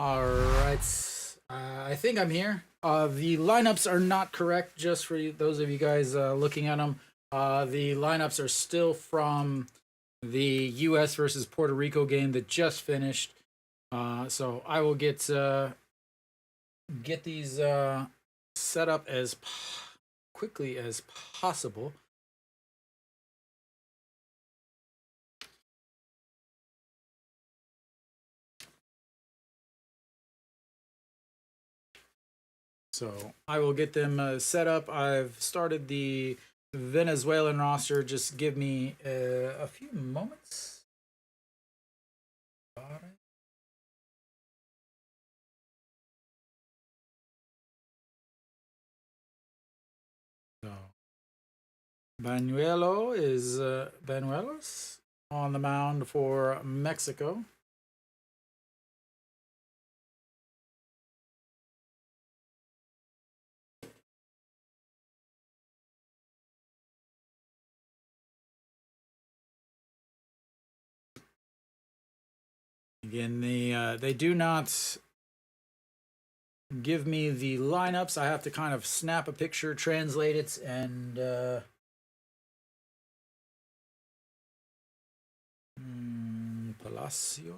All right. I think I'm here. The lineups are not correct, just for those of you guys looking at them. The lineups are still from the U.S. versus Puerto Rico game that just finished. So I will get these set up as quickly as possible. So I will get them set up. I've started the Venezuelan roster. Just give me a few moments. So Banuelos on the mound for Mexico. Again, they do not give me the lineups. I have to kind of snap a picture, translate it, and Palacios.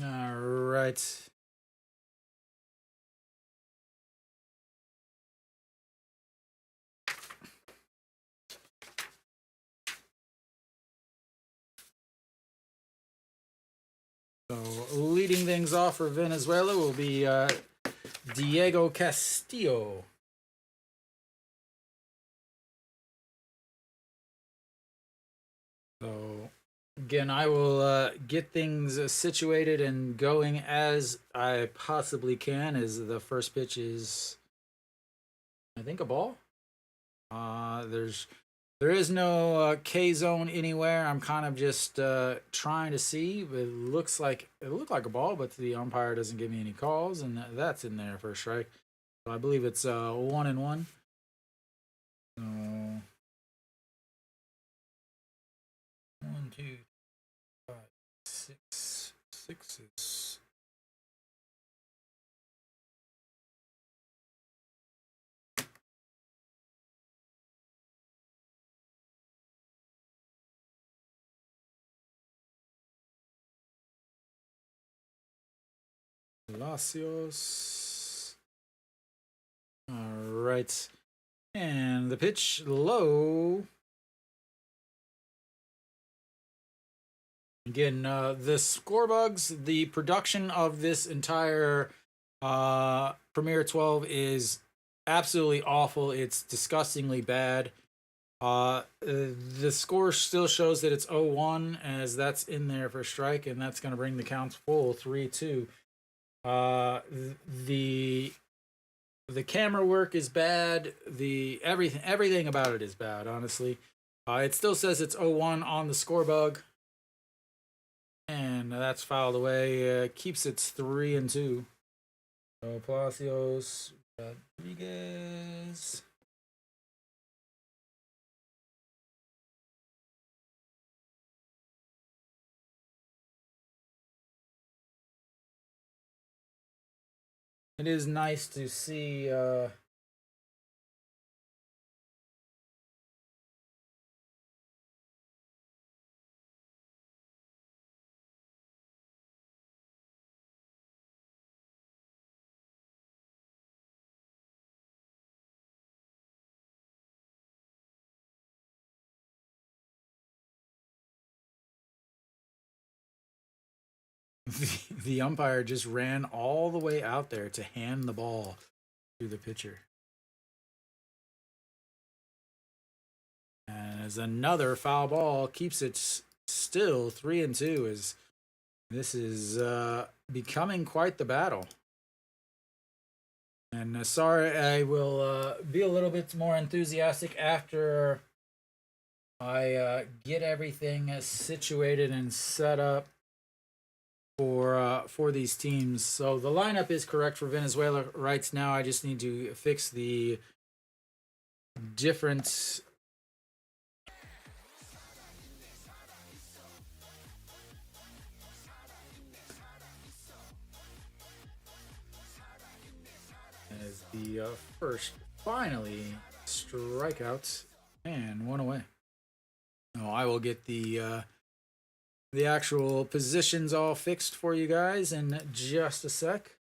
All right. So leading things off for Venezuela will be Diego Castillo. So again, I will get things situated and going as I possibly can. As the first pitch is, I think, a ball. There is no K zone anywhere. I'm kind of just trying to see. It looked like a ball, but the umpire doesn't give me any calls, and that's in there for a strike. So I believe it's 1-1. So 1, 2, 5, 6, 6s. Palacios. All right. And the pitch low. Again, the score bugs, the production of this entire Premiere 12 is absolutely awful. It's disgustingly bad. The score still shows that it's 0-1, as that's in there for strike, and that's going to bring the counts full 3-2. The camera work is bad. The everything about it is bad, honestly. It still says it's 0-1 on the score bug, and that's fouled away. Keeps it 3-2. So Palacios, Rodriguez. It is nice to see the umpire just ran all the way out there to hand the ball to the pitcher. And as another foul ball keeps it still 3-2, as this is becoming quite the battle. And sorry, I will be a little bit more enthusiastic after I get everything situated and set up for these teams. So the lineup is correct for Venezuela right now. I just need to fix the different as the first finally strikeout and one away. Oh, I will get the actual positions all fixed for you guys in just a sec.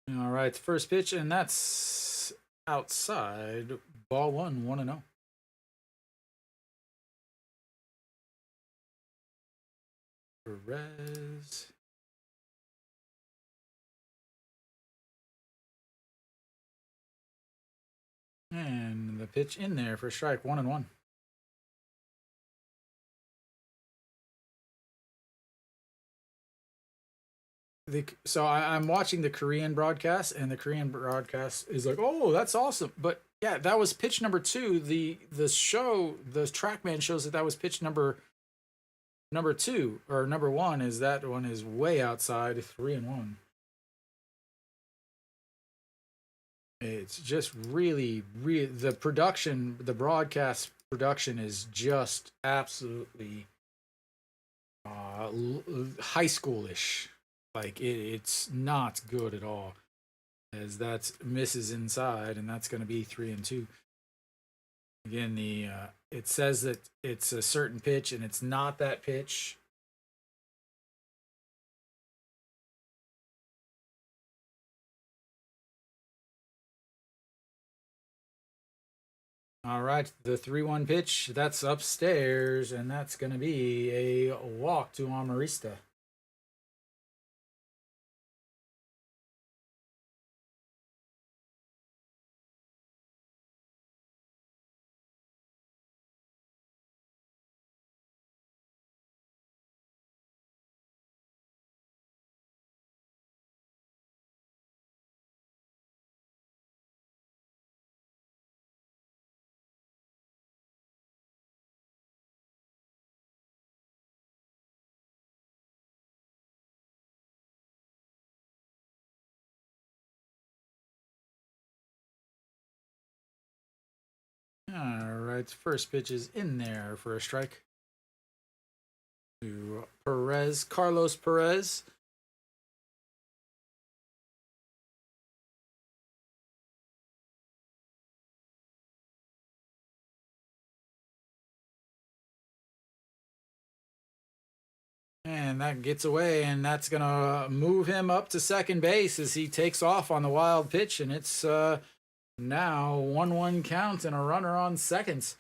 All right, first pitch, and that's outside. Ball one, 1-0. Perez. And the pitch in there for strike, 1-1. So I'm watching the Korean broadcast, and the Korean broadcast is like, "Oh, that's awesome!" But yeah, that was pitch number two. The TrackMan shows that that was pitch number two or number one. Is that one is way outside, 3-1. It's just really the production, the broadcast production is just absolutely high schoolish. Like it's not good at all, as that misses inside, and that's going to be 3-2. Again, the it says that it's a certain pitch, and it's not that pitch. All right, the 3-1 pitch, that's upstairs, and that's going to be a walk to Amarista. All right, first pitch is in there for a strike to Perez, Carlos Perez. And that gets away, and that's going to move him up to second base as he takes off on the wild pitch. And it's now 1-1 count and a runner on seconds.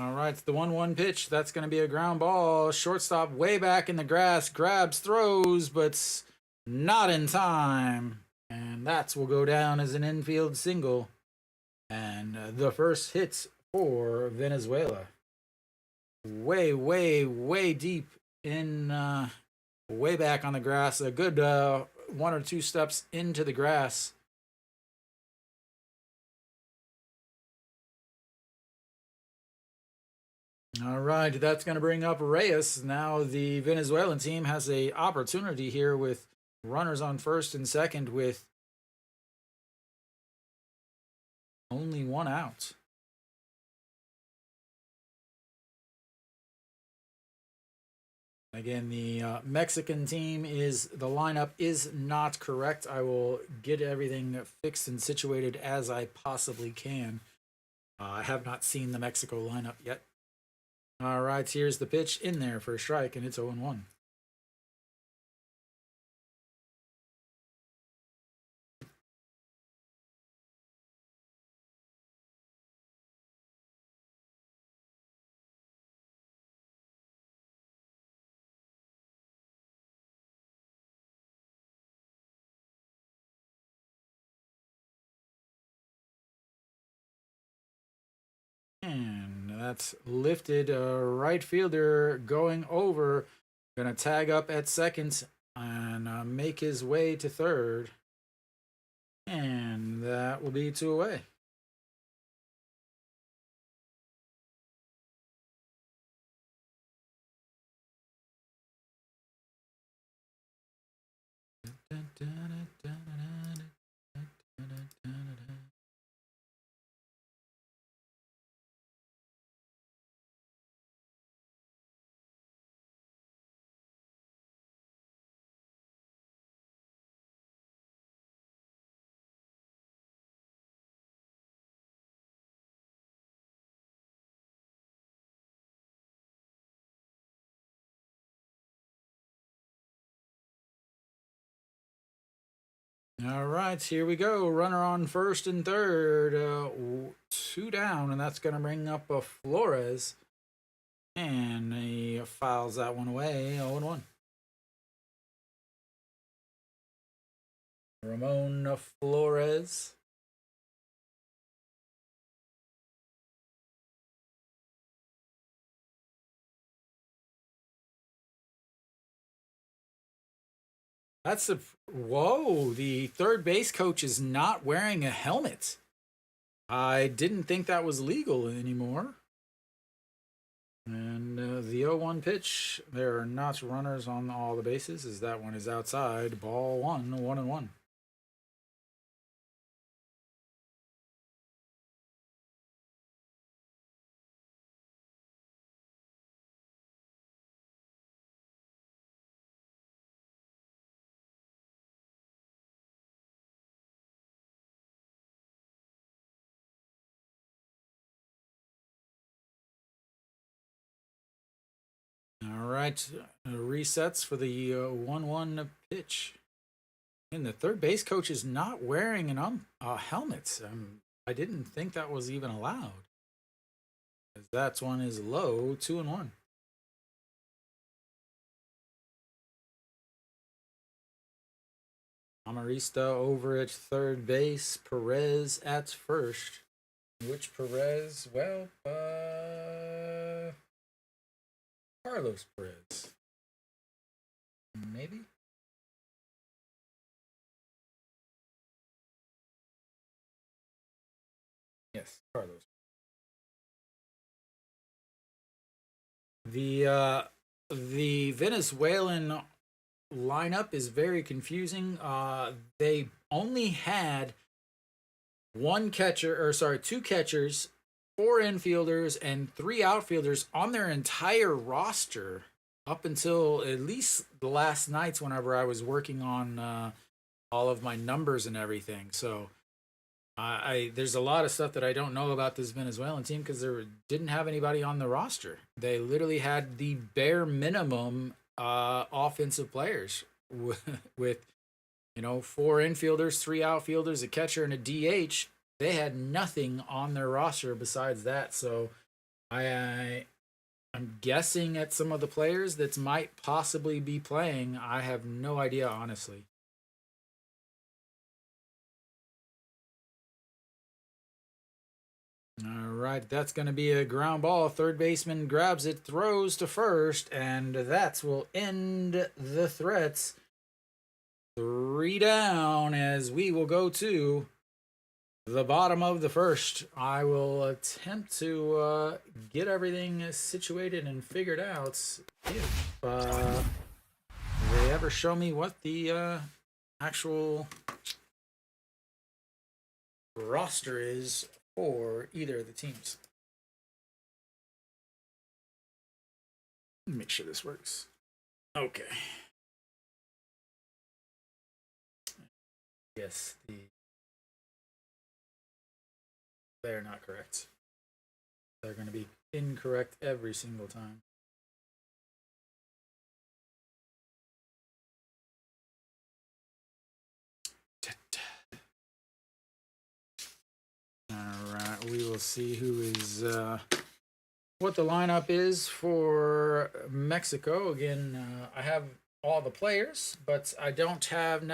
All right, it's the 1-1 pitch. That's going to be a ground ball. Shortstop way back in the grass, grabs, throws, but not in time. And that will go down as an infield single. And the first hits for Venezuela. Way deep in, way back on the grass. A good one or two steps into the grass. All right, that's going to bring up Reyes. Now the Venezuelan team has a opportunity here with runners on first and second with only one out. Again, the Mexican team is the lineup is not correct. I will get everything fixed and situated as I possibly can. I have not seen the Mexico lineup yet. All right, here's the pitch in there for a strike, and it's 0-1. that's lifted. Right fielder going over. Gonna tag up at second and make his way to third. And that will be 2 away. All right, here we go. Runner on first and third. 2 down, and that's going to bring up a Flores. And he fouls that one away. 0-1. Ramon Flores. That's a whoa. The third base coach is not wearing a helmet. I didn't think that was legal anymore. And the 0-1 pitch. There are not runners on all the bases, as that one is outside. Ball 1-1. All right, resets for the 1-1 pitch. And the third base coach is not wearing a helmet. I didn't think that was even allowed. As that one is low, 2-1. Amarista over at third base. Perez at first. Which Perez? Well, Carlos Perez. Maybe? Yes, Carlos. The Venezuelan lineup is very confusing. They only had two catchers, 4 infielders, and 3 outfielders on their entire roster up until at least the last nights whenever I was working on all of my numbers and everything. So there's a lot of stuff that I don't know about this Venezuelan team because they didn't have anybody on the roster. They literally had the bare minimum offensive players with 4 infielders, 3 outfielders, a catcher, and a DH. They had nothing on their roster besides that. So I'm guessing at some of the players that might possibly be playing. I have no idea, honestly. All right, that's going to be a ground ball. Third baseman grabs it, throws to first, and that will end the threats. 3 down as we will go to the bottom of the first. I will attempt to get everything situated and figured out if they ever show me what the actual roster is for either of the teams. Make sure this works. Okay. Yes, they're not correct. They're going to be incorrect every single time. All right, we will see who is what the lineup is for Mexico. Again, I have all the players, but I don't have the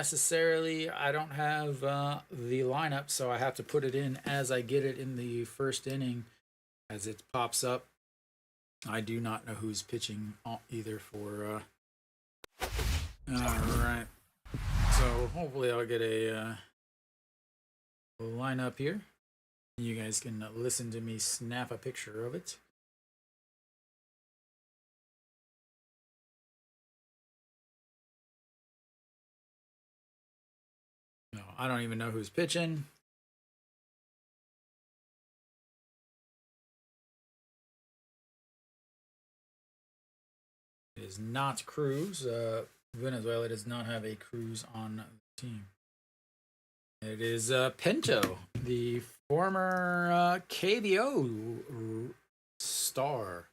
lineup, so I have to put it in as I get it in the first inning as it pops up. I do not know who's pitching either for. All right. So hopefully I'll get a lineup here. You guys can listen to me snap a picture of it. No, I don't even know who's pitching. It is not Cruz. Venezuela does not have a Cruz on the team. It is Pinto, the former KBO star.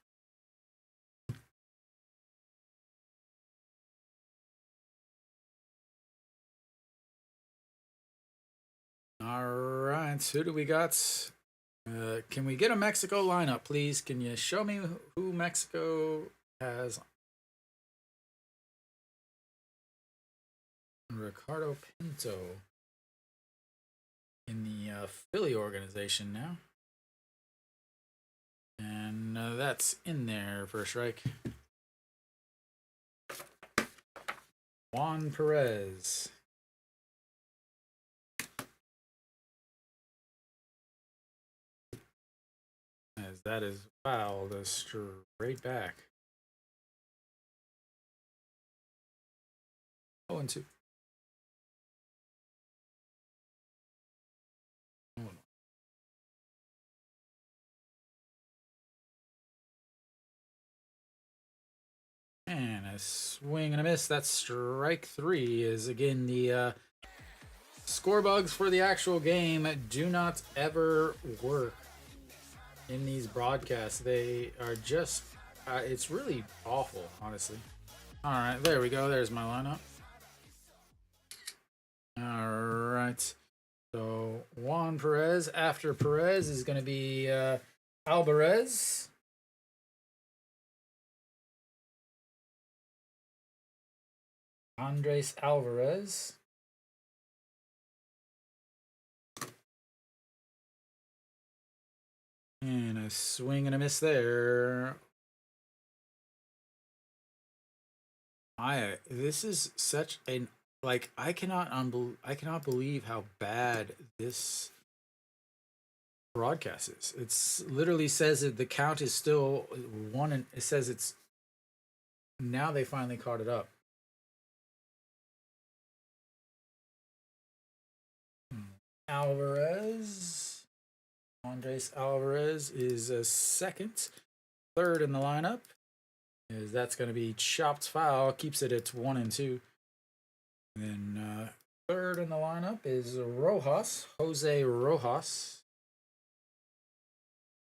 All right, who do we got? Can we get a Mexico lineup, please? Can you show me who Mexico has? Ricardo Pinto in the Philly organization now. And that's in there for a strike. Juan Perez. As that is fouled straight back. 0-2. And a swing and a miss. That's strike 3. Is again the score bugs for the actual game do not ever work in these broadcasts. They are just, it's really awful, honestly. All right, there we go. There's my lineup. All right. So Juan Perez. After Perez is going to be Alvarez. Andres Alvarez. And a swing and a miss there. This is such an I cannot believe how bad this broadcast is. It's literally says that the count is still 1, and it says it's now they finally caught it up. Alvarez. Andres Alvarez is a second. Third in the lineup. That's going to be chopped foul. Keeps it at 1-2. And then third in the lineup is Jose Rojas.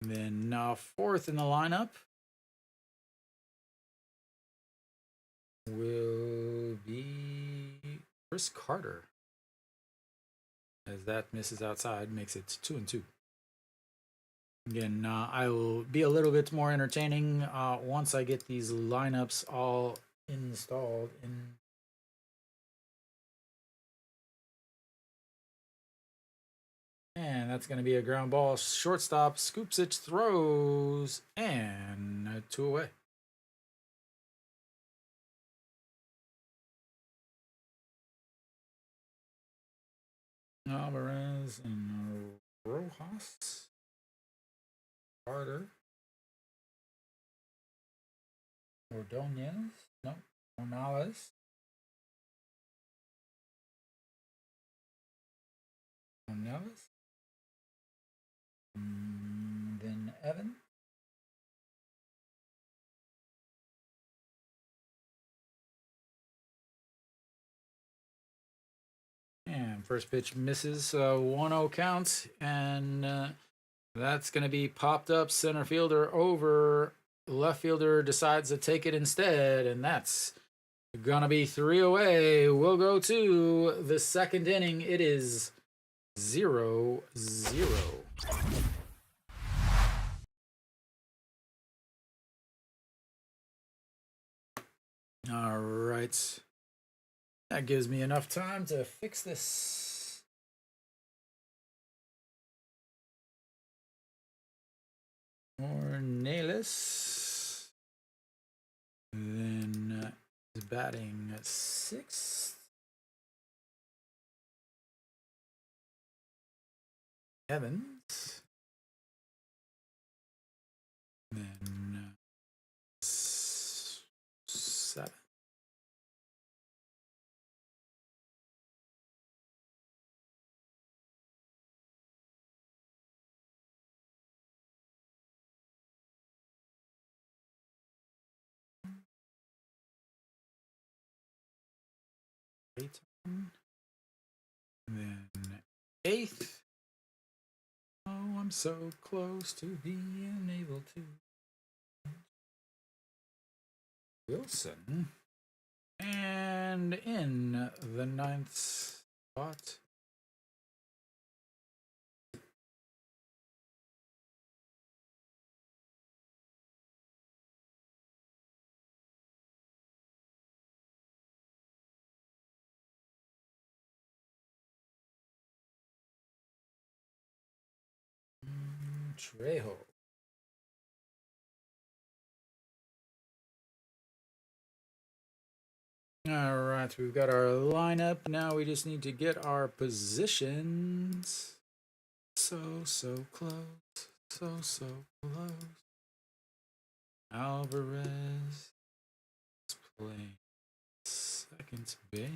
And then fourth in the lineup will be Chris Carter. As that misses outside, makes it 2-2. Again, I will be a little bit more entertaining once I get these lineups all installed. And that's going to be a ground ball. Shortstop scoops it, throws, and 2 away. Alvarez and Rojas. Carter. Ordonez. No. Morales. Morales. Then Evan. And first pitch misses. 1-0 count. And that's going to be popped up. Center fielder over. Left fielder decides to take it instead. And that's going to be 3 away. We'll go to the second inning. It is 0-0. All right. That gives me enough time to fix this. Canales. Then is batting 6th. Evans. Then 7. And then 8th. Oh, I'm so close to being able to. Wilson. And in the 9th spot, Trejo. All right, we've got our lineup. Now we just need to get our positions. So close. So close. Alvarez is playing second base.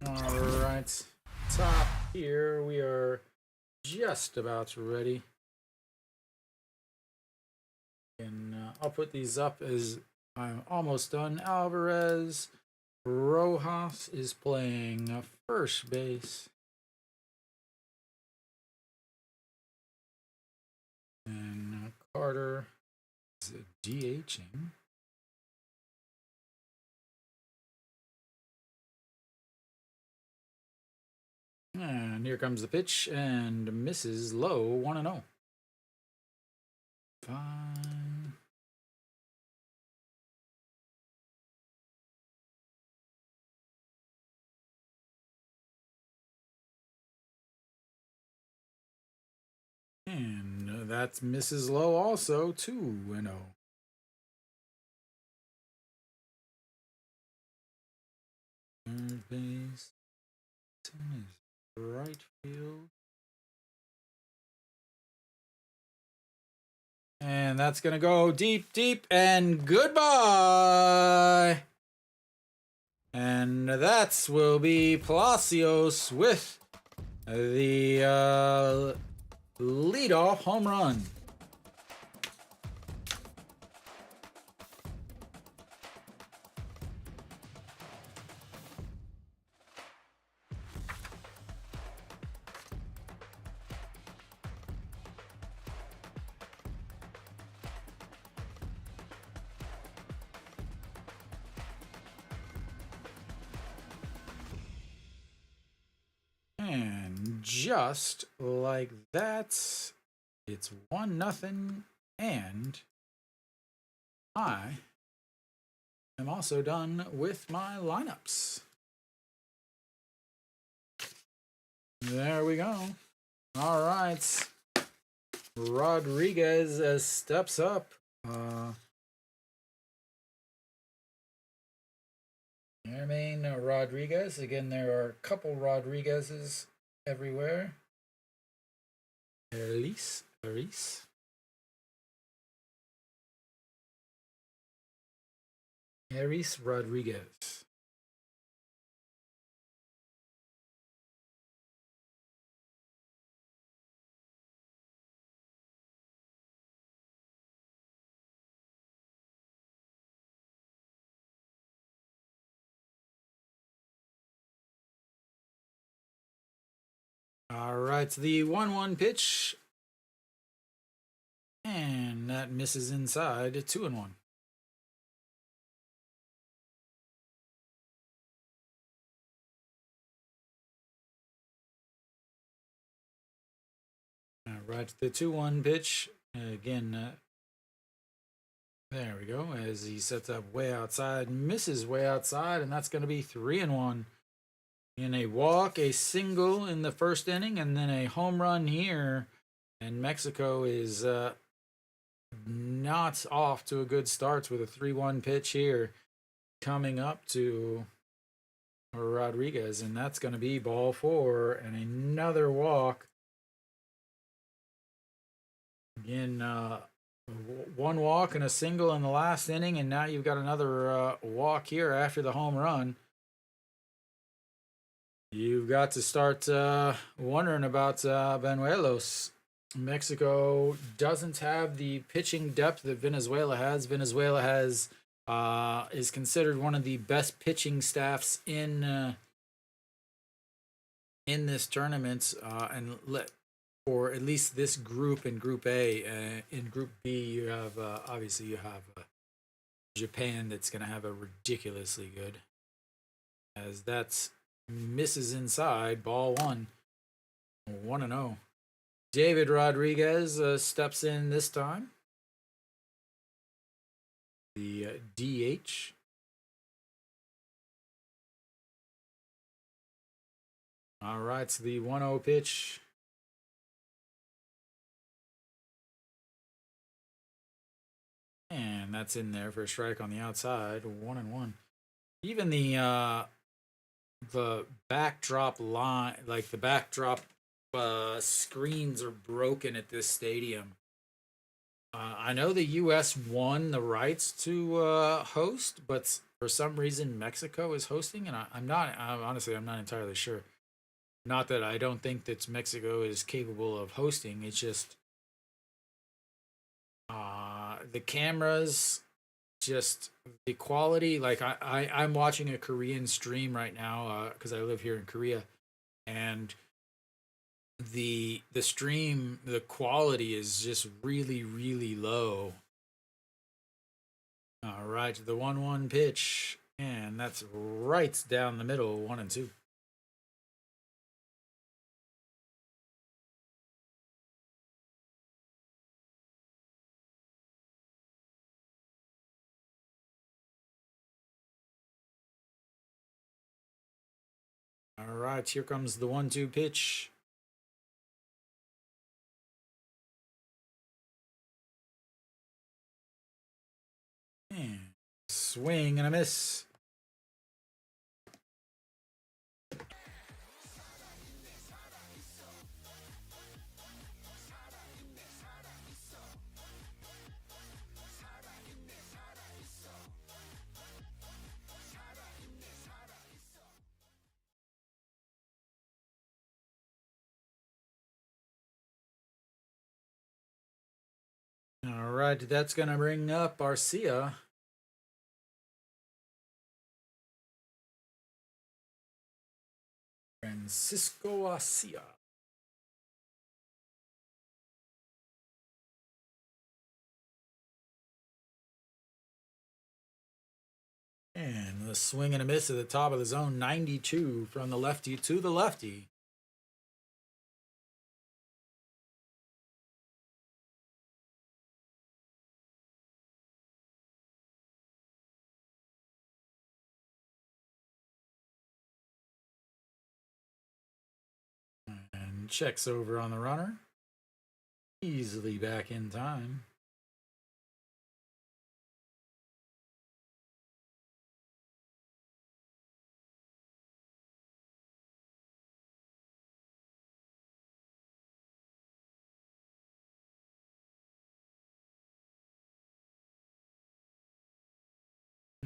All right, top here, we are just about ready. And I'll put these up as I'm almost done. Alvarez Rojas is playing first base. And Carter is DHing. And here comes the pitch and misses low, 1-0. Fine. And that's misses low also, 2-0. Third base. Right field. And that's going to go deep, deep, and goodbye. And that will be Palacios with the leadoff home run. And just like that, it's 1-0, and I am also done with my lineups. There we go. All right. Rodriguez steps up. Jermaine Rodriguez. Again, there are a couple Rodriguez's everywhere. Elise. Eris Rodriguez. All right, the 1-1 pitch. And that misses inside, 2-1. All right, the 2-1 pitch. Again, there we go. As he sets up way outside, misses way outside, and that's going to be 3-1. In a walk, a single in the first inning, and then a home run here. And Mexico is not off to a good start with a 3-1 pitch here coming up to Rodriguez, and that's going to be ball 4 and another walk. Again, one walk and a single in the last inning, and now you've got another walk here after the home run. You've got to start wondering about Banuelos. Mexico doesn't have the pitching depth that Venezuela has. Venezuela has is considered one of the best pitching staffs in this tournament, and for at least this group in Group A. In Group B, you have obviously you have Japan that's going to have a ridiculously good, as that's misses inside ball 1, 1-0. David Rodriguez steps in this time. The DH. All right, so the 1-0 pitch. And that's in there for a strike on the outside, 1-1. Even the backdrop line, like the backdrop screens are broken at this stadium. I know the U.S. won the rights to host, but for some reason Mexico is hosting, and honestly, I'm not entirely sure. Not that I don't think that Mexico is capable of hosting. It's just the cameras, just the quality. Like I'm watching a Korean stream right now because I live here in Korea, and the stream, the quality is just really, really low. All right, the 1-1 pitch, and that's right down the middle, 1-2. All right, here comes the 1-2 pitch. And swing and a miss. All right, that's going to bring up Arcia. Francisco Arcia. And the swing and a miss at the top of the zone, 92 from the lefty to the lefty. And checks over on the runner. Easily back in time.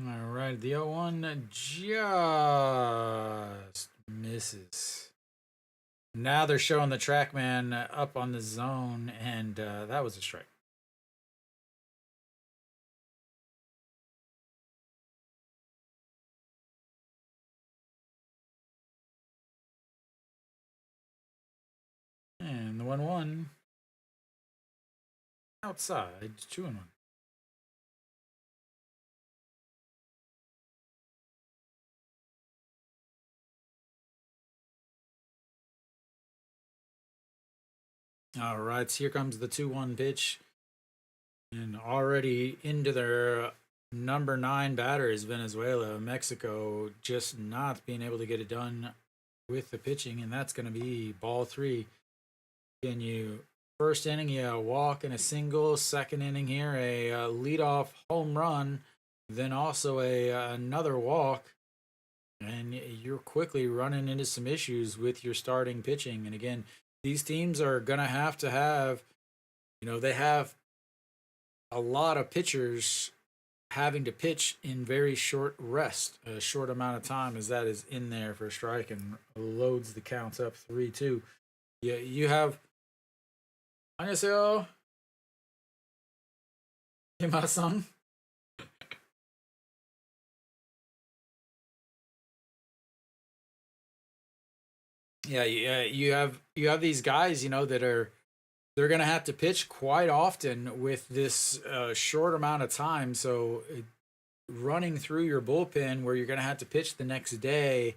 All right, the 0-1 just misses. Now they're showing the TrackMan up on the zone, and that was a strike. And the 1-1 outside, 2-1. All right, so here comes the 2-1 pitch. And already into their number 9 batter is Venezuela. Mexico just not being able to get it done with the pitching, and that's going to be ball three. Can you first inning, you walk and a single. Second inning here, a leadoff home run, then also a another walk, and you're quickly running into some issues with your starting pitching. And again, these teams are gonna have to have, they have a lot of pitchers having to pitch in very short rest, a short amount of time as that is in there for a strike and loads the counts up 3-2. Yeah, you have 안녕하세요. Hima-san. Yeah, you have these guys, that they're gonna have to pitch quite often with this short amount of time. So running through your bullpen where you're gonna have to pitch the next day,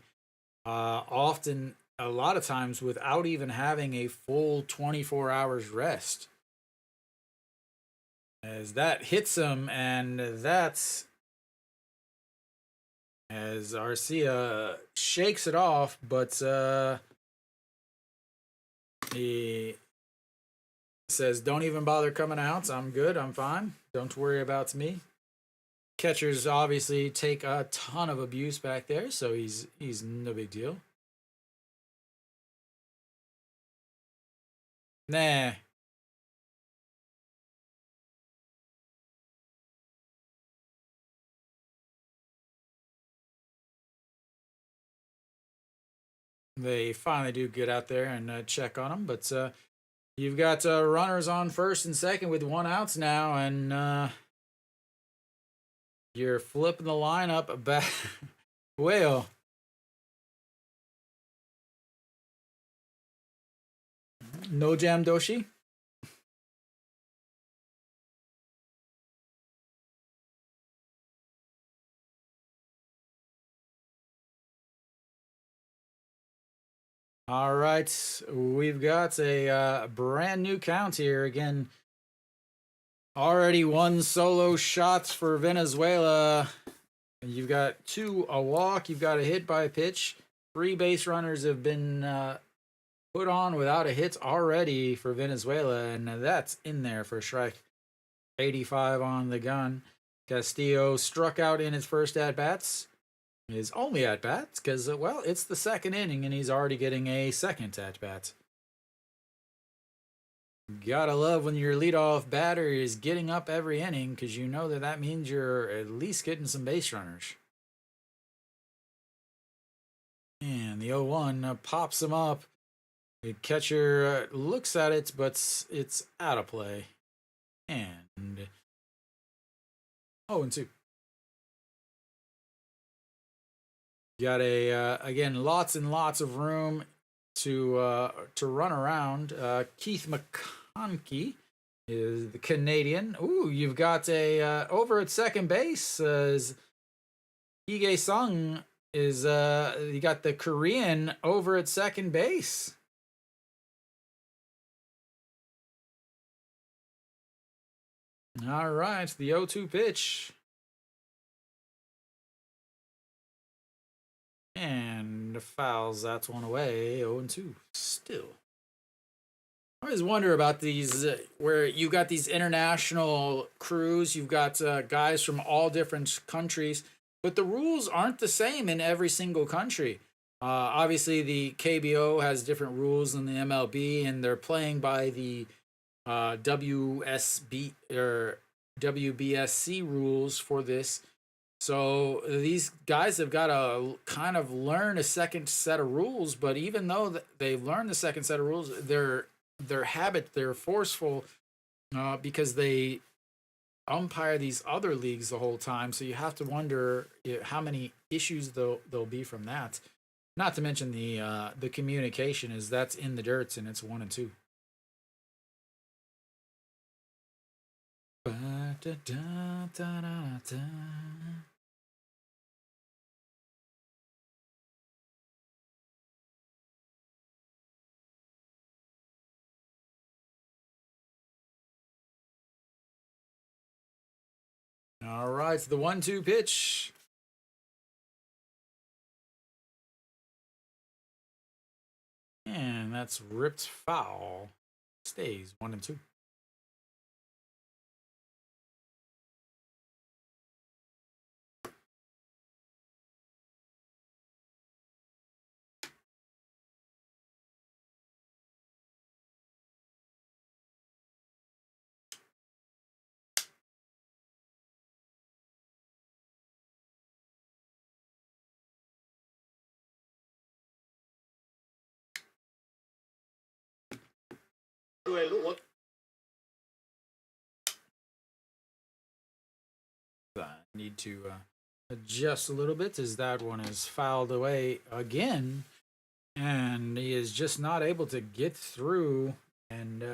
often a lot of times without even having a full 24 hours rest. As that hits them, and that's as Arcia shakes it off, but he says, "Don't even bother coming out. I'm good. I'm fine. Don't worry about me." Catchers obviously take a ton of abuse back there, so he's no big deal. Nah. They finally do get out there and check on him, but you've got runners on first and second with one outs now, and you're flipping the lineup back. Well, no jam doshi. All right, we've got a brand new count here again. Already one solo shots for Venezuela. You've got a walk. You've got a hit by pitch. 3 base runners have been put on without a hit already for Venezuela, and that's in there for a strike. 85 on the gun. Castillo struck out in his first at bats. His only at bats, because well, it's the second inning, and he's already getting a second at bat. Gotta love when your leadoff batter is getting up every inning, because you know that means you're at least getting some base runners. And the 0-1 pops him up. The catcher looks at it, but it's out of play. And 0-2. Got a again lots and lots of room to run around. Keith McConkey is the Canadian. Ooh, you've got a over at second base. Ige Sung is you got the Korean over at second base. All right, the 0-2 pitch. And fouls that one away. 0-2 still. I always wonder about these where you got these international crews, you've got guys from all different countries, but the rules aren't the same in every single country. Obviously, the KBO has different rules than the MLB, and they're playing by the WSB or WBSC rules for this. So these guys have got to kind of learn a second set of rules, but even though they've learned the second set of rules, they're forceful because they umpire these other leagues the whole time. So you have to wonder how many issues there'll be from that. Not to mention the communication is that's in the dirts and it's 1-2. All right, so the 1-2 pitch. And that's ripped foul. Stays 1-2. I need to adjust a little bit as that one is fouled away again. And he is just not able to get through and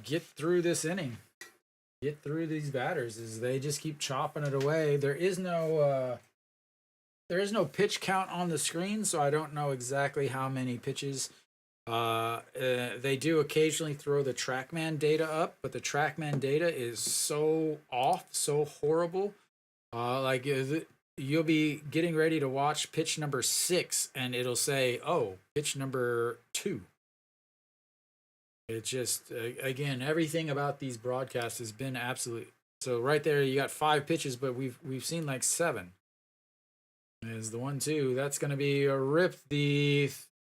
get through this inning. Get through these batters as they just keep chopping it away. There is no pitch count on the screen, so I don't know exactly how many pitches. They do occasionally throw the TrackMan data up, but the TrackMan data is so off, so horrible. Like you'll be getting ready to watch pitch number 6, and it'll say, "Oh, pitch number 2." It's just again, everything about these broadcasts has been absolute. So right there, you got 5 pitches, but we've seen like 7. Is the 1-2? That's going to be a rip. The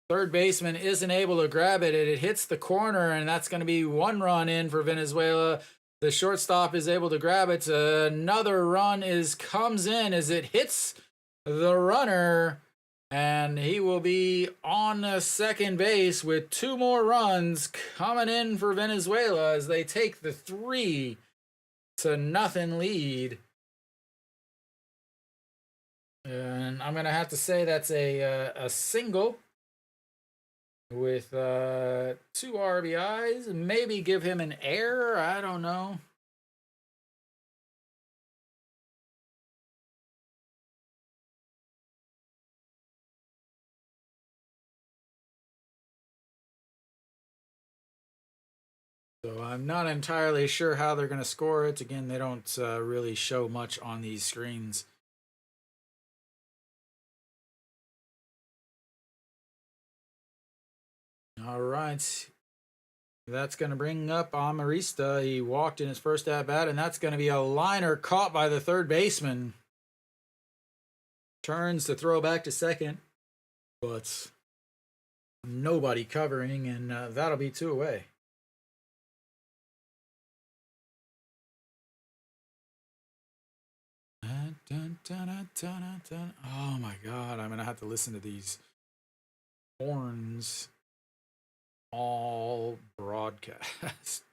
third baseman isn't able to grab it. It hits the corner, and that's going to be 1 run in for Venezuela. The shortstop is able to grab it. Another run comes in as it hits the runner, and he will be on second base with 2 more runs coming in for Venezuela as they take the 3-0 lead. And I'm gonna have to say that's a single with 2 RBIs. Maybe give him an error. I don't know. So I'm not entirely sure how they're going to score it. Again, they don't really show much on these screens. All right. That's going to bring up Amarista. He walked in his first at-bat, and that's going to be a liner caught by the third baseman. Turns to throw back to second, but nobody covering, and that'll be 2 away. Oh my god, I'm gonna have to listen to these horns all broadcast.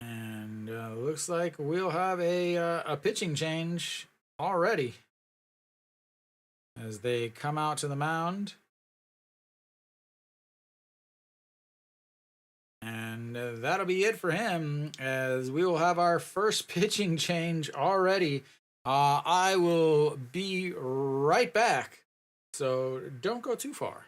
And looks like we'll have a pitching change already as they come out to the mound. And that'll be it for him, as we will have our first pitching change already. I will be right back, so don't go too far.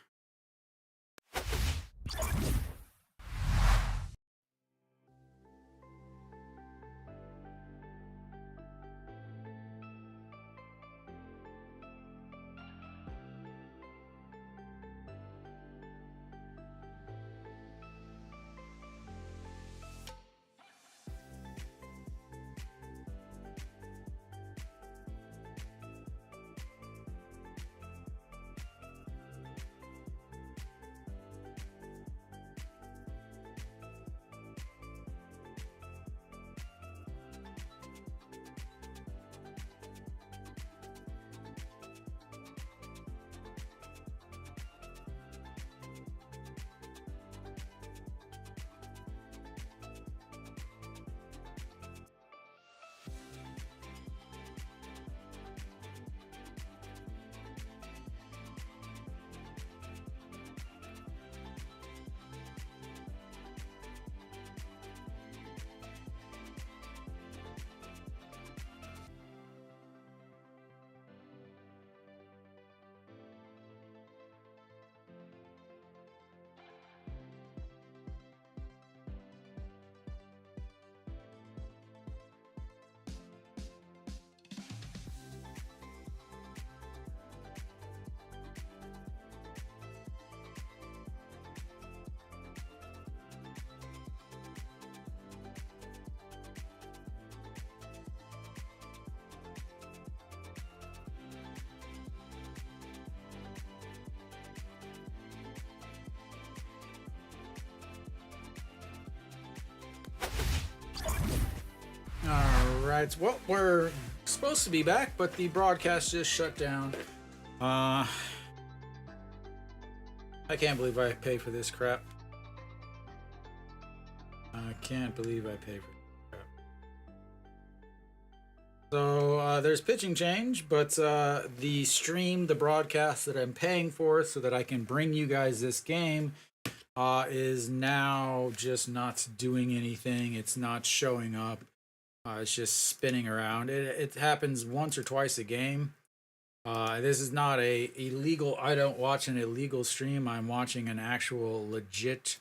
right. Well, we're supposed to be back, but the broadcast just shut down. I can't believe I pay for this crap. I can't believe I pay for this crap. So there's pitching change, but the stream, the broadcast that I'm paying for so that I can bring you guys this game is now just not doing anything. It's not showing up. It's just spinning around. It happens once or twice a game. This is not a illegal. I don't watch an illegal stream. I'm watching an actual legit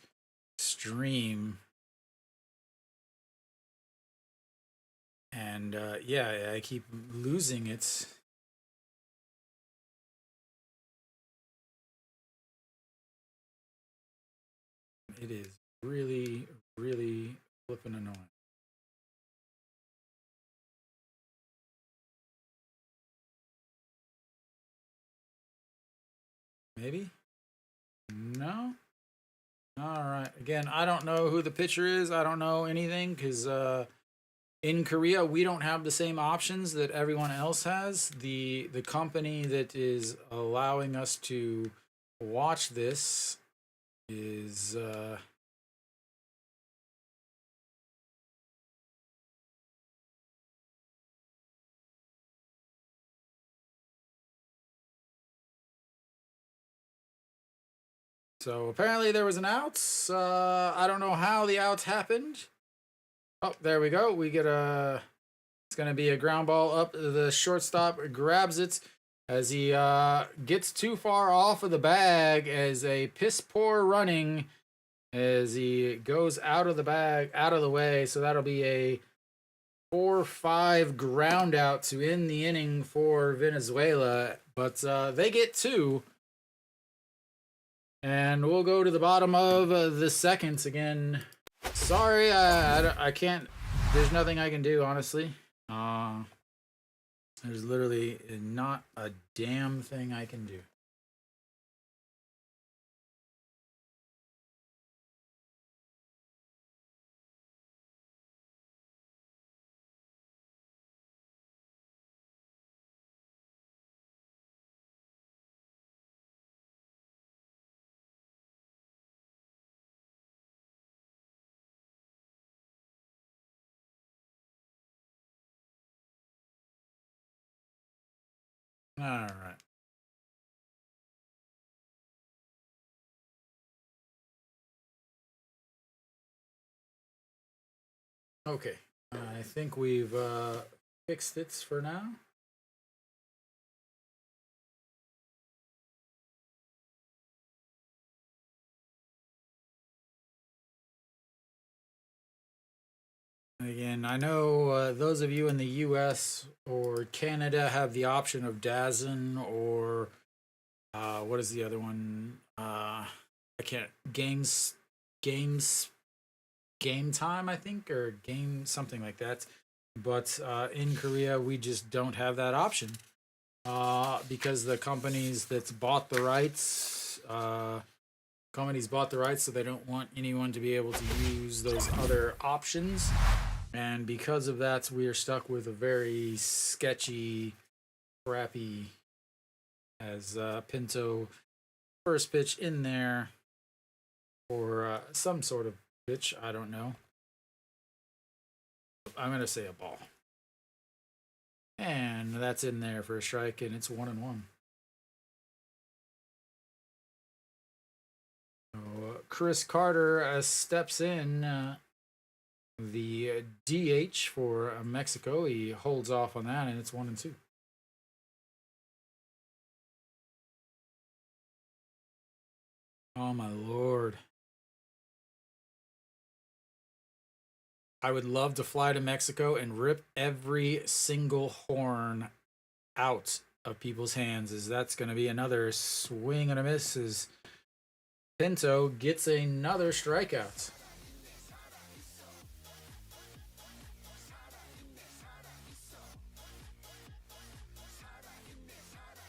stream. And yeah, I keep losing it. It is really, really flipping annoying. Maybe? No? Alright. Again, I don't know who the pitcher is. I don't know anything because in Korea we don't have the same options that everyone else has. The company that is allowing us to watch this is so apparently there was an outs. I don't know how the outs happened. Oh, there we go. We get a. It's going to be a ground ball up. The shortstop grabs it as he gets too far off of the bag as a piss poor running as he goes out of the bag, out of the way. So that'll be a 4-5 ground out to end the inning for Venezuela. But they get two. And we'll go to the bottom of the seconds again. Sorry, I can't. There's nothing I can do, honestly. There's literally not a damn thing I can do. All right. Okay. I think we've fixed it for now. Again, I know those of you in the U.S. or Canada have the option of DAZN or what is the other one? I can't games game time, I think, or game something like that. But in Korea, we just don't have that option because the companies that's bought the rights, companies bought the rights, so they don't want anyone to be able to use those other options. And because of that, we are stuck with a very sketchy, crappy, as Pinto first pitch in there for some sort of pitch. I don't know. I'm going to say a ball. And that's in there for a strike, and it's 1-1. So, Chris Carter steps in. The DH for Mexico, he holds off on that, and it's 1-2. Oh my lord. I would love to fly to Mexico and rip every single horn out of people's hands, as that's going to be another swing and a miss as Pinto gets another strikeout.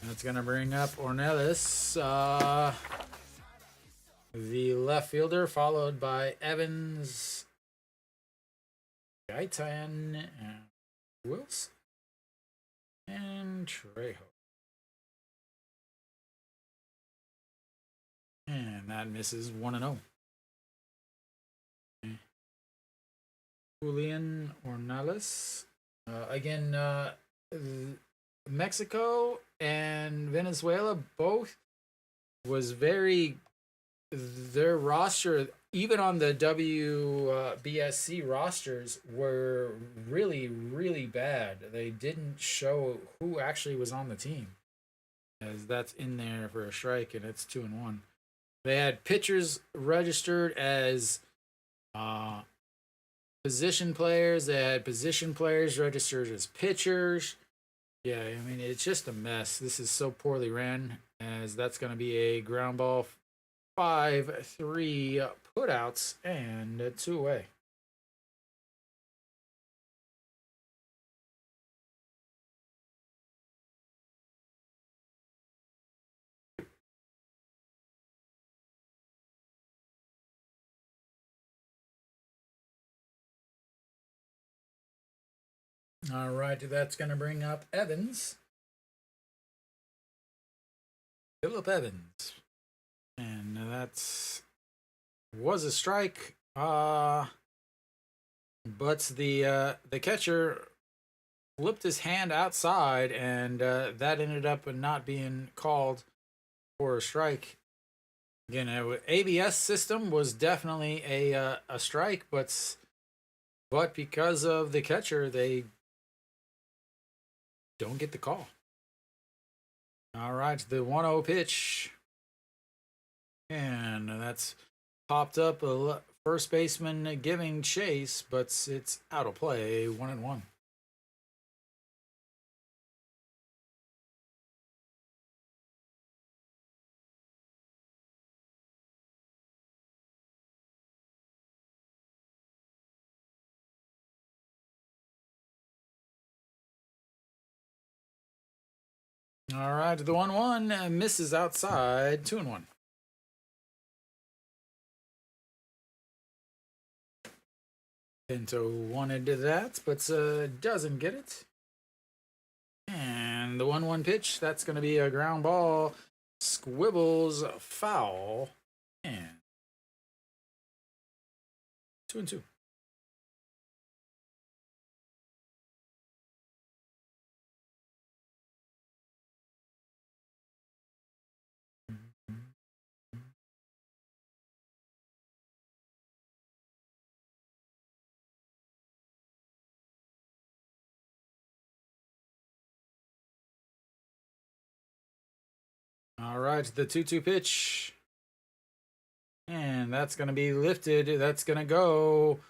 That's going to bring up Ornelas, the left fielder, followed by Evans, Gaitan, Wilson and Trejo. And that misses 1-0. Okay. Julian Ornelas. Again, Mexico and Venezuela both was very, their roster, even on the WBSC rosters, were really, really bad. They didn't show who actually was on the team, as that's in there for a strike, and it's 2-1. They had pitchers registered as position players. They had position players registered as pitchers. Yeah, I mean, it's just a mess. This is so poorly ran, as that's going to be a ground ball, 5-3 putouts, and 2 away. All right, that's going to bring up Evans. Philip Evans. And that's was a strike. But the catcher flipped his hand outside, and that ended up not being called for a strike. Again, ABS system was definitely a strike, but because of the catcher, they don't get the call. All right, the 1-0 pitch, and that's popped up. A first baseman giving chase, but it's out of play. 1-1. All right, the 1-1 misses outside. 2-1. Pinto wanted that, but doesn't get it. And the 1-1 pitch, that's going to be a ground ball. Squibbles foul. And 2-2. All right, the 2-2 pitch. And that's going to be lifted. That's going to go.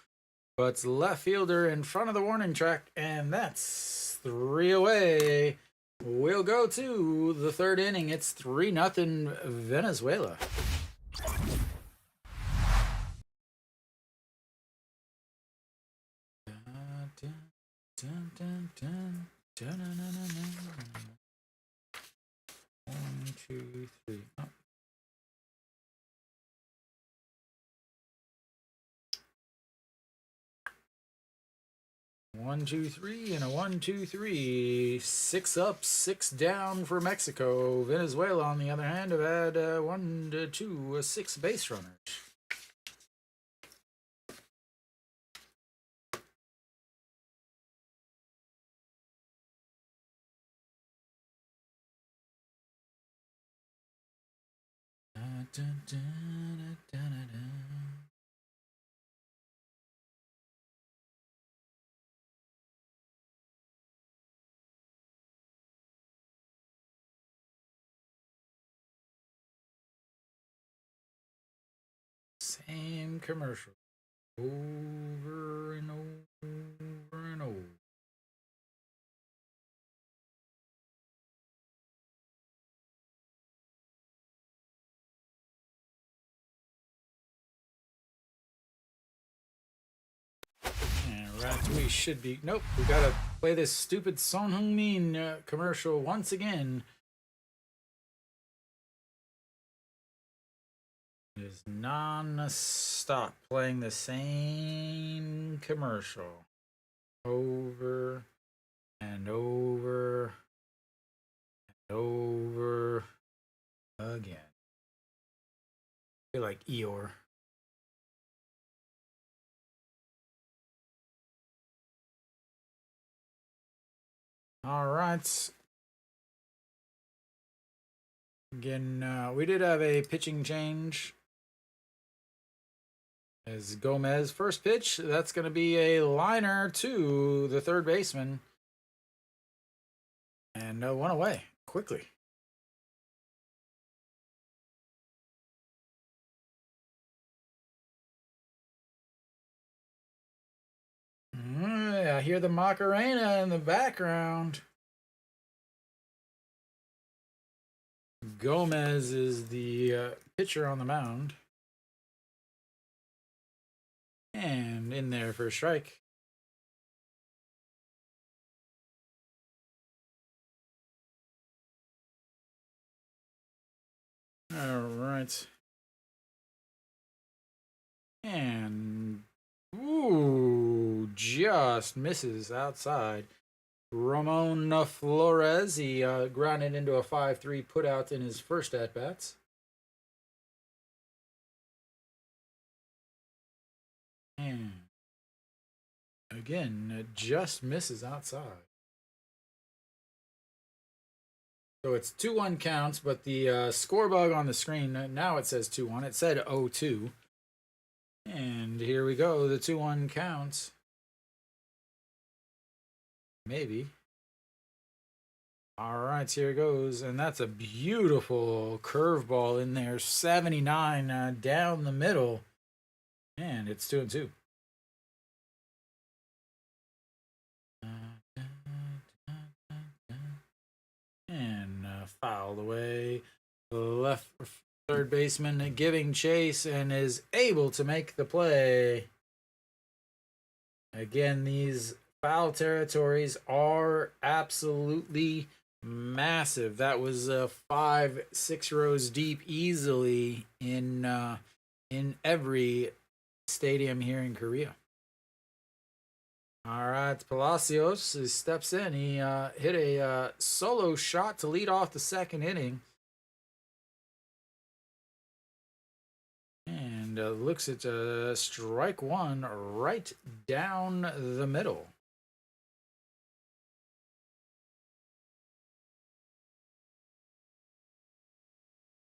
But it's left fielder in front of the warning track. And that's 3 away. We'll go to the third inning. It's 3-0 Venezuela. Dun, dun, dun, dun, dun, dun, dun, dun. 1, 2, 3. Oh. One, two, three, and a 1-2-3. 6 up, 6 down for Mexico. Venezuela, on the other hand, have had 1 2 6 base runners. Dun, dun, dun, Same commercial. Over and over and over. Right, we should be. Nope, we gotta play this stupid Son Heung-min commercial once again. It is non-stop playing the same commercial over And over. And over. Again. I feel like Eeyore. All right. Again, we did have a pitching change. As Gomez, first pitch, that's going to be a liner to the third baseman. And one away quickly. I hear the Macarena in the background. Gomez is the pitcher on the mound. And in there for a strike. All right. And ooh, just misses outside. Ramon Flores, he grounded into a 5-3 putout in his first at-bats. And again, it just misses outside. So it's 2-1 counts, but the score bug on the screen, now it says 2-1. It said 0-2. And here we go, the 2-1 counts. Maybe. All right, here it goes. And that's a beautiful curveball in there. 79 down the middle. And it's 2-2. And fouled away. Left third baseman giving chase and is able to make the play. Again, these foul territories are absolutely massive. That was 5-6 rows deep easily in every stadium here in Korea. All right, Palacios steps in. He hit a solo shot to lead off the second inning. And looks at strike one right down the middle.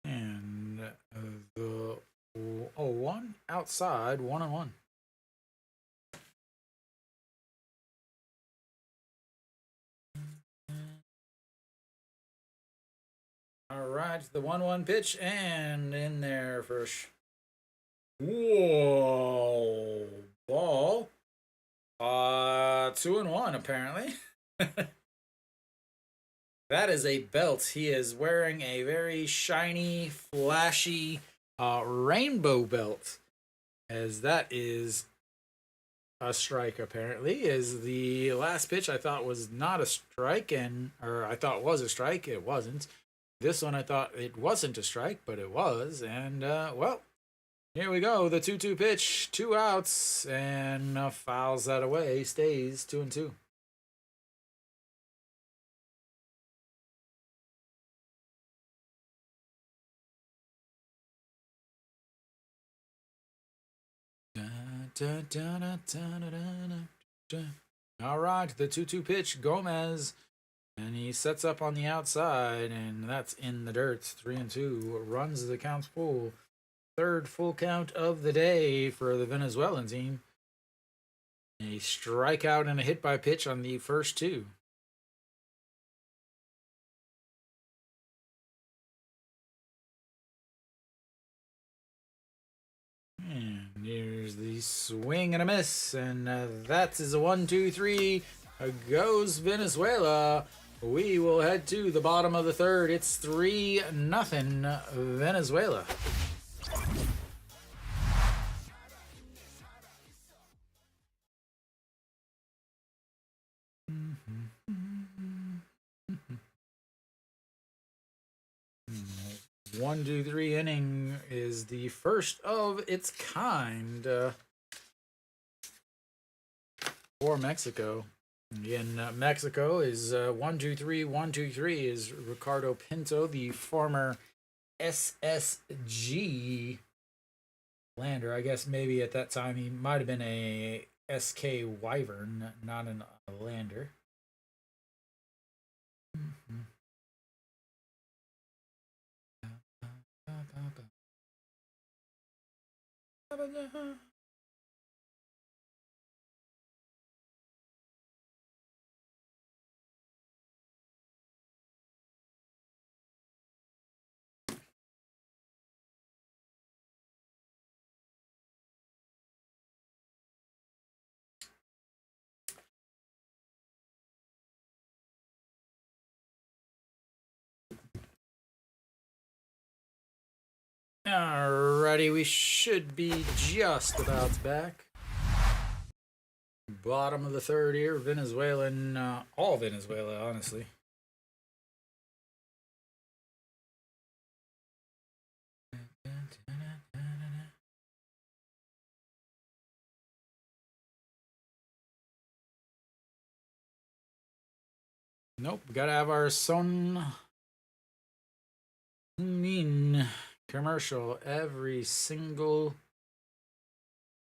And the 0-1 outside, 1-1. All right, the 1-1 pitch and in there first. Whoa, ball. 2-1 apparently. That is a belt. He is wearing a very shiny, flashy rainbow belt. As that is a strike apparently. Is the last pitch I thought was not a strike or I thought was a strike. It wasn't. This one I thought it wasn't a strike, but it was. And well, here we go. The 2-2 pitch, 2 outs, and fouls that away. Stays 2-2. All right, the 2-2 pitch, Gomez, and he sets up on the outside, and that's in the dirt. 3-2, runs the counts full. Third full count of the day for the Venezuelan team. A strikeout and a hit by pitch on the first two. And here's the swing and a miss, and that is a 1-2-3. Goes Venezuela. We will head to the bottom of the third. It's 3-0 Venezuela. One, two, three inning is the first of its kind for Mexico. In Mexico is 123 is Ricardo Pinto, the former SSG lander. I guess maybe at that time he might have been a SK Wyvern, not a lander. Alrighty, we should be just about back. Bottom of the third here, Venezuelan, all Venezuela, honestly. Nope, we gotta have our Son Min commercial. Every single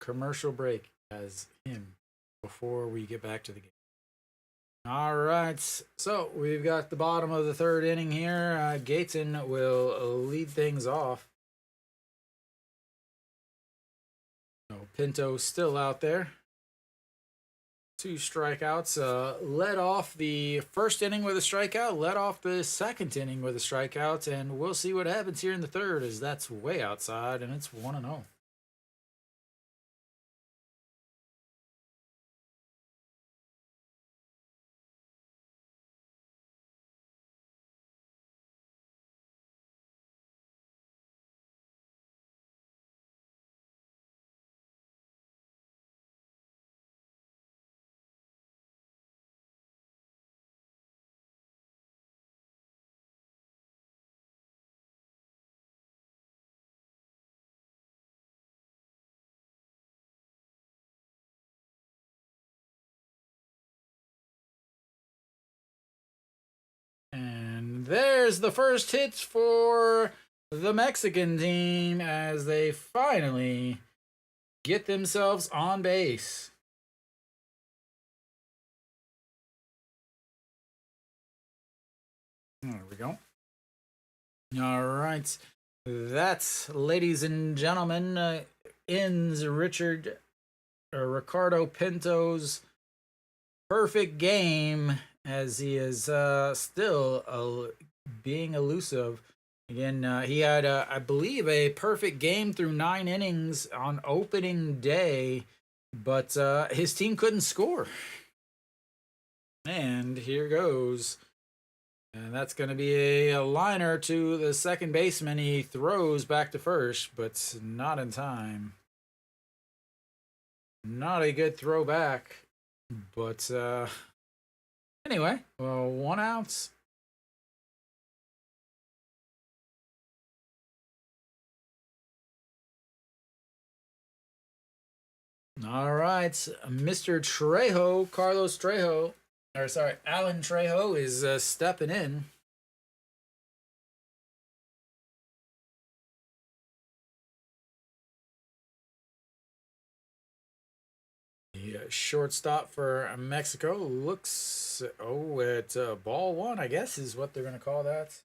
commercial break has him before we get back to the game. All right, so we've got the bottom of the third inning here. Gayton will lead things off. So Pinto still out there. 2 strikeouts. Led off the first inning with a strikeout, led off the second inning with a strikeout, and we'll see what happens here in the third, as that's way outside, and it's 1-0. And there's the first hit for the Mexican team as they finally get themselves on base. There we go. All right. That, ladies and gentlemen, ends Ricardo Pinto's perfect game, as he is still being elusive. Again, he had, I believe, a perfect game through 9 innings on opening day, but his team couldn't score. And here goes. And that's going to be a liner to the second baseman. He throws back to first, but not in time. Not a good throw back. But anyway, 1 out. All right, Mr. Trejo, Carlos Trejo, or sorry, Alan Trejo is stepping in. The shortstop for Mexico looks, at ball 1, I guess, is what they're going to call that.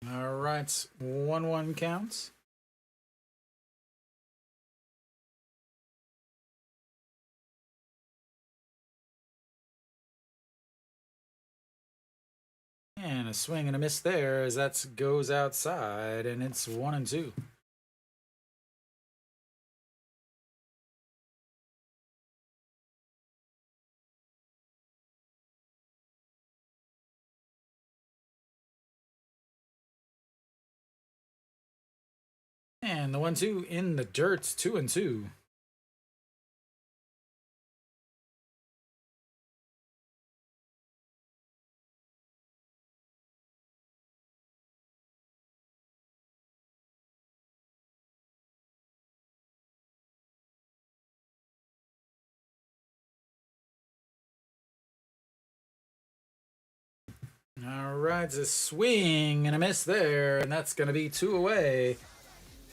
All right, 1-1 counts. And a swing and a miss there, as that goes outside, and it's 1-2. And the 1-2 in the dirt, 2-2. All right, it's a swing and a miss there, and that's going to be 2 away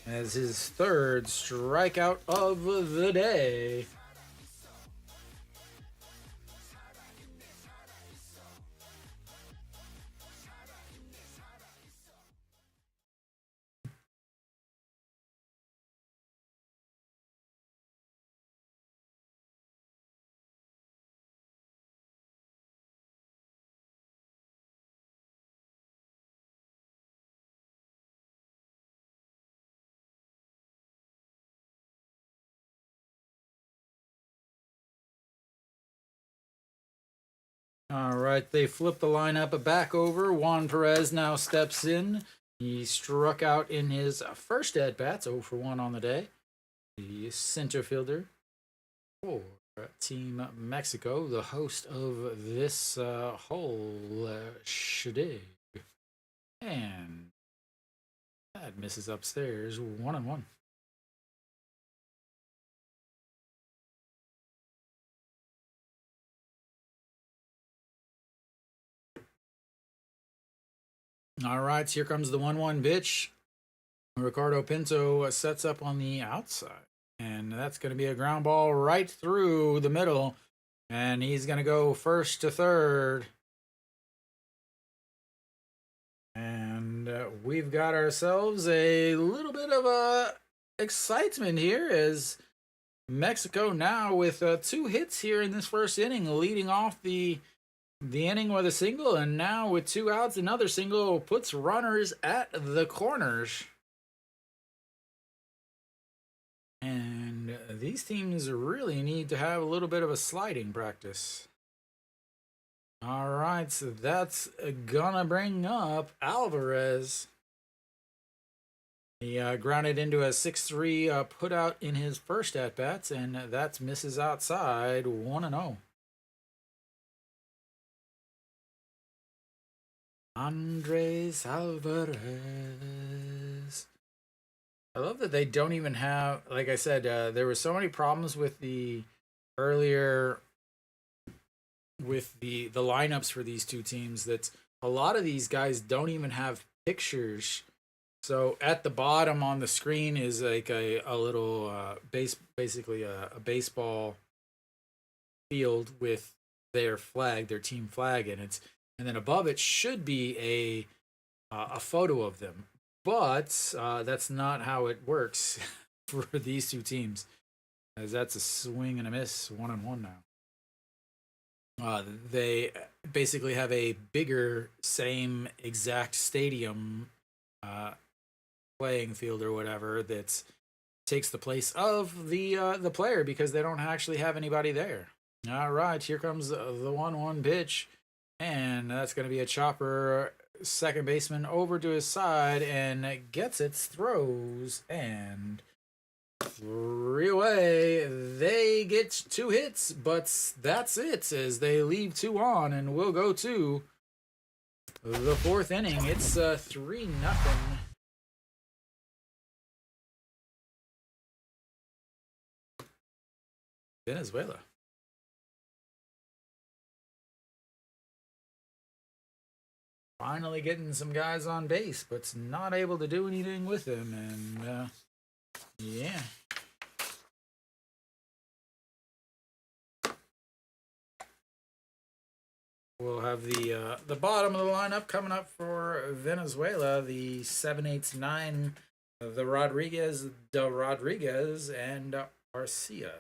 as his third strikeout of the day. All right, they flip the lineup back over. Juan Perez now steps in. He struck out in his first at bats, 0 for 1 on the day. The center fielder for Team Mexico, the host of this whole shindig. And that misses upstairs, 1-1. All right, here comes the 1-1 pitch. Ricardo Pinto sets up on the outside. And that's going to be a ground ball right through the middle. And he's going to go first to third. And we've got ourselves a little bit of excitement here as Mexico now with 2 hits here in this first inning, leading off the inning with a single, and now with 2 outs, another single puts runners at the corners. And these teams really need to have a little bit of a sliding practice. All right, so that's gonna bring up Alvarez. He grounded into a 6-3 put out in his first at bats, and that misses outside, 1-0. Andres Alvarez. I love that they don't even have, like I said, there were so many problems with the earlier with the lineups for these two teams that a lot of these guys don't even have pictures. So at the bottom on the screen is like a little basically a baseball field with their flag, their team flag, and then above it should be a photo of them. But that's not how it works for these two teams, as that's a swing and a miss, 1-1 now. They basically have a bigger, same exact stadium playing field or whatever that takes the place of the player because they don't actually have anybody there. All right, here comes the 1-1 pitch, and that's going to be a chopper. Second baseman over to his side and gets it, throws, and 3 away. They get 2 hits, but that's it as they leave 2 on, and we'll go to the 4th inning. It's 3-0. Venezuela. Finally getting some guys on base, but not able to do anything with them, and yeah. We'll have the bottom of the lineup coming up for Venezuela, the 7-8-9, the Rodriguez, and Arcia.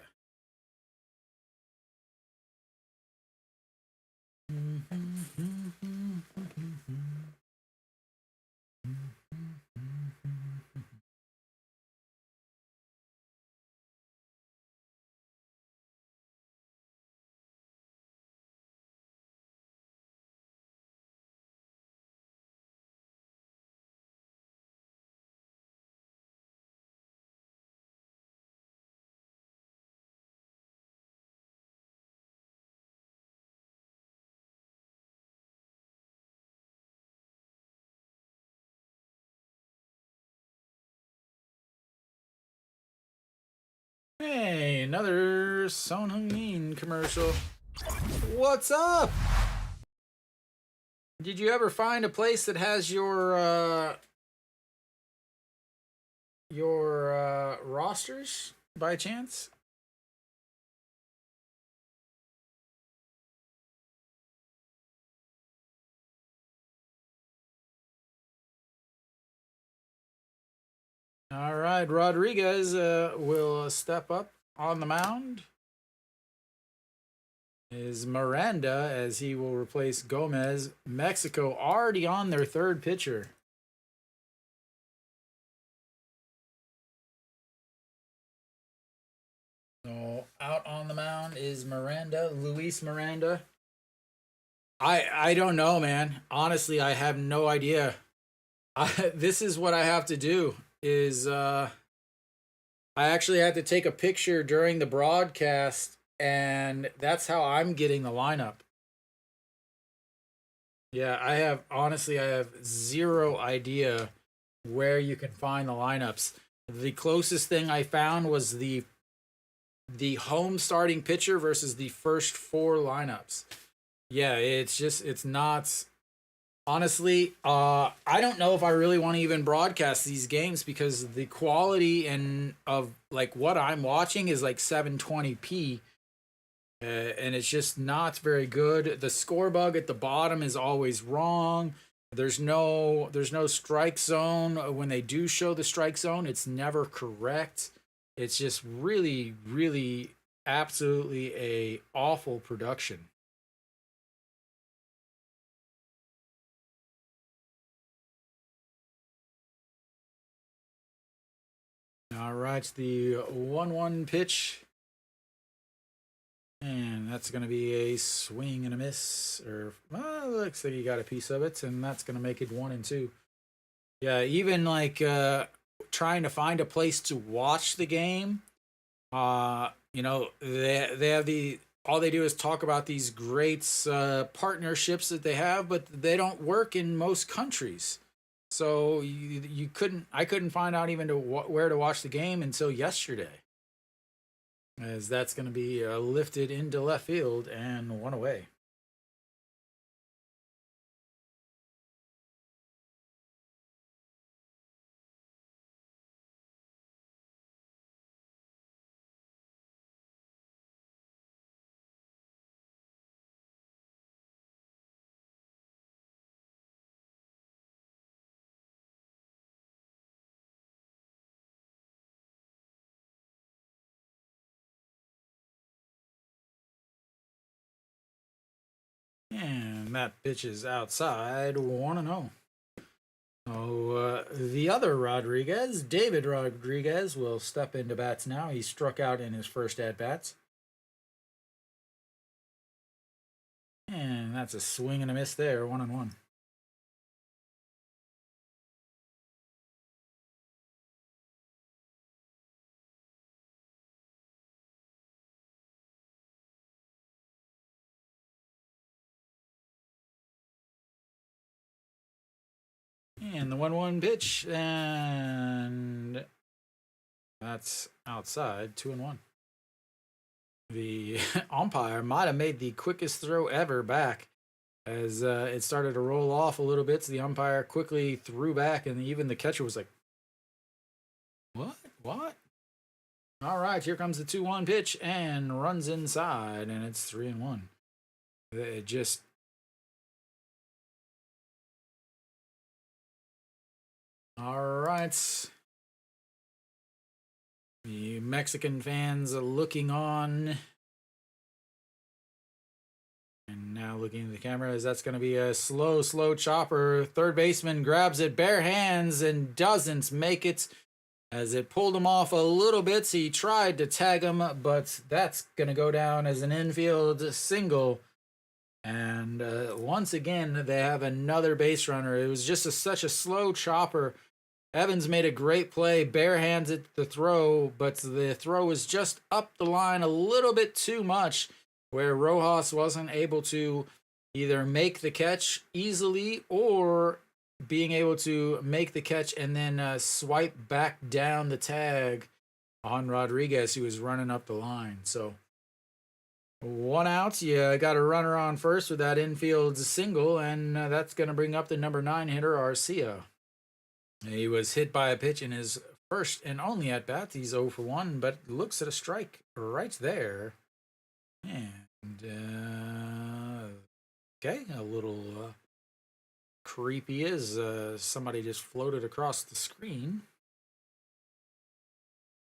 another Son Heung-min commercial. What's up? Did you ever find a place that has your rosters by chance? All right, Rodriguez will step up on the mound. Is Miranda as he will replace Gomez. Mexico already on their third pitcher. So out on the mound is Miranda, Luis Miranda. I don't know, man. Honestly, I have no idea. This is what I have to do is I actually had to take a picture during the broadcast, and that's how I'm getting the lineup. Yeah, I have zero idea where you can find the lineups. The closest thing I found was the home starting pitcher versus the first four lineups. Yeah, it's not honestly, I don't know if I really want to even broadcast these games because the quality and of like what I'm watching is like 720p, and it's just not very good. The score bug at the bottom is always wrong. There's no strike zone. When they do show the strike zone, it's never correct. It's just really, really, absolutely a awful production. All right, the 1-1 pitch. And that's going to be a swing and a miss. Or, well, looks like he got a piece of it, and that's going to make it 1-2. Yeah, even like trying to find a place to watch the game. They have all they do is talk about these great partnerships that they have, but they don't work in most countries. So I couldn't find out even where to watch the game until yesterday, as that's going to be lifted into left field and one away. And that pitch is outside, 1-0. So the other Rodriguez, David Rodriguez, will step into bats now. He struck out in his first at bats. And that's a swing and a miss there, 1-1. And the 1-1 pitch, and that's outside, 2-1. The umpire might have made the quickest throw ever back as it started to roll off a little bit. So the umpire quickly threw back, and even the catcher was like, "What? What?" All right, here comes the 2-1 pitch and runs inside, and it's 3-1. It just. All right. The Mexican fans are looking on. And now looking at the camera, as that's going to be a slow chopper. Third baseman grabs it bare hands and doesn't make it, as it pulled him off a little bit. So he tried to tag him, but that's going to go down as an infield single. And once again, they have another base runner. It was just such a slow chopper. Evans made a great play, bare-handed the throw, but the throw was just up the line a little bit too much, where Rojas wasn't able to either make the catch easily or being able to make the catch and then swipe back down the tag on Rodriguez, who was running up the line. So 1 out. You got a runner on first with that infield single, and that's going to bring up the number 9 hitter, Arcia. He was hit by a pitch in his first and only at bat. He's 0 for 1, but looks at a strike right there. And okay, a little creepy is somebody just floated across the screen.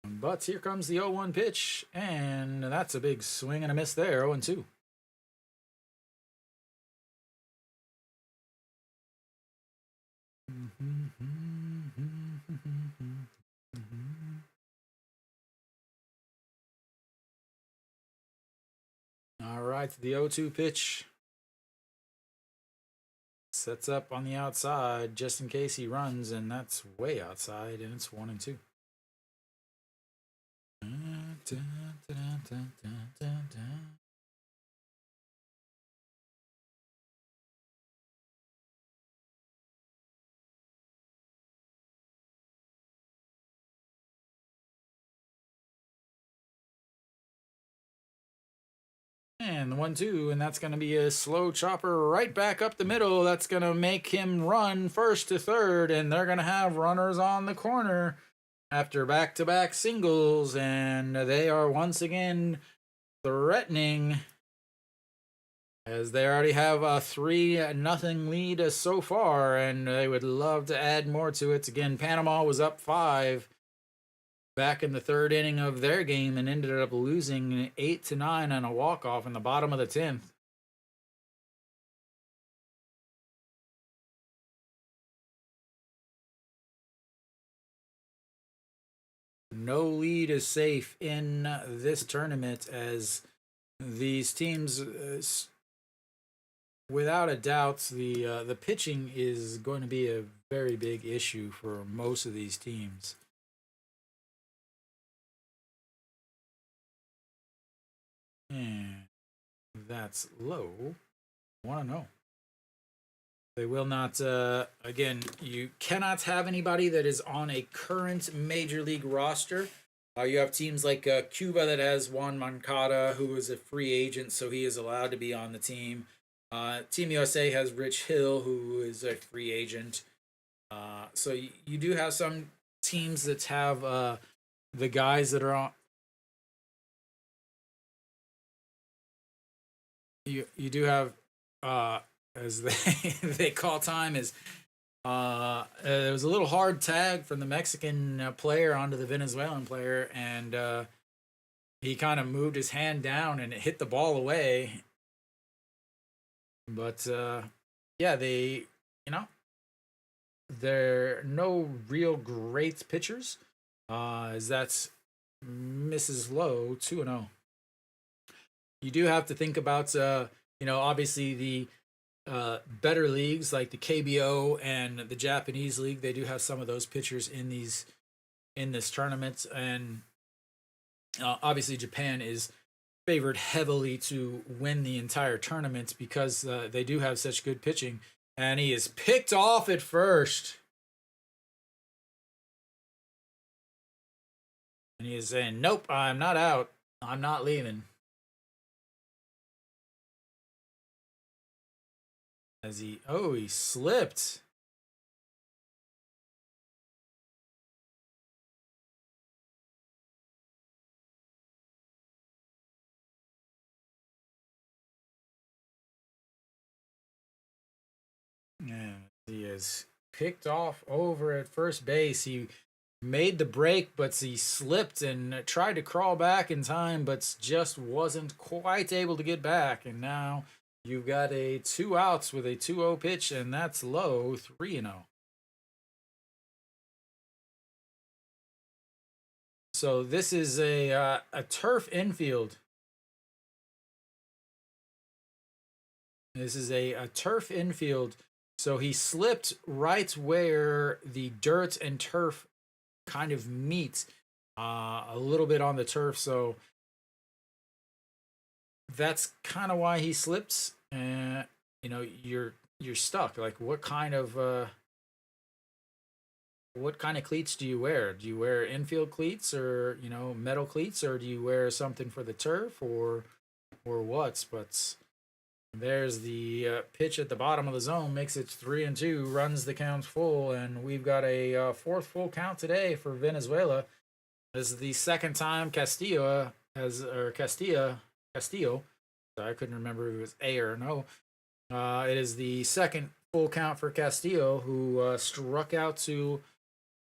But here comes the 0-1 pitch, and that's a big swing and a miss there, 0-2. All right, the 0-2 pitch. Sets up on the outside just in case he runs, and that's way outside, and it's 1-2. And the 1-2, and that's going to be a slow chopper right back up the middle. That's going to make him run first to third, and they're going to have runners on the corner after back-to-back singles, and they are once again threatening, as they already have a 3-0 lead so far, and they would love to add more to it. Again, Panama was up 5 back in the third inning of their game and ended up losing 8-9 on a walk-off in the bottom of the 10th. No lead is safe in this tournament, as these teams, without a doubt, the pitching is going to be a very big issue for most of these teams. And that's low. 1-0. They will not, again, you cannot have anybody that is on a current major league roster. You have teams like Cuba that has Juan Moncada, who is a free agent, so he is allowed to be on the team. Team USA has Rich Hill, who is a free agent. So you do have some teams that have the guys that are on. You do have, as they call time, is there was a little hard tag from the Mexican player onto the Venezuelan player, and he kind of moved his hand down and it hit the ball away. But yeah, they're no real great pitchers, as that's Mrs. Low 2-0. You do have to think about, obviously the better leagues like the KBO and the Japanese league. They do have some of those pitchers in this tournament, and obviously Japan is favored heavily to win the entire tournament because they do have such good pitching. And he is picked off at first. And he is saying, "Nope, I'm not out. I'm not leaving." As he slipped. And he is picked off over at first base. He made the break, but he slipped and tried to crawl back in time, but just wasn't quite able to get back. And now you've got a 2 outs with a 2-0 pitch, and that's low 3-0. So this is a turf infield. This is a turf infield. So he slipped right where the dirt and turf kind of meet, a little bit on the turf. So that's kind of why he slips. And you're stuck. Like, what kind of what kind of cleats do you wear? Do you wear infield cleats or metal cleats, or do you wear something for the turf or what? But there's the pitch at the bottom of the zone, makes it 3-2, runs the count full, and we've got a fourth full count today for Venezuela. This is the second time Castillo. I couldn't remember if it was A or no. It is the second full count for Castillo, who struck out to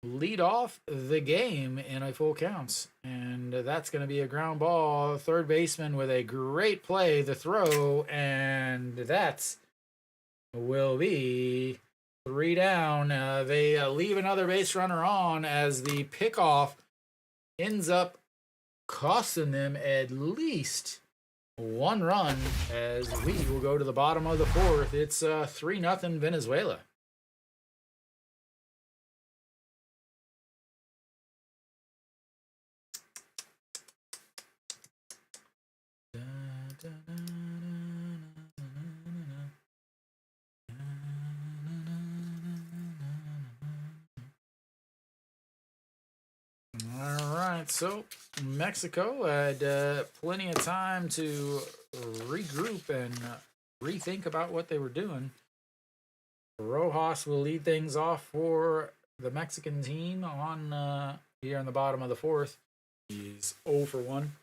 lead off the game in a full count. And that's going to be a ground ball. Third baseman with a great play, the throw, and that will be 3 down. They leave another base runner on as the pickoff ends up costing them at least 1 run, as we will go to the bottom of the fourth. It's 3-0 Venezuela. All right, so Mexico had plenty of time to regroup and rethink about what they were doing. Rojas will lead things off for the Mexican team on here in the bottom of the fourth. He's 0 for 1.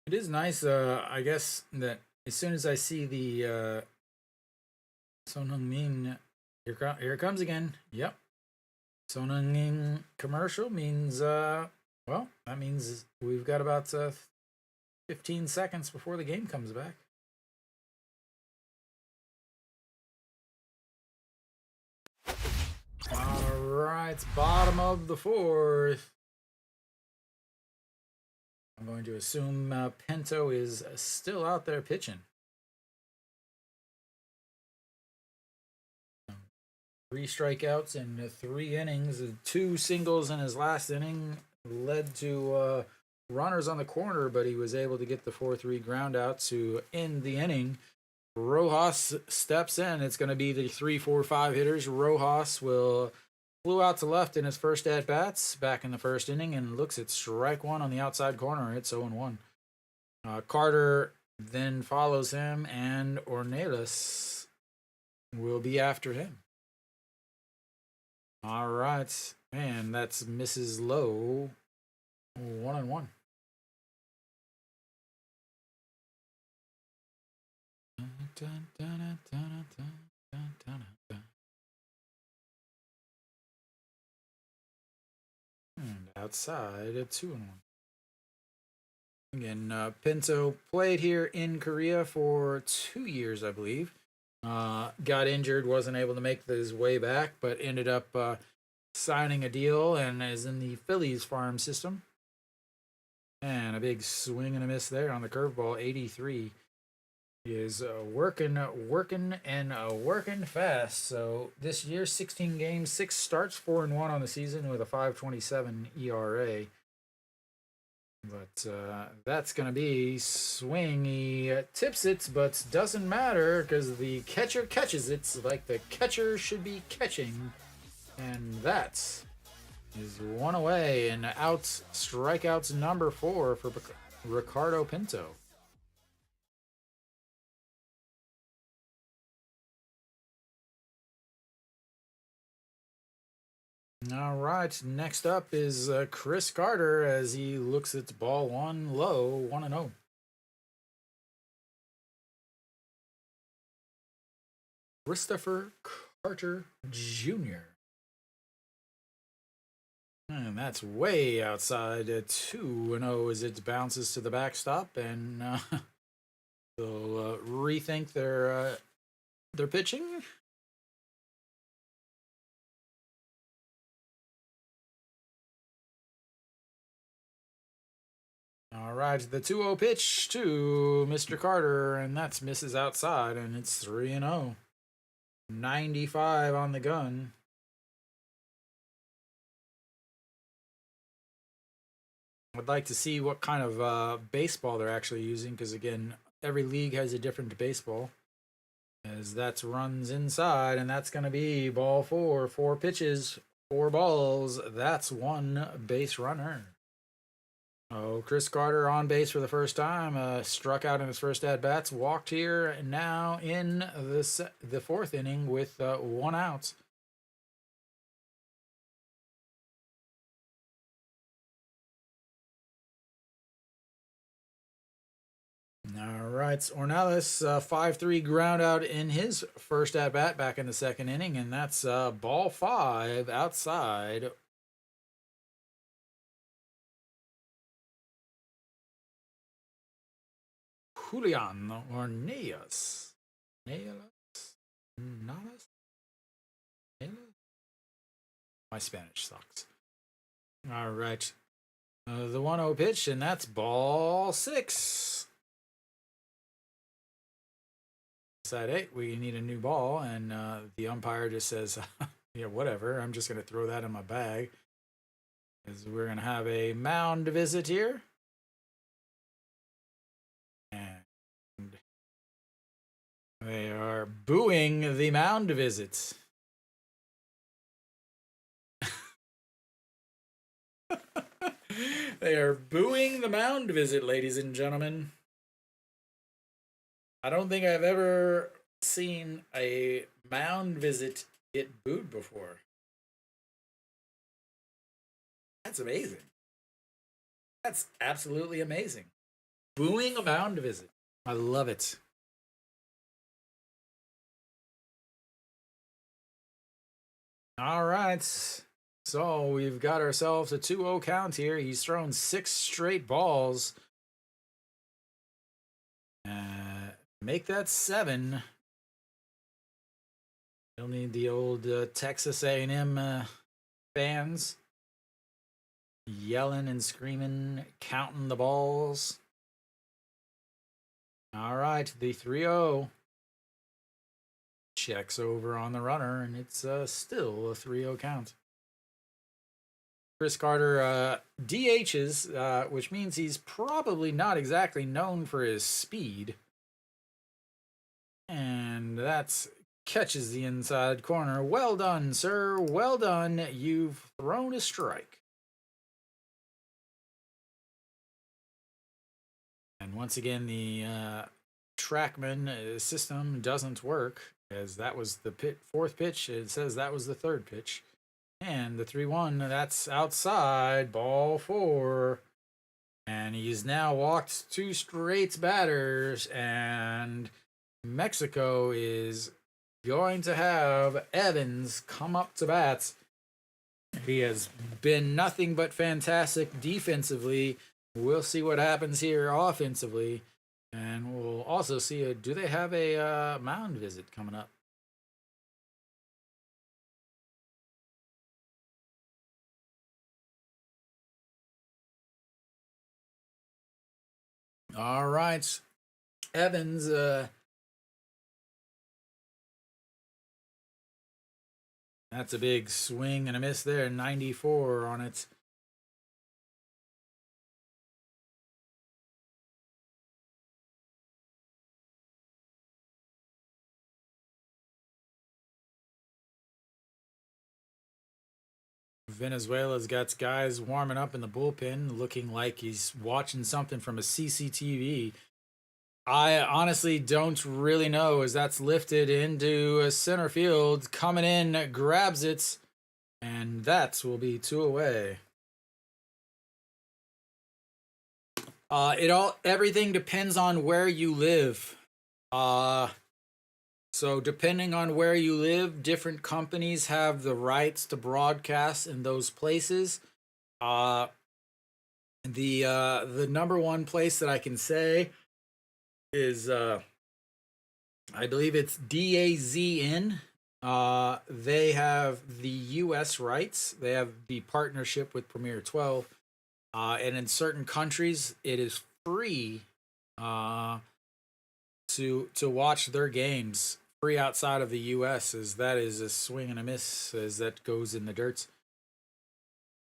It is nice, I guess, that as soon as I see the Son Heung-min, here it comes again. Yep. Son Heung-min commercial means, well, that means we've got about 15 seconds before the game comes back. All right, bottom of the fourth. I'm going to assume Pinto is still out there pitching. 3 strikeouts in 3 innings, 2 singles in his last inning led to runners on the corner, but he was able to get the 4-3 ground out to end the inning. Rojas steps in. It's going to be the 3-4-5 hitters. Rojas will flew out to left in his first at bats back in the first inning and looks at strike 1 on the outside corner. It's 0-1. Carter then follows him, and Ornelas will be after him. All right, and that's Mrs. Lowe, 1-1. And outside at 2-1. Again, Pinto played here in Korea for 2 years, I believe. Got injured, wasn't able to make his way back, but ended up signing a deal and is in the Phillies farm system. And a big swing and a miss there on the curveball, 83. He is working fast. So this year, 16 games, 6 starts, 4-1 on the season with a 5.27 ERA. But that's going to be swing. He tips it, but doesn't matter because the catcher catches it like the catcher should be catching. And that is 1 away, and out, strikeouts number 4 for Ricardo Pinto. All right, next up is Chris Carter as he looks at ball 1 low, 1-0. Christopher Carter Jr. And that's way outside at 2-0 as it bounces to the backstop, and they'll rethink their pitching. All right, the 2-0 pitch to Mr. Carter, and that's misses outside, and it's 3-0. 95 on the gun. I'd like to see what kind of baseball they're actually using, because again, every league has a different baseball. As that runs inside, and that's going to be ball 4. 4 pitches, 4 balls. That's 1 base runner. Oh, Chris Carter on base for the first time. Struck out in his first at bats. Walked here, and now in the 4th inning with 1 out. All right, Ornelas 5-3 ground out in his first at bat back in the 2nd inning, and that's ball 5 outside. Julian Ornelas. Nalas? Nalas? Nalas? My Spanish sucks. All right. The 1-0 pitch, and that's ball 6. Side 8, we need a new ball, and the umpire just says, yeah, whatever. I'm just going to throw that in my bag. Because we're going to have a mound visit here. And they are booing the mound visit. They are booing the mound visit, ladies and gentlemen. I don't think I've ever seen a mound visit get booed before. That's amazing. That's absolutely amazing. Booing a mound visit. I love it. All right. So we've got ourselves a 2-0 count here. He's thrown 6 straight balls. Make that 7. You'll need the old Texas A&M fans yelling and screaming, counting the balls. All right, the 3-0 checks over on the runner, and it's still a 3-0 count. Chris Carter DHs, which means he's probably not exactly known for his speed. And that's catches the inside corner. Well done, sir. Well done. You've thrown a strike. And once again, the TrackMan system doesn't work, as that was the 4th pitch. It says that was the 3rd pitch. And the 3-1, that's outside, ball 4. And he's now walked 2 straight batters, and Mexico is going to have Evans come up to bat. He has been nothing but fantastic defensively. We'll see what happens here offensively. And we'll also see, do they have a mound visit coming up? All right. Evans, that's a big swing and a miss there. 94 on it. Venezuela's got guys warming up in the bullpen, looking like he's watching something from a CCTV. I honestly don't really know, as that's lifted into a center field, coming in, grabs it, and that will be 2 away. Everything depends on where you live. So depending on where you live, different companies have the rights to broadcast in those places. The number one place that I can say is I believe it's DAZN. They have the U.S. rights. They have the partnership with Premier 12. And in certain countries, it is free uh, to watch their games. Free outside of the U.S. as that is a swing and a miss as that goes in the dirt.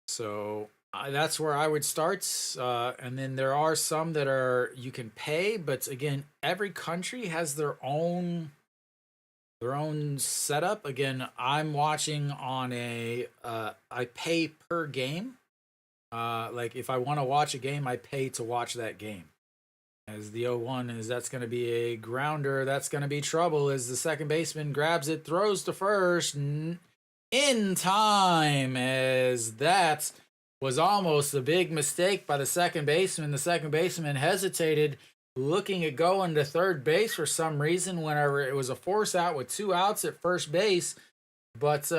So that's where I would start. And then there are some that are you can pay, but again, every country has their own setup. Again, I'm watching on a I pay per game. Like if I want to watch a game, I pay to watch that game. As the 0-1 is that's going to be a grounder. That's going to be trouble as the second baseman grabs it, throws to first in time. As that was almost a big mistake by the second baseman. The second baseman hesitated, looking at going to third base for some reason whenever it was a force out with 2 outs at first base. But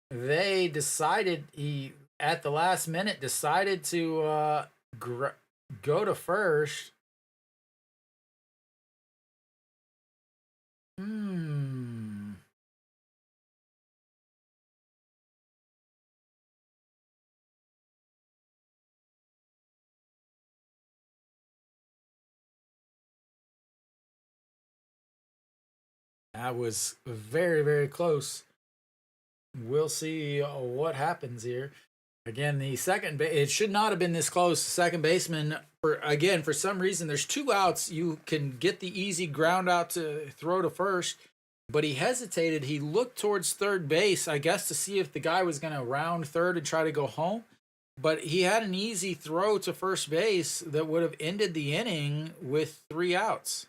they decided he at the last minute decided to go to first. That was very, very close. We'll see what happens here. Again, the second it should not have been this close. Second baseman for some reason there's 2 outs. You can get the easy ground out to throw to first, but he hesitated. He looked towards third base, I guess, to see if the guy was going to round third and try to go home. But he had an easy throw to first base that would have ended the inning with 3 outs.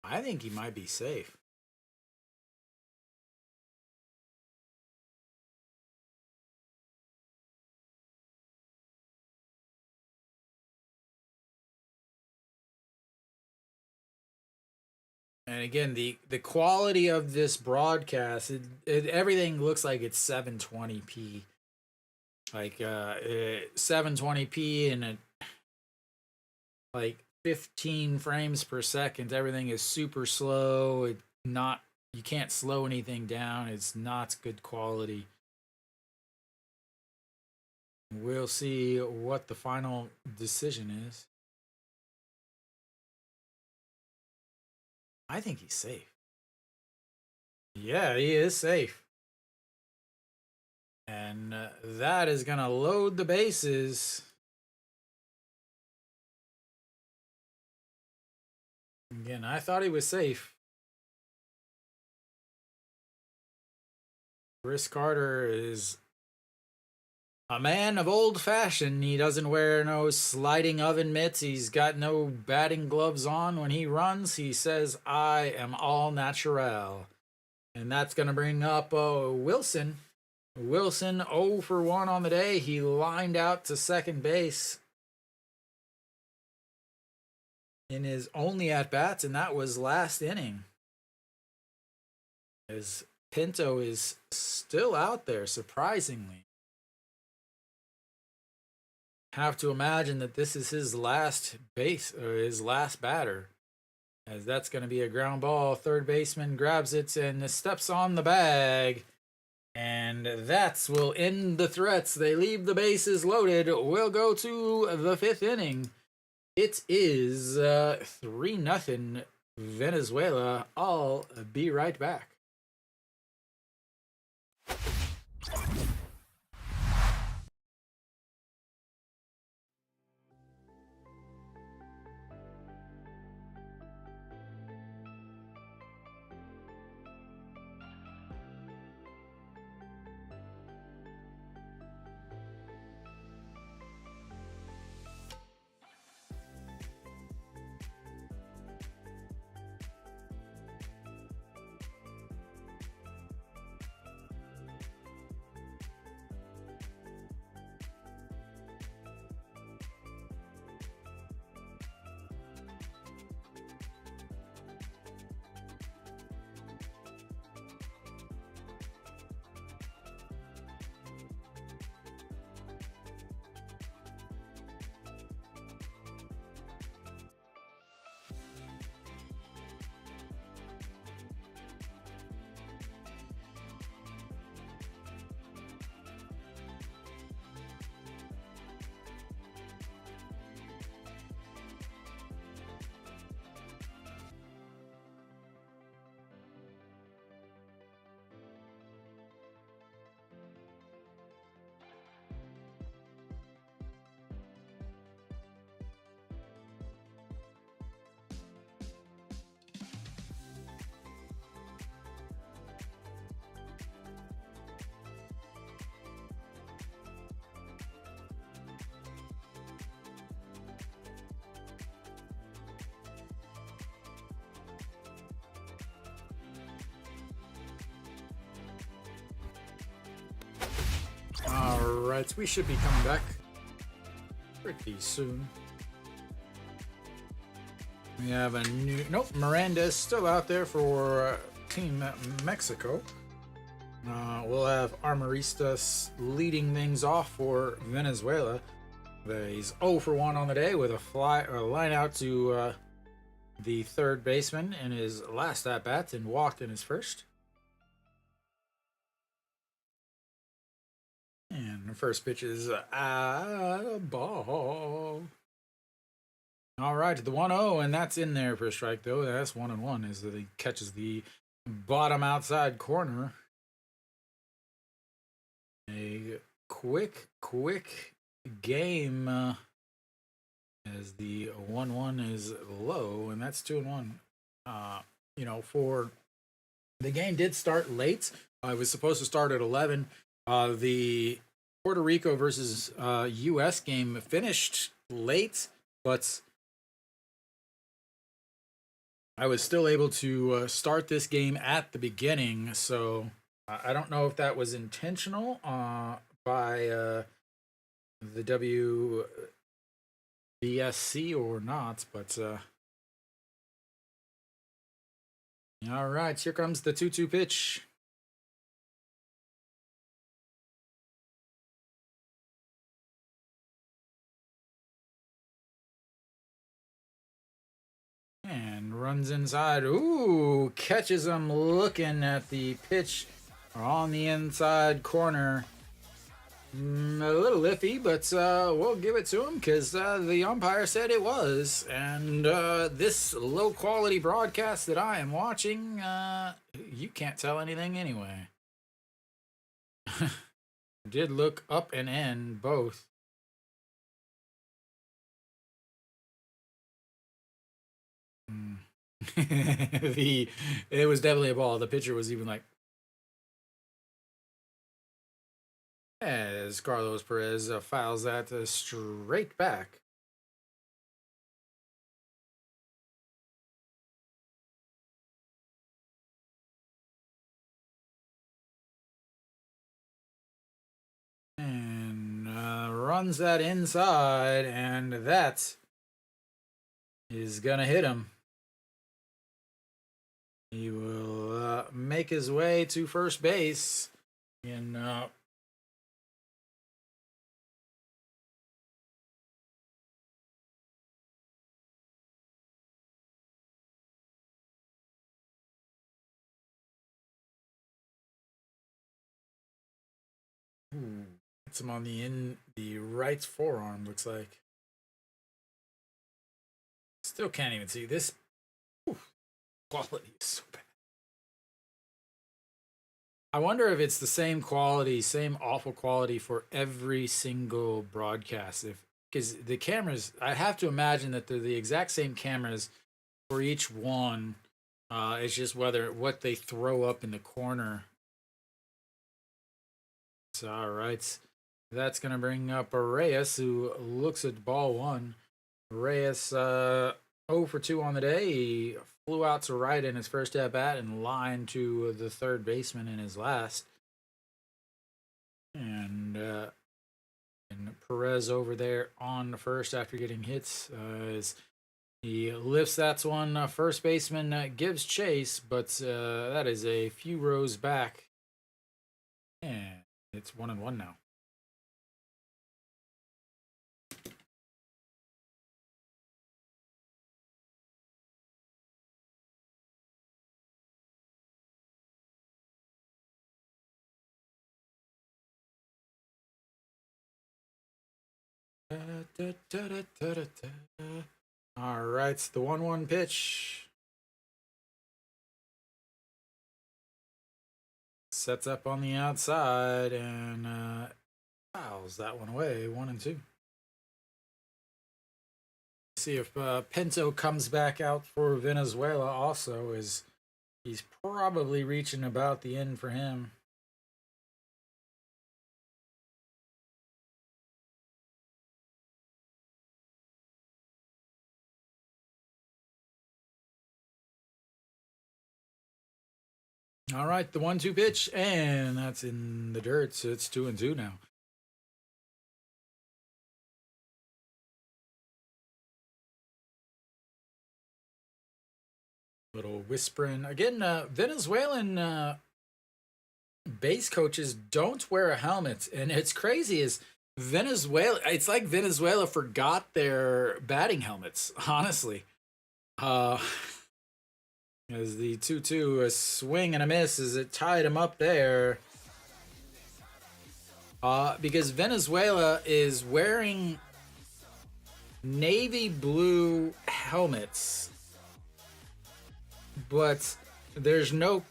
I think he might be safe. And again, the quality of this broadcast, everything looks like it's 720p, like 720p and like 15 frames per second. Everything is super slow. It not you can't slow anything down. It's not good quality. We'll see what the final decision is. I think he's safe. Yeah, he is safe. And that is going to load the bases. Again, I thought he was safe. Chris Carter is a man of old fashion. He doesn't wear no sliding oven mitts. He's got no batting gloves on when he runs. He says, I am all natural. And that's going to bring up Wilson. Wilson 0 for 1 on the day. He lined out to second base in his only at bats, and that was last inning. As Pinto is still out there, surprisingly. Have to imagine that this is his last base or his last batter, as that's going to be a ground ball. Third baseman grabs it and steps on the bag, and that will end the threats. They leave the bases loaded. We'll go to the 5th inning. It is 3-0 Venezuela. I'll be right back. right, we should be coming back pretty soon. We have a new... Nope, Miranda's still out there for Team Mexico. We'll have Armoristas leading things off for Venezuela. He's 0 for 1 on the day with a line out to the third baseman in his last at bat and walked in his first. And the first pitch is a ball. All right, the 1-0, and that's in there for a strike, though. That's 1-1 as he catches the bottom outside corner. A quick game as the 1-1 is low, and that's 2-1. For the game did start late. It was supposed to start at 11. The Puerto Rico versus U.S. game finished late, but I was still able to start this game at the beginning, so I don't know if that was intentional by the WBSC or not, but all right, here comes the 2-2 pitch. And runs inside. Ooh, catches him looking at the pitch on the inside corner. A little iffy, but we'll give it to him because the umpire said it was. And this low-quality broadcast that I am watching, you can't tell anything anyway. Did look up and in both. It was definitely a ball. The pitcher was even like, as Carlos Perez fouls that straight back. And runs that inside, and that is gonna hit him. He will make his way to first base in it's him on the right forearm, looks like. Still can't even see this. Quality is so bad. I wonder if it's the same quality, same awful quality for every single broadcast. Because the cameras, I have to imagine that they're the exact same cameras for each one. It's just what they throw up in the corner. So, all right. That's going to bring up Reyes, who looks at ball one. Reyes 0 for 2 on the day. He flew out to right in his first at bat and lined to the third baseman in his last. And Perez over there on the first after getting hits. As he lifts that one. First baseman gives chase, but that is a few rows back. And it's 1-1 now. All right, the 1-1 pitch. Sets up on the outside and fouls that one away, 1-2. See if Pinto comes back out for Venezuela also, as he's probably reaching about the end for him. All right, the 1-2 pitch, and that's in the dirt, so it's 2-2 now. Little whispering again. Venezuelan base coaches don't wear a helmet, and it's crazy. Is Venezuela? It's like Venezuela forgot their batting helmets. Honestly, uh, as the 2-2, a swing and a miss as it tied him up there. Because Venezuela is wearing navy blue helmets, but there's no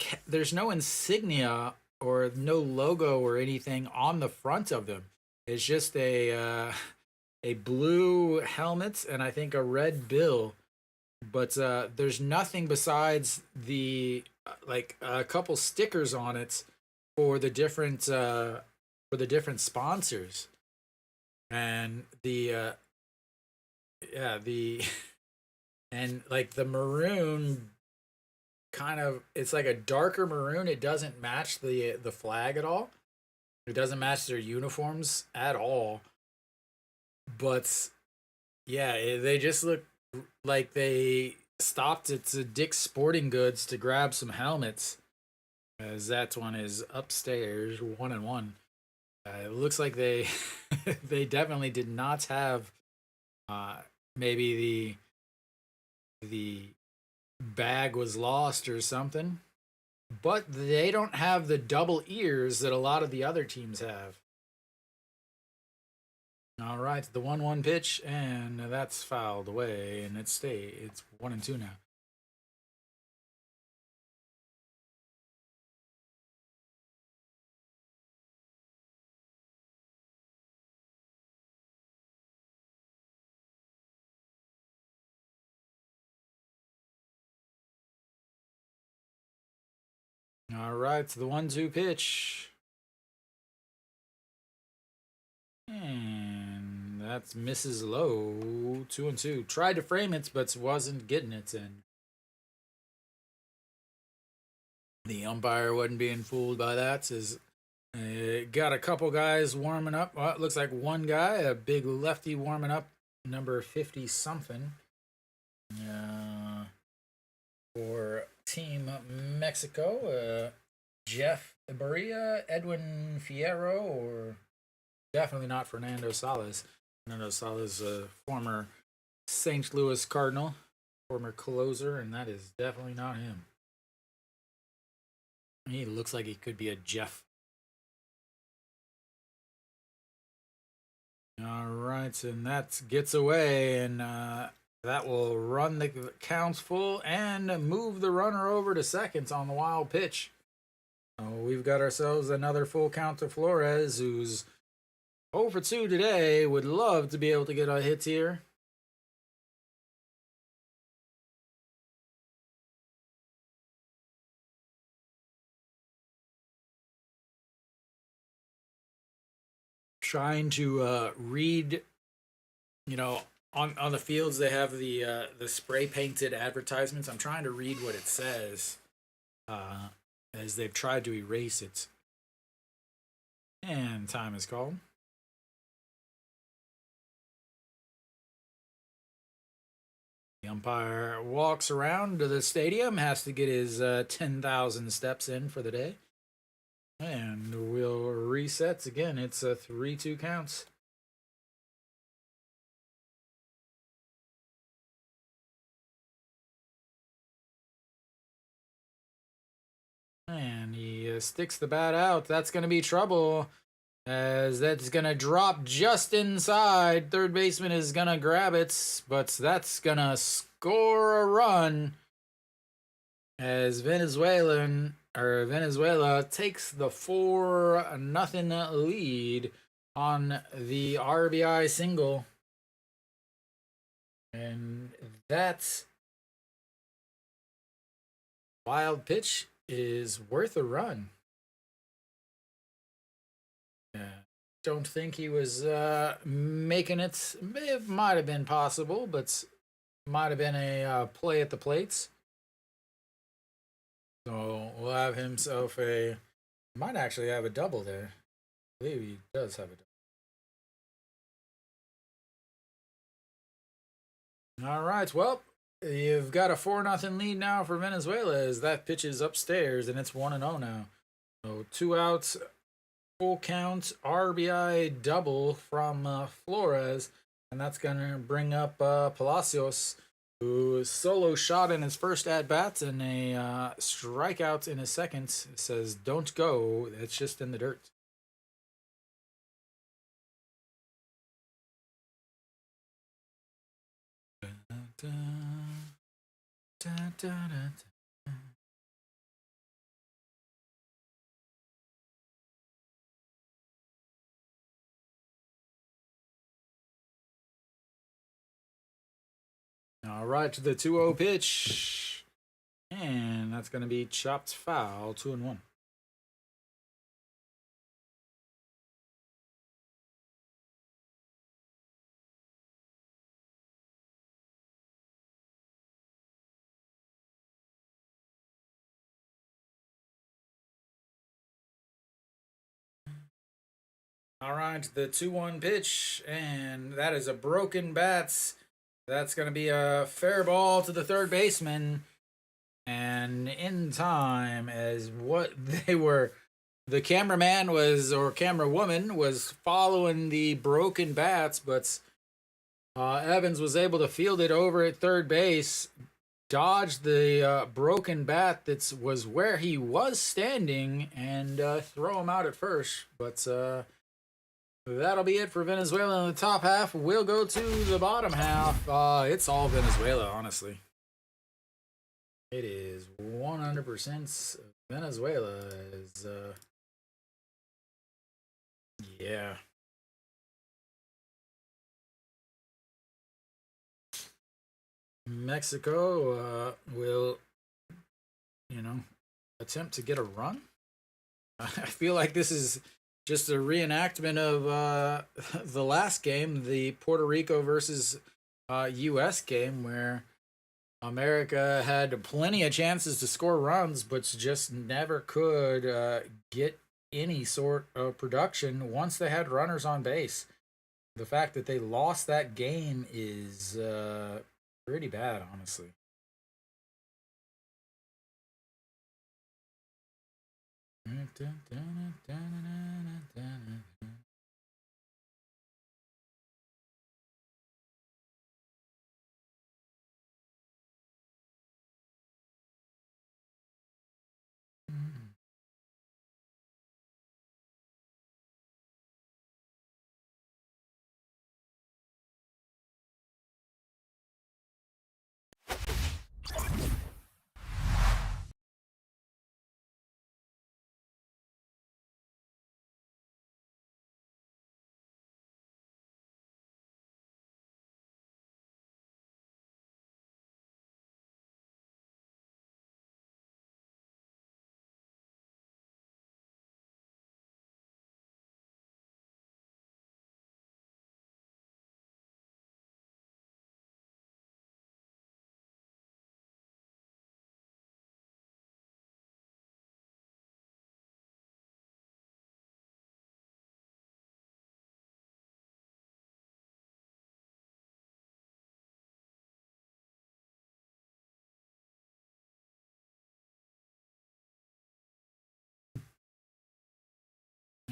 insignia or no logo or anything on the front of them. It's just a blue helmet and I think a red bill, but there's nothing besides the like a couple stickers on it for the different sponsors and the yeah the and like the maroon kind of, it's like a darker maroon. It doesn't match the flag at all. It doesn't match their uniforms at all. But yeah, they just look like they stopped at Dick's Sporting Goods to grab some helmets. As that one is upstairs, 1-1. It looks like they they definitely did not have uh, maybe the bag was lost or something. But they don't have the double ears that a lot of the other teams have. All right, the 1-1 pitch, and that's fouled away, and it's 1-2 now. All right, the 1-2 pitch. And that's misses low. 2-2. Tried to frame it, but wasn't getting it in. The umpire wasn't being fooled by that. Says got a couple guys warming up. Well, it looks like one guy, a big lefty, warming up, number 50 something. For Team Mexico, Jeff Barria, Edwin Fierro, or definitely not Fernando Salas. Fernando Salas, a former St. Louis Cardinal, former closer, and that is definitely not him. He looks like he could be a Jeff. All right, and that gets away, and that will run the counts full and move the runner over to seconds on the wild pitch. We've got ourselves another full count to Flores, who's 0 for 2 today. Would love to be able to get a hit here. Trying to read, on the fields they have the spray painted advertisements. I'm trying to read what it says as they've tried to erase it. And time is called. The umpire walks around to the stadium, has to get his 10,000 steps in for the day. And we'll reset again. It's a 3-2 counts. And he sticks the bat out. That's going to be trouble, as that's going to drop just inside. Third baseman is going to grab it, but that's going to score a run as Venezuela takes the 4-0 lead on the RBI single. And that wild pitch is worth a run. Don't think he was making it. It might have been possible, but might have been a play at the plates. So we'll have himself might actually have a double there. I believe he does have a double. All right, well, You've got a 4-0 lead now for Venezuela as that pitch is upstairs and it's 1-0 now. So 2 outs, full count, RBI double from Flores, and that's going to bring up Palacios, who solo shot in his first at bat and a strikeout in his second. It says, "Don't go. It's just in the dirt." All right, to the 2-0 pitch. And that's going to be chopped foul, 2-1. All right, the 2-1 pitch, and that is a broken bat. That's going to be a fair ball to the third baseman. And in time, as what they were, the cameraman was, or camera woman was following the broken bats, but Evans was able to field it over at third base, dodge the broken bat that was where he was standing, and throw him out at first. But that'll be it for Venezuela in the top half. We'll go to the bottom half. It's all Venezuela, honestly. It is 100% Venezuela. Yeah. Mexico will, attempt to get a run. I feel like this is just a reenactment of the last game, the Puerto Rico versus U.S. game, where America had plenty of chances to score runs, but just never could get any sort of production once they had runners on base. The fact that they lost that game is pretty bad, honestly.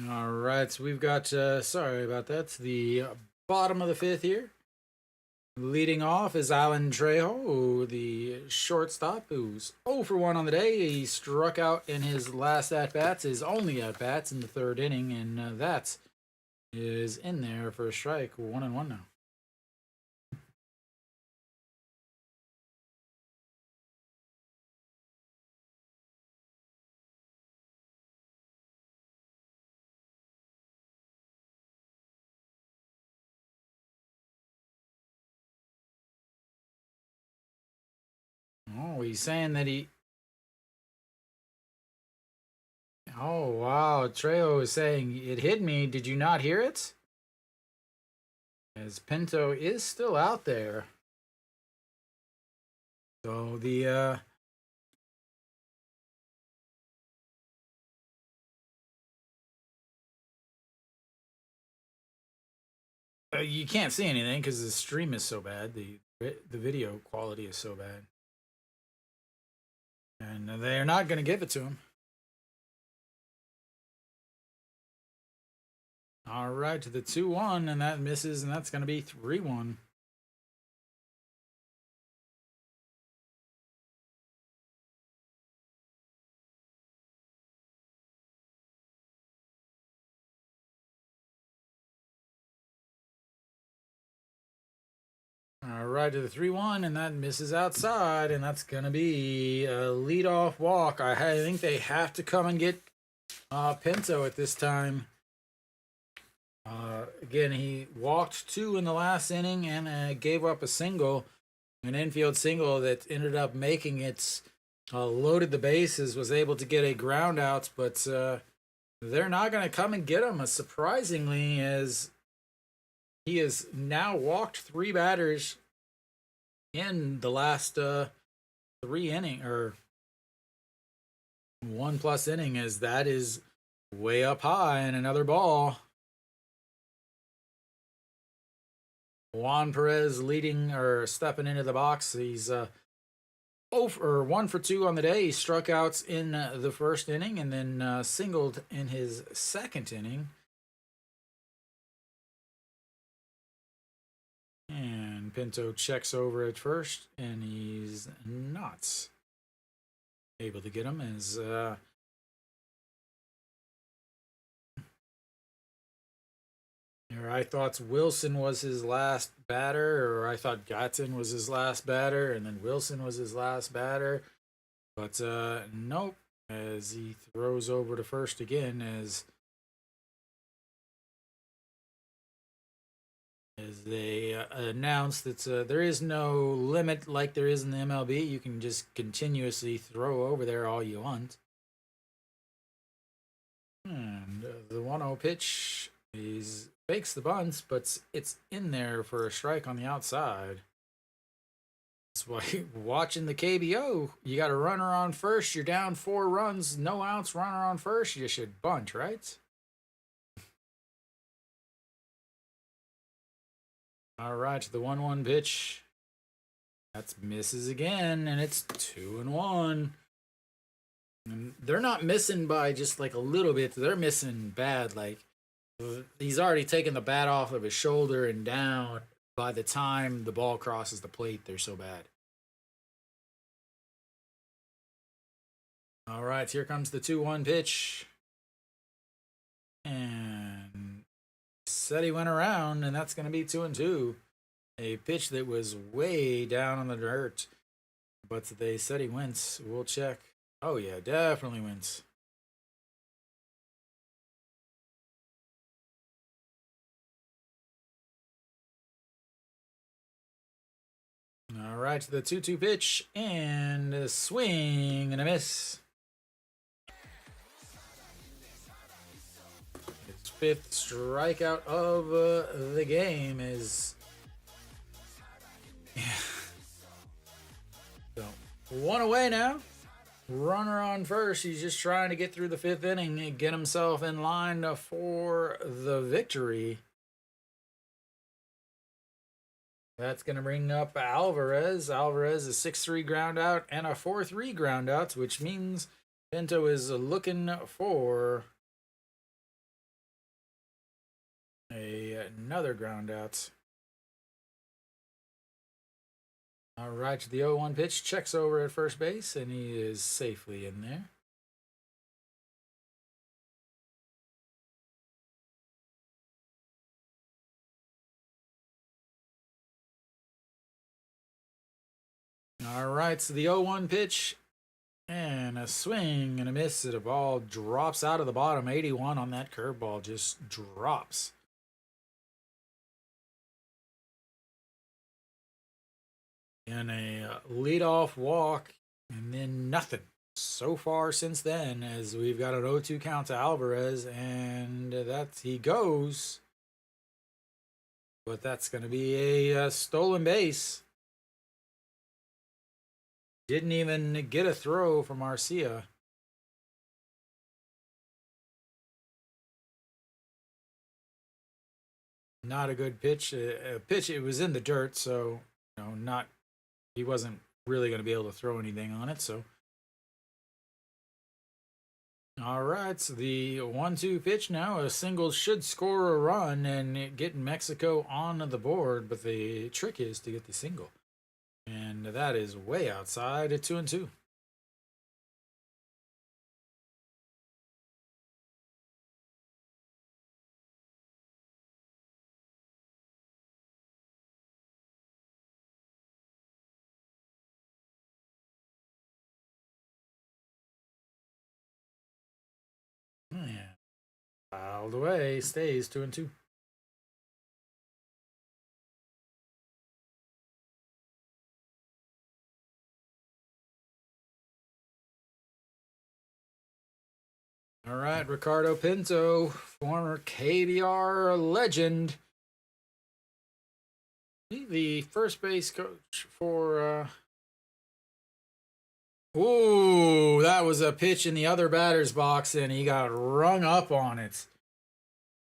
All right, so we've got, sorry about that, the bottom of the fifth here. Leading off is Alan Trejo, the shortstop, who's 0 for 1 on the day. He struck out in his last at-bats, his only at-bats in the third inning, and that is in there for a strike. 1-1 now. Oh, he's saying that he. Oh, wow. Trejo is saying, "It hit me. Did you not hear it?" As Pinto is still out there. So the. You can't see anything because the stream is so bad. The The video quality is so bad. And they're not going to give it to him. All right, to the 2-1, and that misses, and that's going to be 3-1. All right, to the 3-1, and that misses outside, and that's going to be a leadoff walk. I think they have to come and get Pinto at this time. Again, he walked 2 in the last inning and gave up a single, an infield single that ended up making it loaded the bases, was able to get a ground out, but they're not going to come and get him, surprisingly, as he has now walked 3 batters in the last 3 inning or 1+ inning, as that is way up high, and another ball. Juan Perez leading or stepping into the box. He's 1 for 2 on the day. He struck outs in the first inning and then singled in his second inning. And Pinto checks over at first, and he's not able to get him as I thought Wilson was his last batter, or I thought Gatton was his last batter, and then Wilson was his last batter. But nope, as he throws over to first again, as they announce that there is no limit like there is in the MLB. You can just continuously throw over there all you want. And the 1-0 pitch is fakes the bunt, but it's in there for a strike on the outside. That's why watching the KBO, you got a runner on first, you're down 4 runs, no outs, runner on first, you should bunt, right? All right, the 1-1 pitch. That's misses again, and it's 2-1. And they're not missing by just like a little bit. They're missing bad. Like, he's already taken the bat off of his shoulder and down. By the time the ball crosses the plate, they're so bad. All right, here comes the 2-1 pitch. And said he went around, and that's going to be 2-2. A pitch that was way down on the dirt. But they said he went. We'll check. Oh, yeah, definitely wins. All right, the 2-2 pitch, and a swing and a miss. His 5th strikeout of the game is... So, 1 away now. Runner on first. He's just trying to get through the 5th inning and get himself in line for the victory. That's going to bring up Alvarez. Alvarez is 6-3 ground out and a 4-3 ground out, which means Pinto is looking for another ground out. All right, the 0-1 pitch checks over at first base, and he is safely in there. All right, so the 0-1 pitch, and a swing and a miss. The ball drops out of the bottom. 81 on that curveball just drops. And a leadoff walk, and then nothing so far since then, as we've got an 0-2 count to Alvarez, and that's he goes. But that's going to be a stolen base. Didn't even get a throw from Arcia. Not a good pitch. It was in the dirt, so not he wasn't really going to be able to throw anything on it. So, all right, so the 1-2 pitch now. A single should score a run and get Mexico on the board, but the trick is to get the single, and that is way outside at 2-2. Yeah. Filed away, stays 2-2. All right, Ricardo Pinto, former KBR legend, the first base coach for. Ooh, that was a pitch in the other batter's box, and he got rung up on it.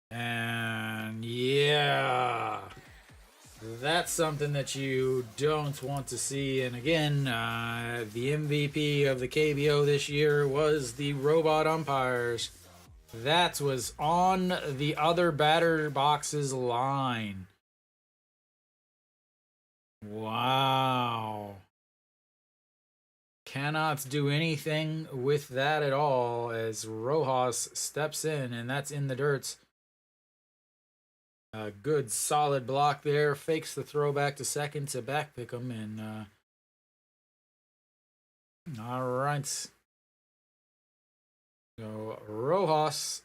And yeah, that's something that you don't want to see. And again, the MVP of the KBO this year was the robot umpires. That was on the other batter box's line. Wow. Cannot do anything with that at all as Rojas steps in, and that's in the dirt. A good solid block there. Fakes the throw back to second to back pick him, and all right. So Rojas.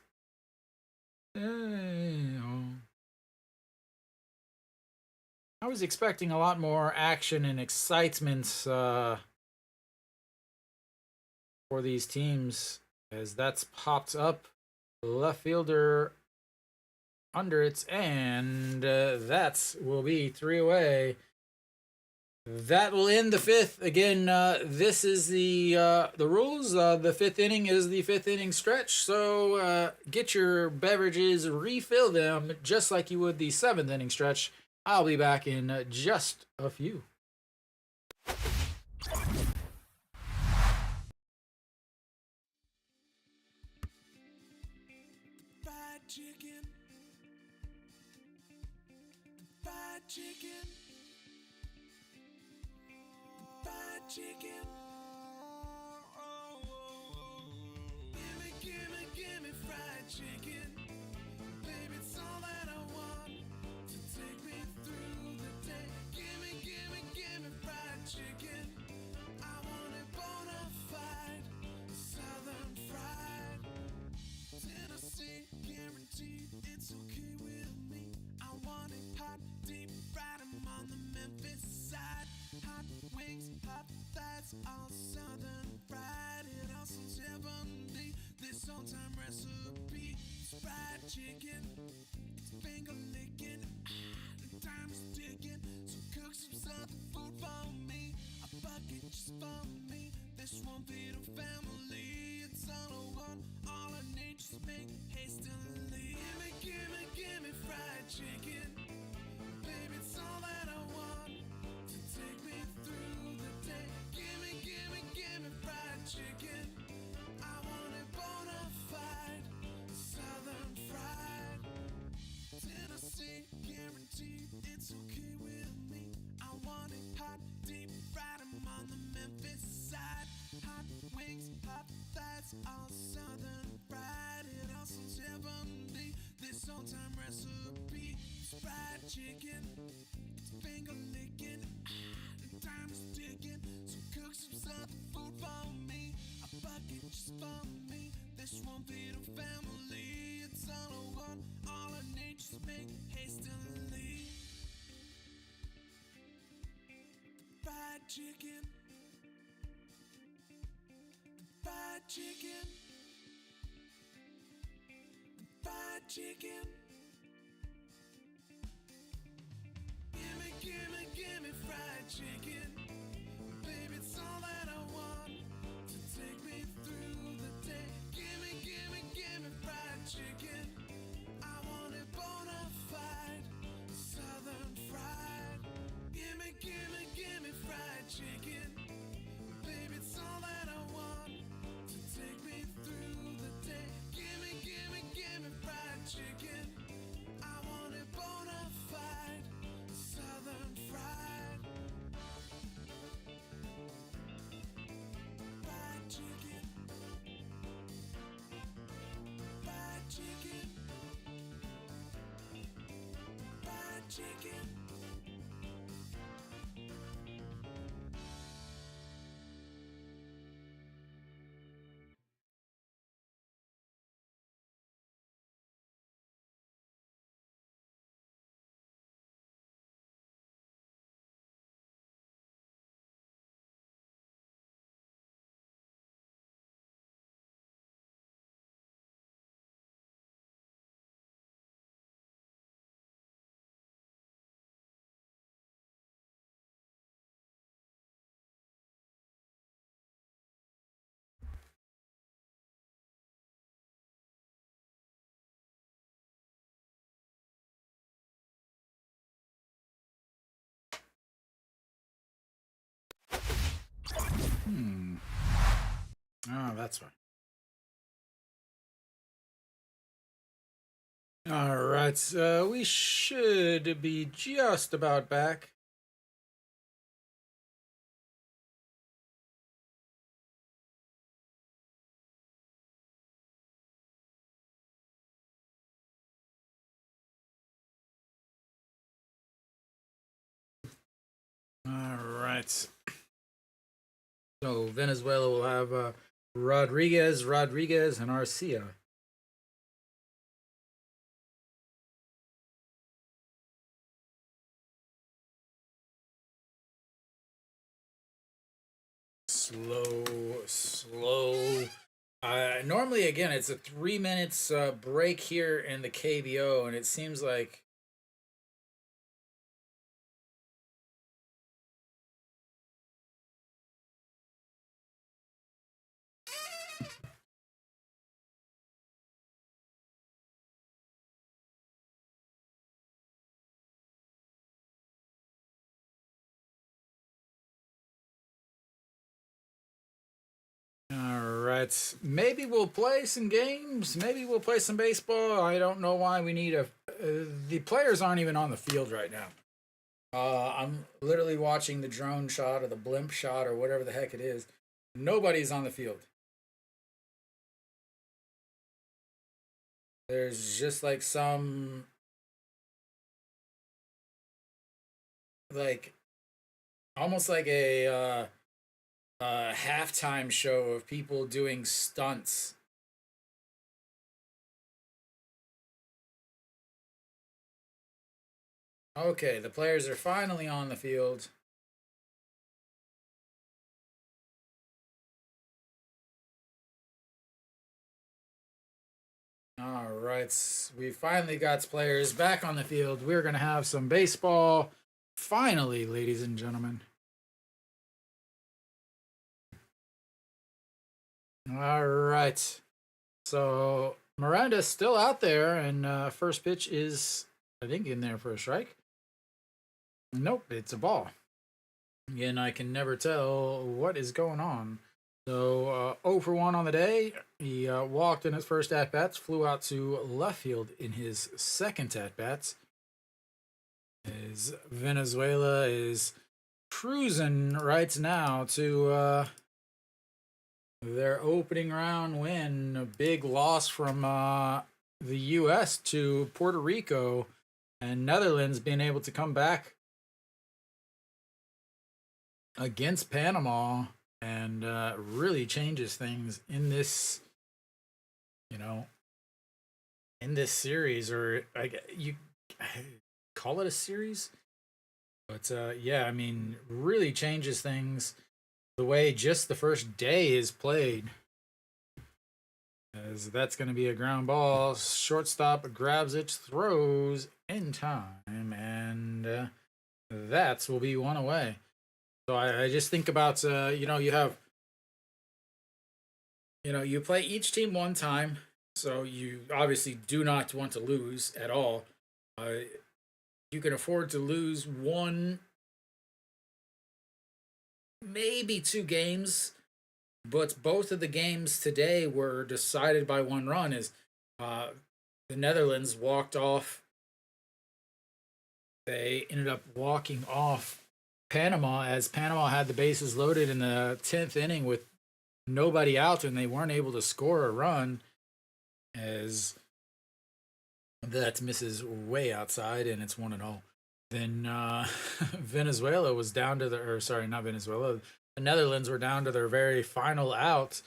I was expecting a lot more action and excitement for these teams, as that's popped up. Left fielder under it, and that will be 3 away. That will end the fifth. Again, this is the rules. The fifth inning is the fifth inning stretch, so get your beverages, refill them just like you would the seventh inning stretch. I'll be back in just a few. Fried chicken. Fried chicken. Fried chicken. Gimme fried chicken. Baby, it's all that I want to take me through the day. Gimme fried chicken. I want it bona fide, southern fried. Tennessee, guaranteed, it's okay with me. I want it hot, deep fried, I'm on the Memphis side. Hot wings, hot thighs, all southern fried. It all sounds heavenly, this old-time recipe. It's fried chicken, it's finger licking, the time is ticking. So cook some southern food for me, a bucket just for me. This won't be the family, it's all I want, all I need, just make hastily. Gimme fried chicken. Baby, it's all that I want to take me through the day. Gimme fried chicken. I want it bona fide, southern fried. Tennessee, guaranteed, it's okay with me. I want it hot, deep fried, I'm on the Memphis side. Hot wings, hot thighs, all southern fried. It all sounds heavenly, this old-time recipe. It's fried chicken, it's finger licking, the time is ticking. So cook some southern food for me, a bucket just for me. This won't be the family, it's all I want, all I need, just make hastily. Fried chicken. Fried chicken. Fried chicken. Gimme fried chicken. Baby, it's all that I want to take me through the day. Gimme fried chicken. I want it bona fide, southern fried. Gimme Hmm. Oh, that's fine. All right, so we should be just about back. All right. So Venezuela will have Rodriguez, and Arcia. Slow. Normally, again, it's a 3 minutes break here in the KBO, and it seems like all right. Maybe we'll play some games. Maybe we'll play some baseball. I don't know why we need a. The players aren't even on the field right now. I'm literally watching the drone shot or the blimp shot or whatever the heck it is. Nobody's on the field. There's just like some like almost like a halftime show of people doing stunts. Okay, the players are finally on the field. All right, we finally got players back on the field. We're going to have some baseball. Finally, ladies and gentlemen. All right. So Miranda's still out there, and first pitch is, I think, in there for a strike. Nope, it's a ball. Again, I can never tell what is going on. So 0 for 1 on the day. He walked in his first at bats, flew out to left field in his second at bats. As Venezuela is cruising right now to their opening round win. A big loss from the U.S. to Puerto Rico, and Netherlands being able to come back against Panama and really changes things in this, you know, in this series, or like you call it a series, but yeah, I mean, really changes things the way just the first day is played. As that's going to be a ground ball, shortstop grabs it, throws in time, and that will be one away. So I just think about you have you play each team one time, so you obviously do not want to lose at all. You can afford to lose one, maybe two games, but both of the games today were decided by one run. As uh, the Netherlands walked off, they ended up walking off Panama as Panama had the bases loaded in the 10th inning with nobody out, and they weren't able to score a run. As that misses way outside, and it's 1-0. Then Venezuela was down to or sorry, not Venezuela. The Netherlands were down to their very final out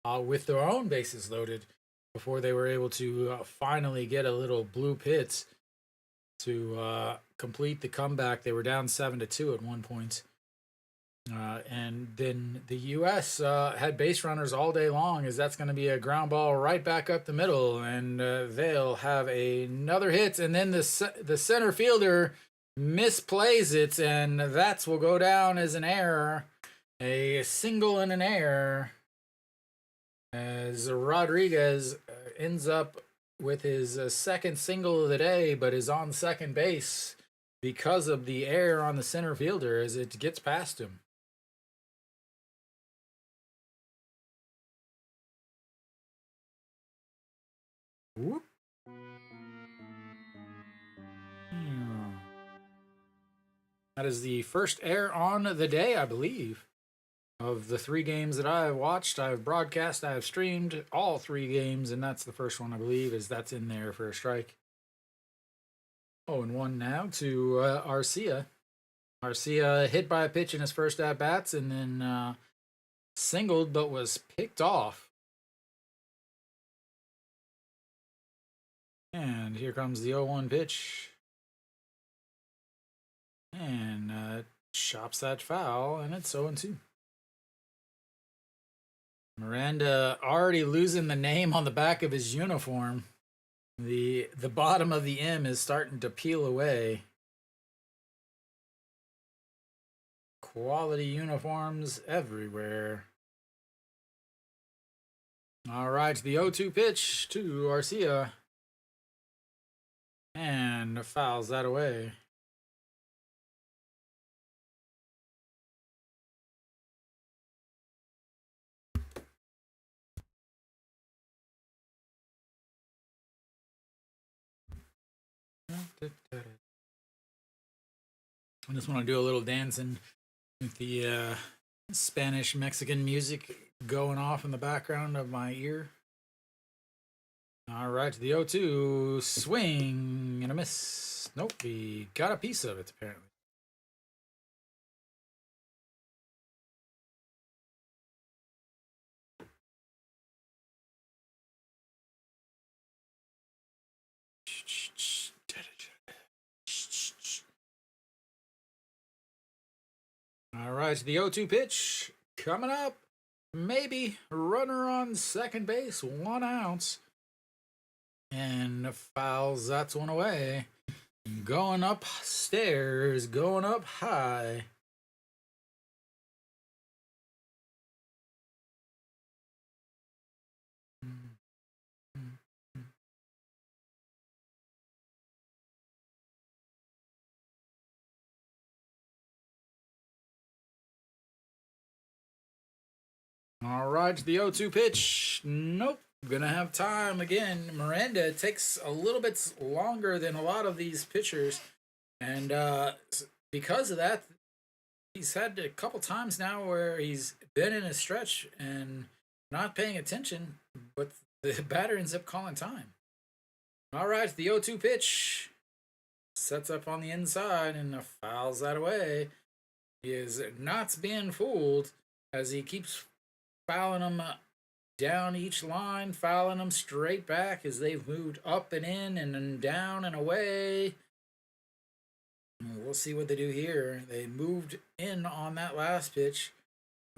with their own bases loaded before they were able to finally get a little blue pit to complete the comeback. They were down 7-2 at one point. And then the U.S. Had base runners all day long, as that's going to be a ground ball right back up the middle, and they'll have another hit, and then the center fielder misplays it, and that will go down as an error, a single and an error, as Rodriguez ends up with his second single of the day, but is on second base because of the error on the center fielder as it gets past him. Whoop. That is the first air on the day, I believe. Of the 3 games that I have watched, I have broadcast, I have streamed all 3 games, and that's the first one, I believe, is that's in there for a strike. 0-1 now to Arcia. Arcia hit by a pitch in his first at-bats and then singled but was picked off. And here comes the 0-1 pitch. And chops that foul, and it's 0-2. Miranda already losing the name on the back of his uniform. The bottom of the M is starting to peel away. Quality uniforms everywhere. All right, the 0-2 pitch to Arcia. And fouls that away. I just want to do a little dancing with the Spanish Mexican music going off in the background of my ear. All right, the 0-2 swing and a miss. Nope, he got a piece of it apparently. All right, the 0-2 pitch coming up. Maybe runner on second base, 1 out. And fouls that one away. Going upstairs, going up high. All right, the 0-2 pitch. Nope. Gonna have time again. Miranda takes a little bit longer than a lot of these pitchers. And because of that, he's had a couple times now where he's been in a stretch and not paying attention, but the batter ends up calling time. All right, the 0-2 pitch sets up on the inside and fouls that away. He is not being fooled as he keeps fouling them down each line, fouling them straight back as they've moved up and in and then down and away. We'll see what they do here. They moved in on that last pitch.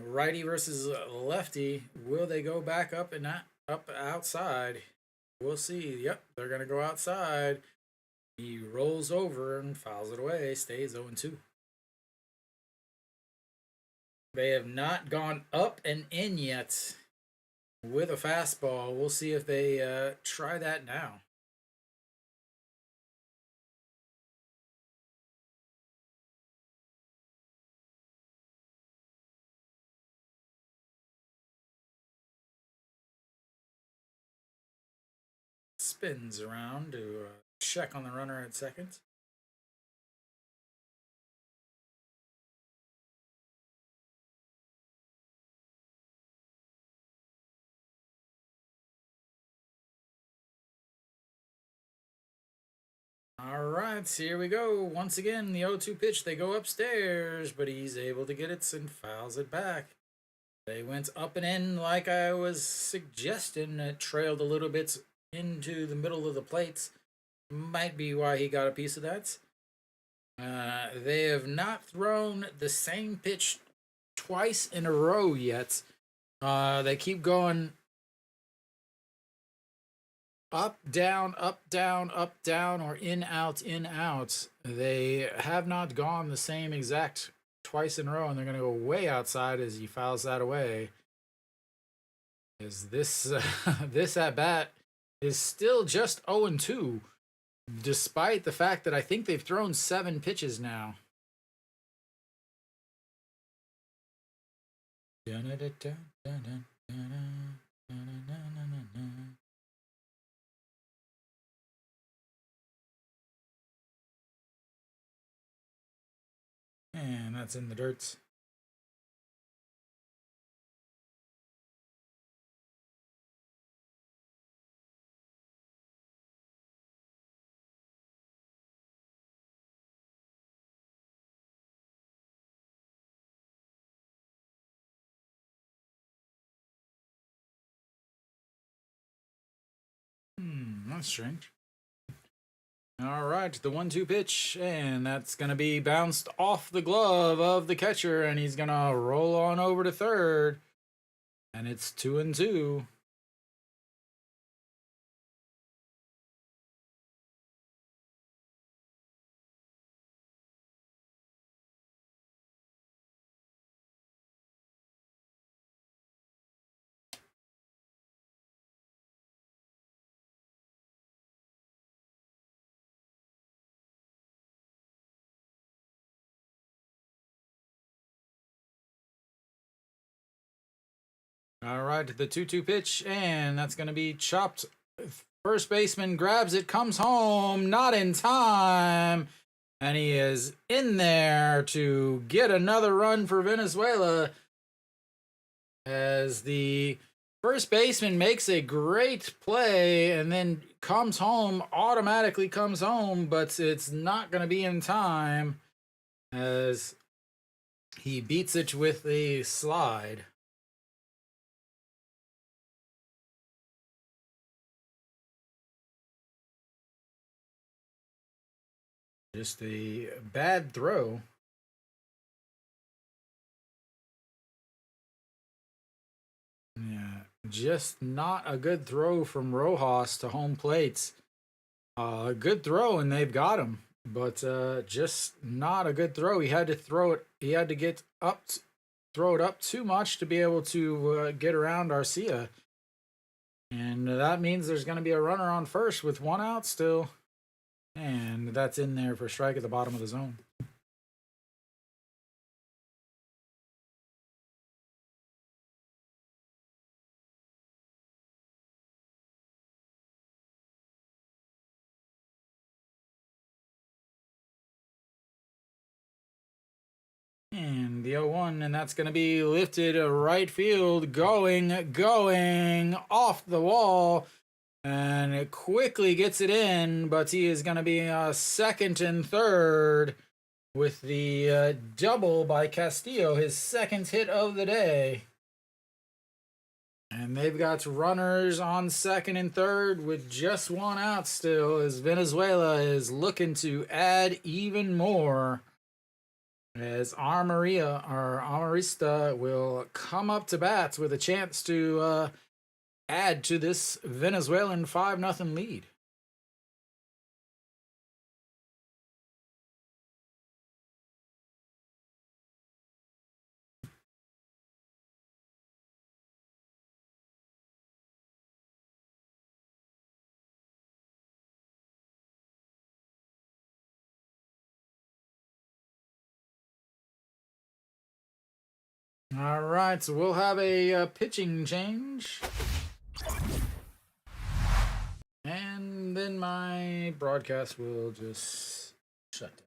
Righty versus lefty. Will they go back up and not up outside? We'll see. Yep, they're going to go outside. He rolls over and fouls it away. Stays 0-2. They have not gone up and in yet with a fastball. We'll see if they try that now. Spins around to check on the runner at second. All All right, here we go. Once again, the 0-2 pitch. They go upstairs, but he's able to get it and fouls it back. They went up and in like I was suggesting. It trailed a little bit into the middle of the plates. Might be why he got a piece of that. They have not thrown the same pitch twice in a row yet. They keep going up, down, up, down, up, down, or in, out, in, out. They have not gone the same exact twice in a row, and they're going to go way outside as he fouls that away. As this this at bat is still just 0-2, despite the fact that I think they've thrown 7 pitches now. And that's in the dirt. That's strange. All right, the 1-2 pitch, and that's going to be bounced off the glove of the catcher, and he's going to roll on over to third, and it's 2-2. All right, the 2-2 pitch, and that's going to be chopped. First baseman grabs it, comes home, not in time, and he is in there to get another run for Venezuela as the first baseman makes a great play and then automatically comes home, but it's not going to be in time as he beats it with a slide. Just a bad throw. Yeah, just not a good throw from Rojas to home plate. A good throw, and they've got him, but just not a good throw. He had to throw it. He had to get up, throw it up too much to be able to get around Arcia, and that means there's going to be a runner on first with 1 out still, and that's in there for strike at the bottom of the zone. And the 0-1, and that's going to be lifted right field, going off the wall, and it quickly gets it in, but he is going to be second and third with the double by Castillo, his second hit of the day. And they've got runners on second and third with just 1 out still, as Venezuela is looking to add even more. As Amarista will come up to bat with a chance to add to this Venezuelan 5-0 lead. All right, so we'll have a pitching change. And then my broadcast will just shut down.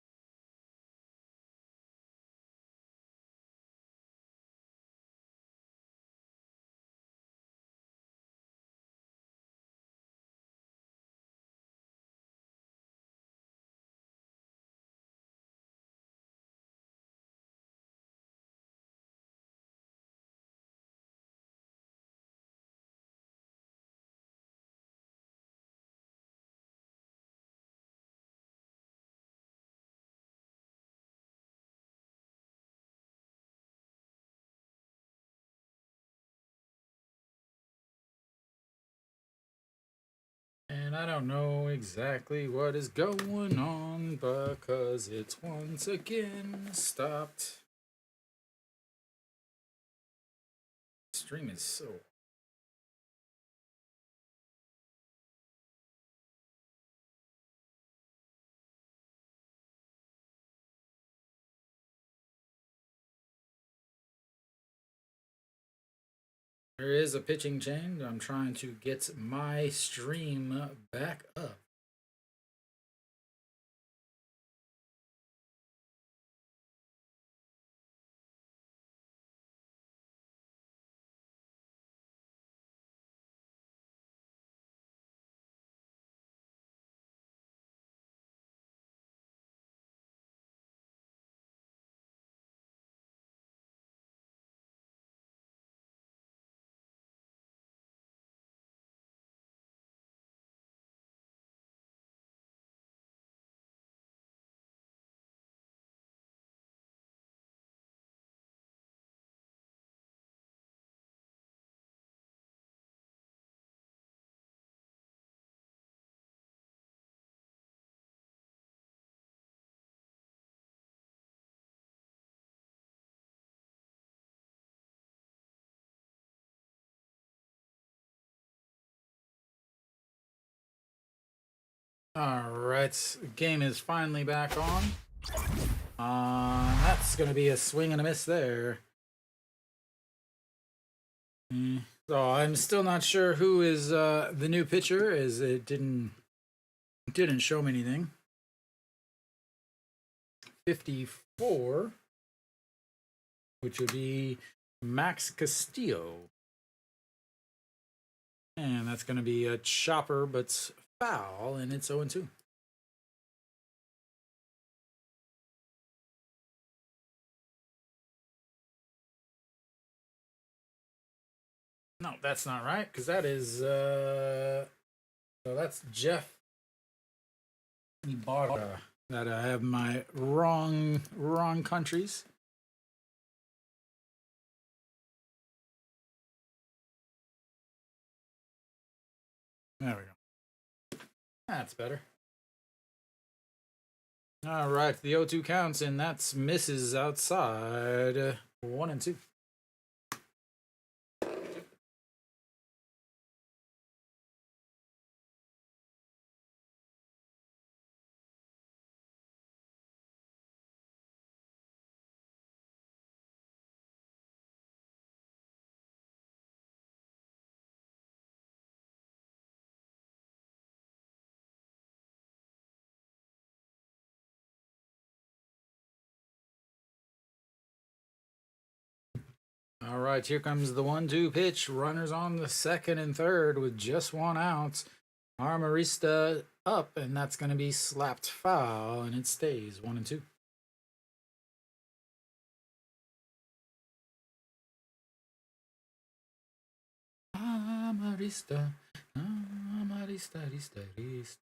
And I don't know exactly what is going on because it's once again stopped. Stream is so. There is a pitching change. I'm trying to get my stream back up. Alright, game is finally back on. That's going to be a swing and a miss there. So I'm still not sure who is the new pitcher, as it didn't show me anything. 54, which would be Max Castillo. And that's going to be a chopper, but foul, and it's 0-2. No, that's not right, because that is so that's Jeff Ibarra. That I have my wrong countries. There we go. That's better. All right, the 0-2 counts, and that's misses outside. 1-2. All right, here comes the 1-2 pitch. Runners on the second and third with just one out. Armarista up, and that's going to be slapped foul, and it stays 1-2. Amarista, Amarista, Rista, Rista.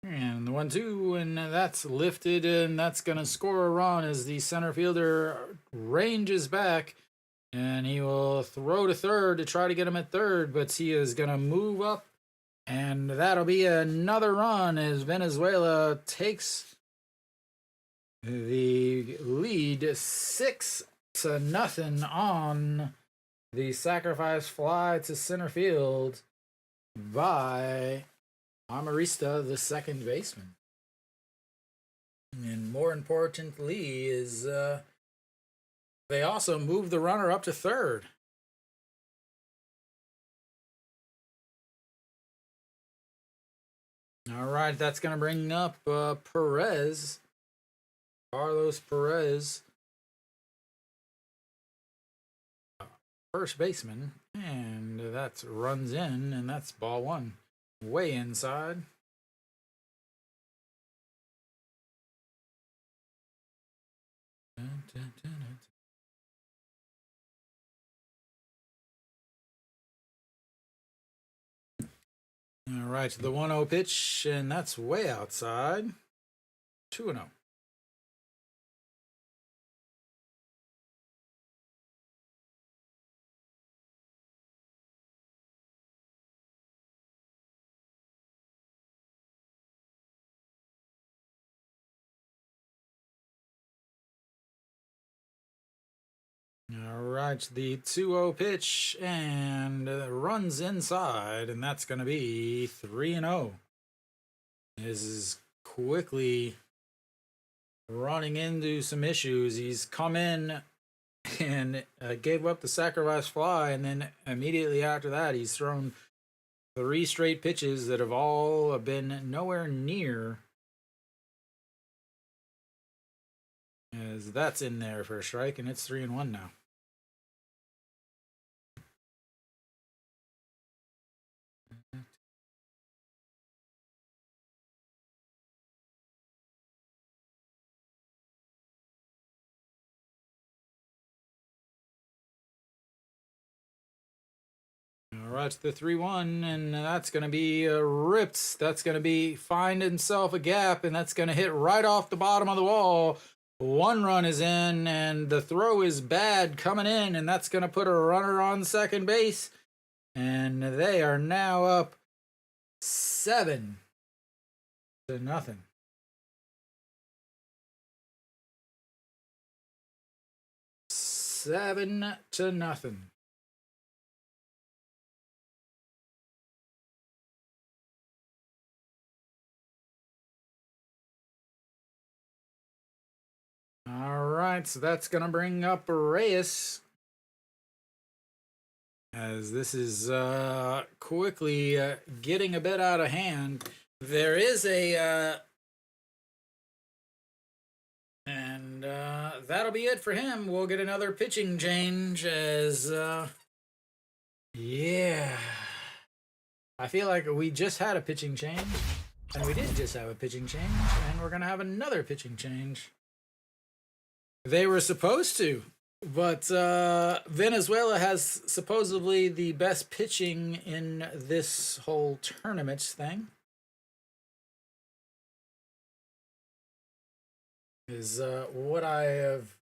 And the 1-2, and that's lifted, and that's going to score a run as the center fielder ranges back, and he will throw to third to try to get him at third, but he is going to move up, and that'll be another run as Venezuela takes the lead 6-0 on the sacrifice fly to center field by Amarista, the second baseman. And more importantly is they also moved the runner up to third. All right, that's going to bring up Perez, Carlos Perez, first baseman, and that runs in, and that's ball one, way inside. All right, the 1-0 pitch, and that's way outside. 2-0. All right, the 2-0 pitch, and runs inside, and that's going to be 3-0. This is quickly running into some issues. He's come in and gave up the sacrifice fly, and then immediately after that, he's thrown 3 straight pitches that have all been nowhere near. As that's in there for a strike, and it's 3-1 now. All right, the 3-1, and that's going to be ripped. That's going to be find himself a gap, and that's going to hit right off the bottom of the wall. 1 run is in, and the throw is bad coming in, and that's going to put a runner on second base. And they are now up 7-0. 7-0. All right, so that's going to bring up Reyes. As this is quickly getting a bit out of hand. There is a... and that'll be it for him. We'll get another pitching change as... yeah. I feel like we just had a pitching change. And we did just have a pitching change. And we're going to have another pitching change. They were supposed to. But Venezuela has supposedly the best pitching in this whole tournament thing. Is what I have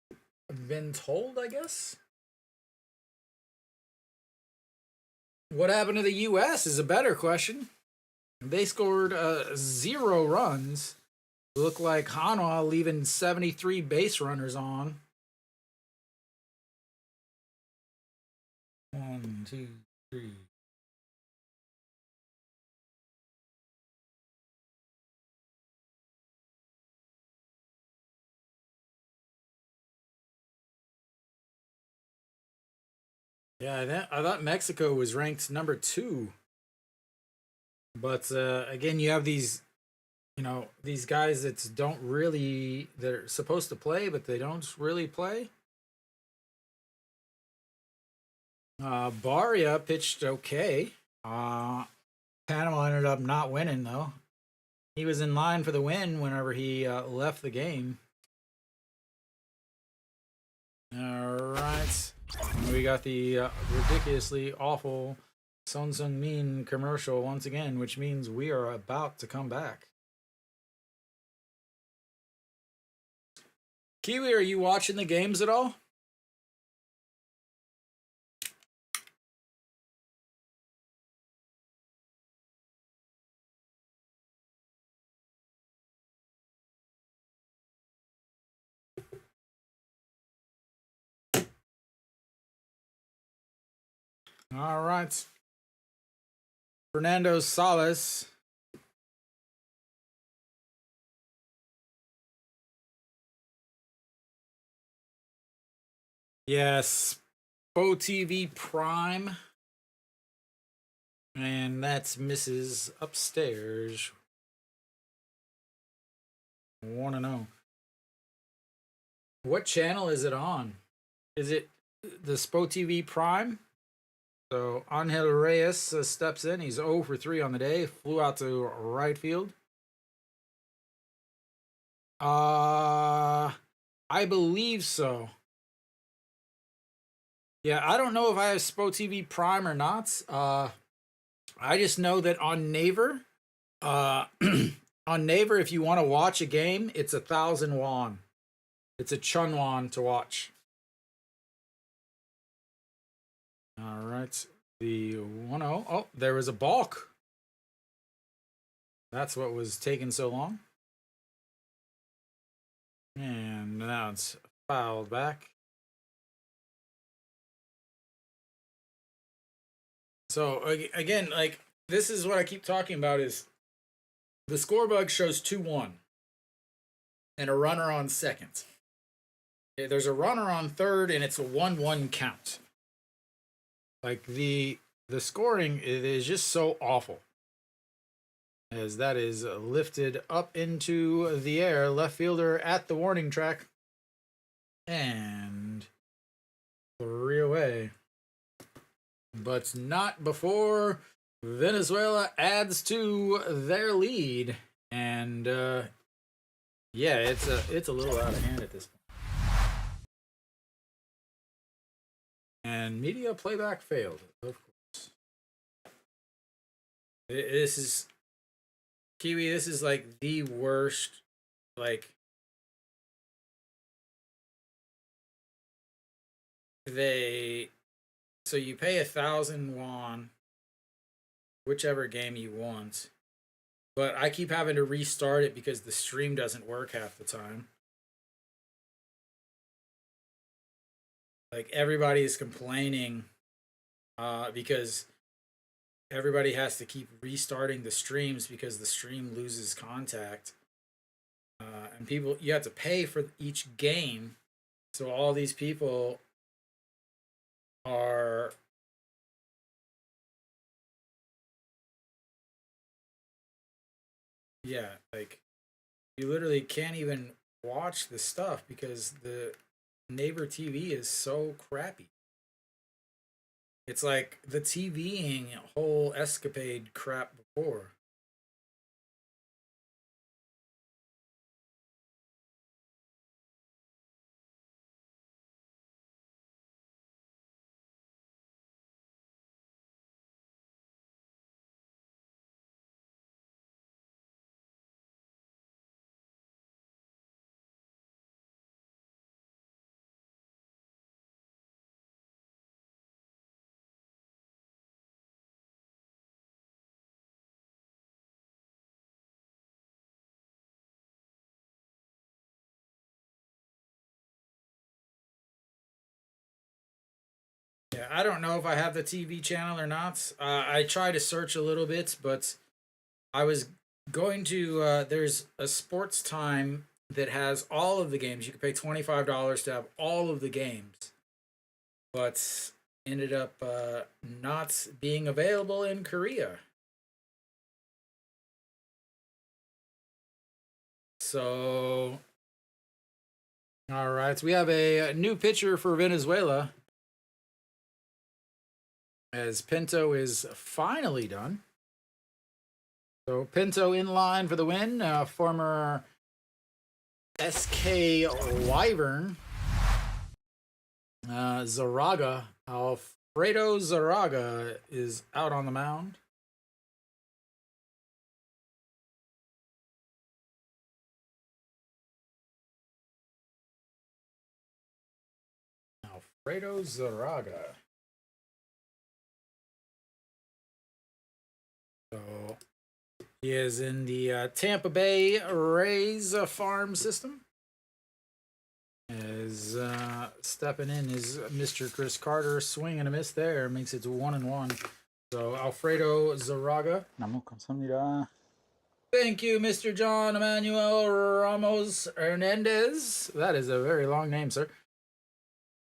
been told, I guess. What happened to the U.S. is a better question. They scored 0 runs. Look like Hanwha leaving 73 base runners on. 1, 2, 3. Yeah, I thought Mexico was ranked number 2. But again, you have these, these guys that don't really, they're supposed to play, but they don't really play. Barria pitched okay. Panama ended up not winning, though. He was in line for the win whenever he left the game. All right. We got the ridiculously awful Son Seung-min commercial once again, which means we are about to come back. Kiwi, are you watching the games at all? All right. Fernando Salas. Yes. Bo TV Prime. And that's Mrs. Upstairs. 1-0. What channel is it on? Is it the Spo TV Prime? So Angel Reyes steps in. He's 0 for 3 on the day. Flew out to right field. I believe so. Yeah, I don't know if I have Spo TV Prime or not. I I just know that on Naver, on Naver, if you want to watch a game, it's 1,000 won. It's a chun won to watch. All right, the 1-0. Oh, there was a balk. That's what was taking so long. And now it's fouled back. So again, like, this is what I keep talking about is the score bug shows 2-1 and a runner on second. There's a runner on third and it's a 1-1 count. Like the scoring, it is just so awful. As that is lifted up into the air, left fielder at the warning track. And 3 away. But not before Venezuela adds to their lead. And yeah, it's a little out of hand at this point. And media playback failed, of course. This is Kiwi, this is like the worst, like, so you pay 1,000 won, whichever game you want, but I keep having to restart it because the stream doesn't work half the time. Like, everybody is complaining because everybody has to keep restarting the streams because the stream loses contact. And people, you have to pay for each game. So all these people are like, you literally can't even watch the stuff because the neighbor TV is so crappy. It's like the TVing whole escapade crap before. Yeah, I don't know if I have the TV channel or not. I tried to search a little bit, but I was going to. There's a sports time that has all of the games. You can pay $25 to have all of the games, but ended up not being available in Korea. So, all right, so we have a new pitcher for Venezuela. As Pinto is finally done. So Pinto in line for the win. Former SK Wyvern. Zaraga. Alfredo Zaraga is out on the mound. Alfredo Zaraga. So he is in the Tampa Bay Rays farm system. As stepping in is Mr. Chris Carter, swing and a miss there, makes it 1-1. So Alfredo Zaraga. Thank you, Mr. John Emmanuel Ramos Hernandez. That is a very long name, sir.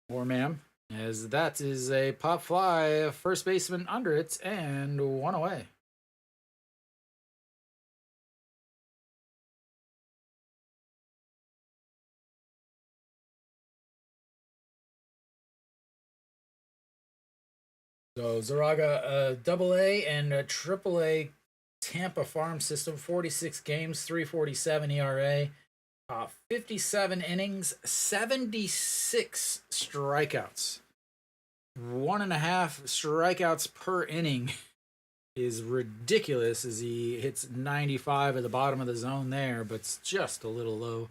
Or ma'am. As that is a pop fly, first baseman under it, and 1 away. So Zaraga, AA and a AAA Tampa farm system, 46 games, 3.47 ERA, 57 innings, 76 strikeouts, 1.5 strikeouts per inning is ridiculous as he hits 95 at the bottom of the zone there, but it's just a little low.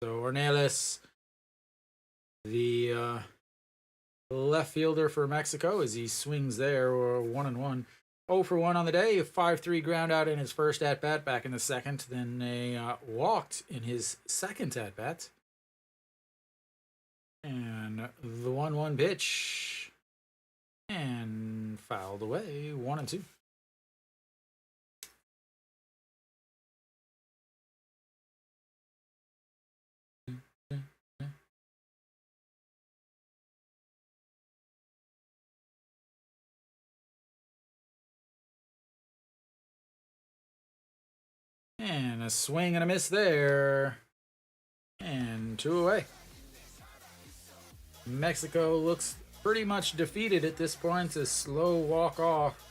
So Ornelas, the left fielder for Mexico, as he swings there, or 1-1. 0 for 1 on the day, a 5-3 ground out in his first at bat back in the second, then a walked in his second at bat. And the 1-1 pitch, and fouled away, 1-2. And a swing and a miss there. And 2 away. Mexico looks pretty much defeated at this point. A slow walk off.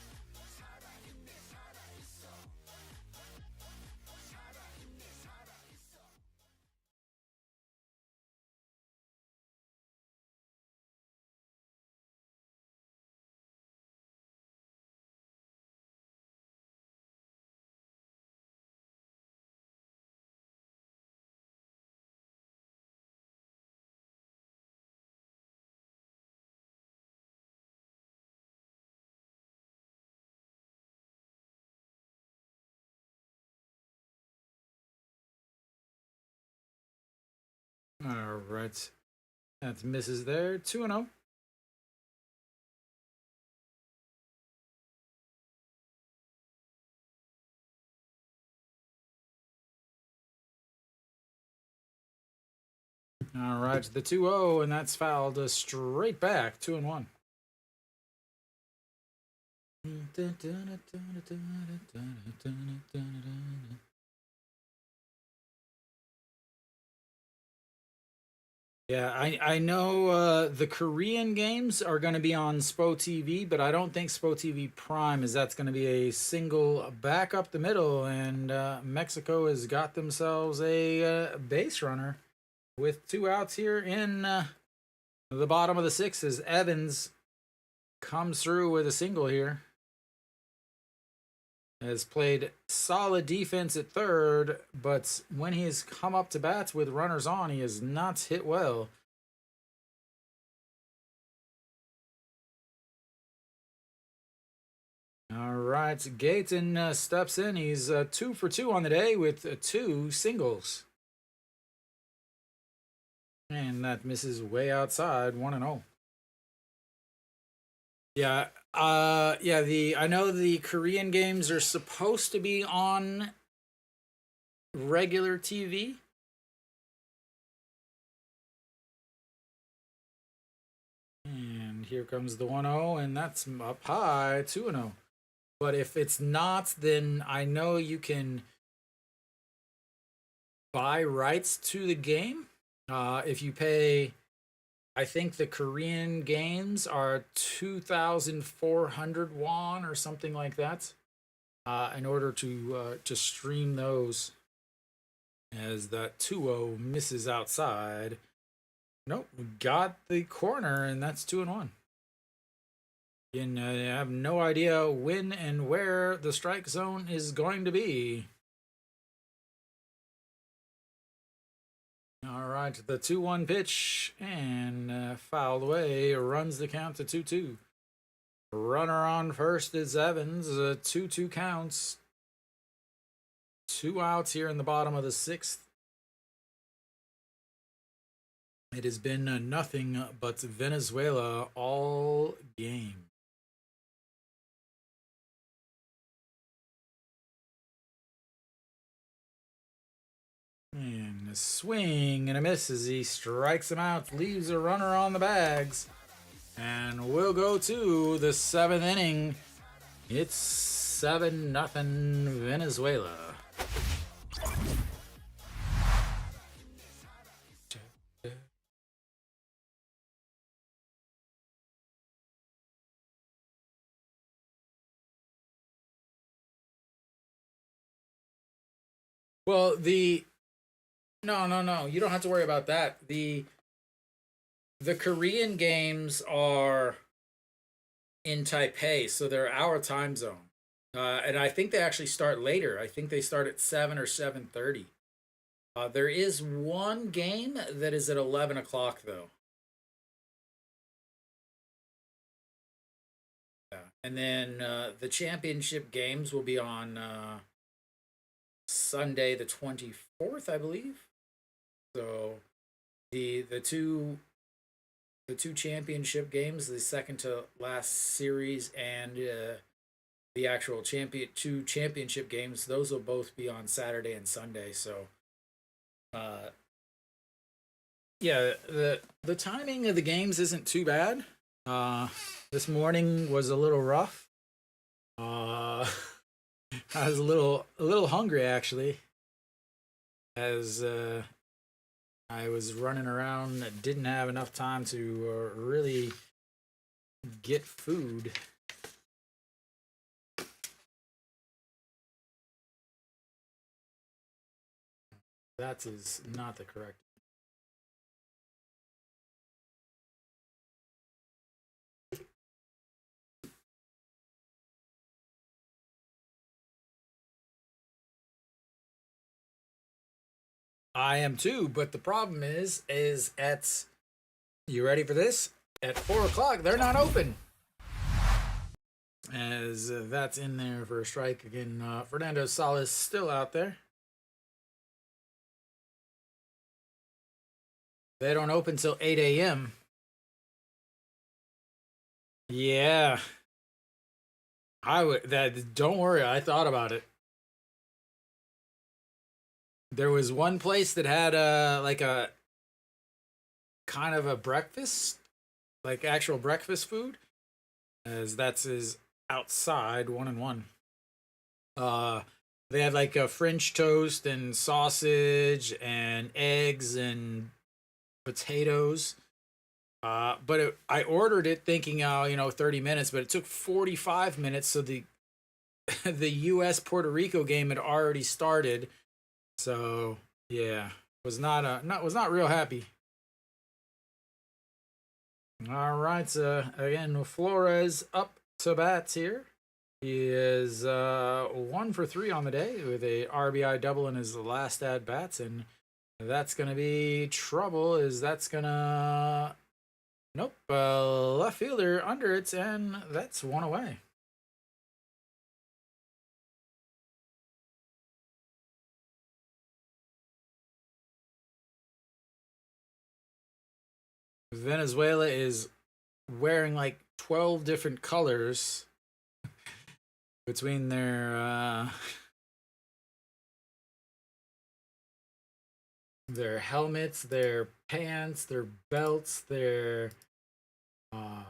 All right. That misses there. 2-0. All right, the 2-0, and that's fouled straight back. 2-1. Yeah, I know the Korean games are going to be on SPO TV, but I don't think SPO TV Prime is that's going to be a single back up the middle, and Mexico has got themselves a base runner with 2 outs here in the bottom of the 6th as Evans comes through with a single here. Has played solid defense at third, but when he's come up to bats with runners on, he has not hit well. All right, Gayton steps in. He's 2 for 2 on the day with 2 singles. And that misses way outside, 1-0. Yeah, I know the Korean games are supposed to be on regular TV. And here comes the 1-0, and that's up high, 2-0. But if it's not, then I know you can buy rights to the game. If you pay, I think the Korean games are 2,400 won or something like that, in order to stream those. As that 2-0 misses outside. Nope, got the corner, and that's 2-1. And I have no idea when and where the strike zone is going to be. All right, the 2-1 pitch, and fouled away, runs the count to 2-2. Runner on first is Evans, 2-2 counts. 2 outs here in the bottom of the 6th. It has been nothing but Venezuela all game. And a swing and a miss as he strikes him out, leaves a runner on the bags. And we'll go to the 7th inning. It's 7-0 Venezuela. Well, no, you don't have to worry about that. The Korean games are in Taipei, so they're our time zone. And I think they actually start later. I think they start at 7 or 7:30. There is one game that is at 11 o'clock though. Yeah. And then the championship games will be on Sunday the 24th, I believe. So the two championship games, the second to last series, and the actual two championship games, those will both be on Saturday and Sunday. So, uh, yeah, the timing of the games isn't too bad. Uh, this morning was a little rough. Uh, I was a little hungry actually, as I was running around, didn't have enough time to really get food. That is not the correct. I am too, but the problem is at, you ready for this? At 4 o'clock, they're not open. As that's in there for a strike again. Fernando Salas still out there. They don't open till 8 a.m. Yeah, I would. That don't worry. I thought about it. There was one place that had like a kind of a breakfast, like actual breakfast food, as that's is outside 1 and 1. Uh, they had like a French toast and sausage and eggs and potatoes. I ordered it thinking, 30 minutes, but it took 45 minutes. So the the U.S. Puerto Rico game had already started. So yeah, was not real happy. All right, again Flores up to bats here. He is 1 for 3 on the day with a RBI double in his last at bats, and that's gonna be trouble. Is that's gonna Nope, left fielder under it, and that's one away. Venezuela is wearing like 12 different colors between their helmets, their pants, their belts, their uh,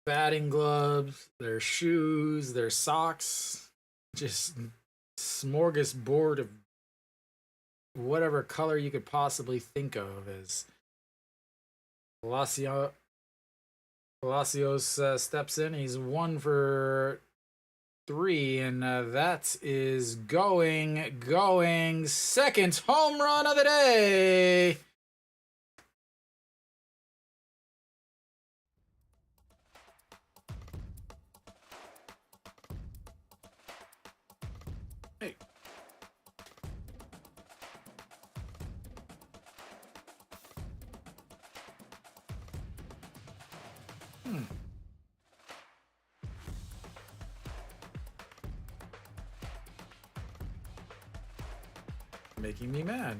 batting gloves, their shoes, their socks. Just smorgasbord of whatever color you could possibly think of. As Palacio, Palacios steps in. He's 1 for 3, and that is going. Second home run of the day. Hey. Making me mad.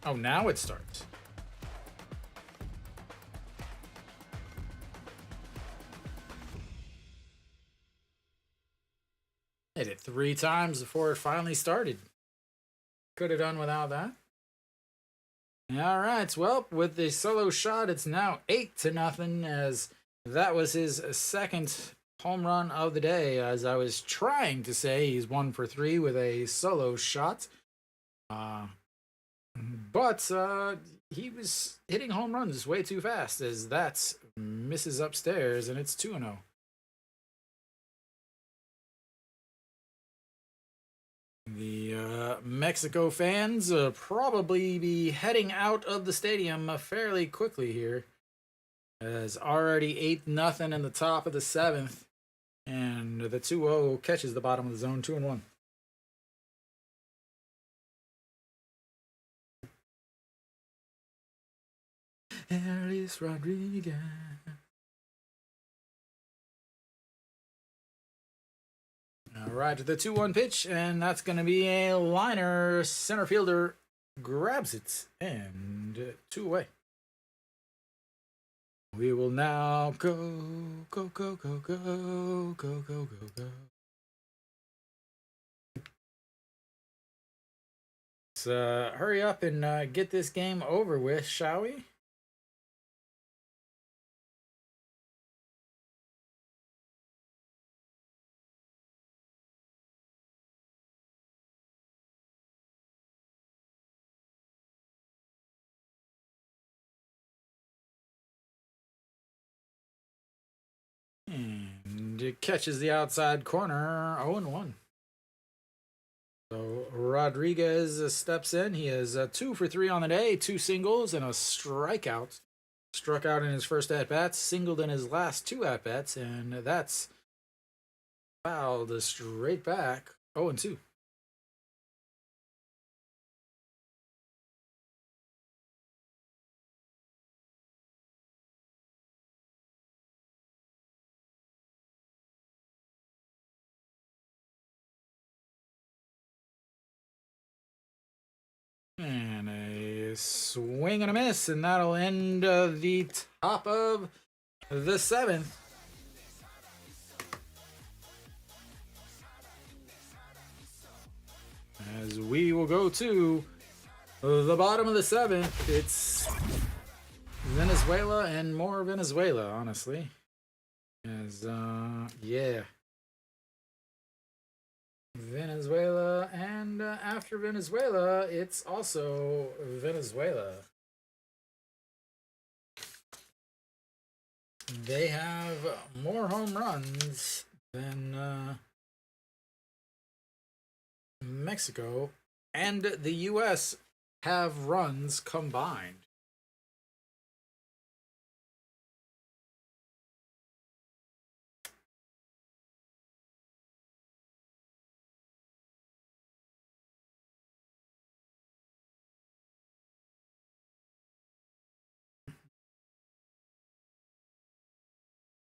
Oh, now it starts. Hit it 3 times before it finally started. Could have done without that. All right. Well, with the solo shot, it's now 8-0, as that was his second home run of the day. As I was trying to say, he's 1 for 3 with a solo shot. But he was hitting home runs way too fast, as that misses upstairs, and it's 2-0. The Mexico fans probably be heading out of the stadium fairly quickly here, as already 8-0 in the top of the 7th, And the 2-0 catches the bottom of the zone, 2-1. Ellis Rodriguez. All right, the 2-1 pitch, and that's going to be a liner. Center fielder grabs it, and 2 away. We will now go, go, go, go, go, go, go, go, go. Let's hurry up and get this game over with, shall we? And it catches the outside corner, 0-1. So Rodriguez steps in. He is 2 for 3 on the day, 2 singles and a strikeout. Struck out in his first at-bats, singled in his last 2 at-bats, and that's fouled straight back, 0-2. And a swing and a miss, and that'll end the top of the 7th. As we will go to the bottom of the 7th, it's Venezuela and more Venezuela, honestly. As, yeah. Venezuela, and after Venezuela, it's also Venezuela. They have more home runs than Mexico, and the U.S. have runs combined.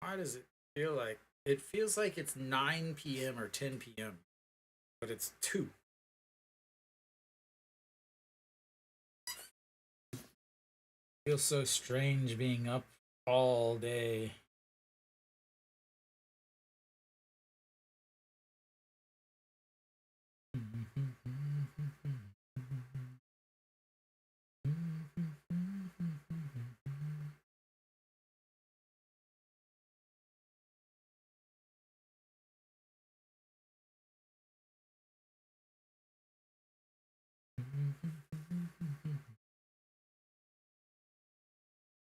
Why does it feel like it feels like it's 9 p.m. or 10 p.m., but it's 2. Feels so strange being up all day.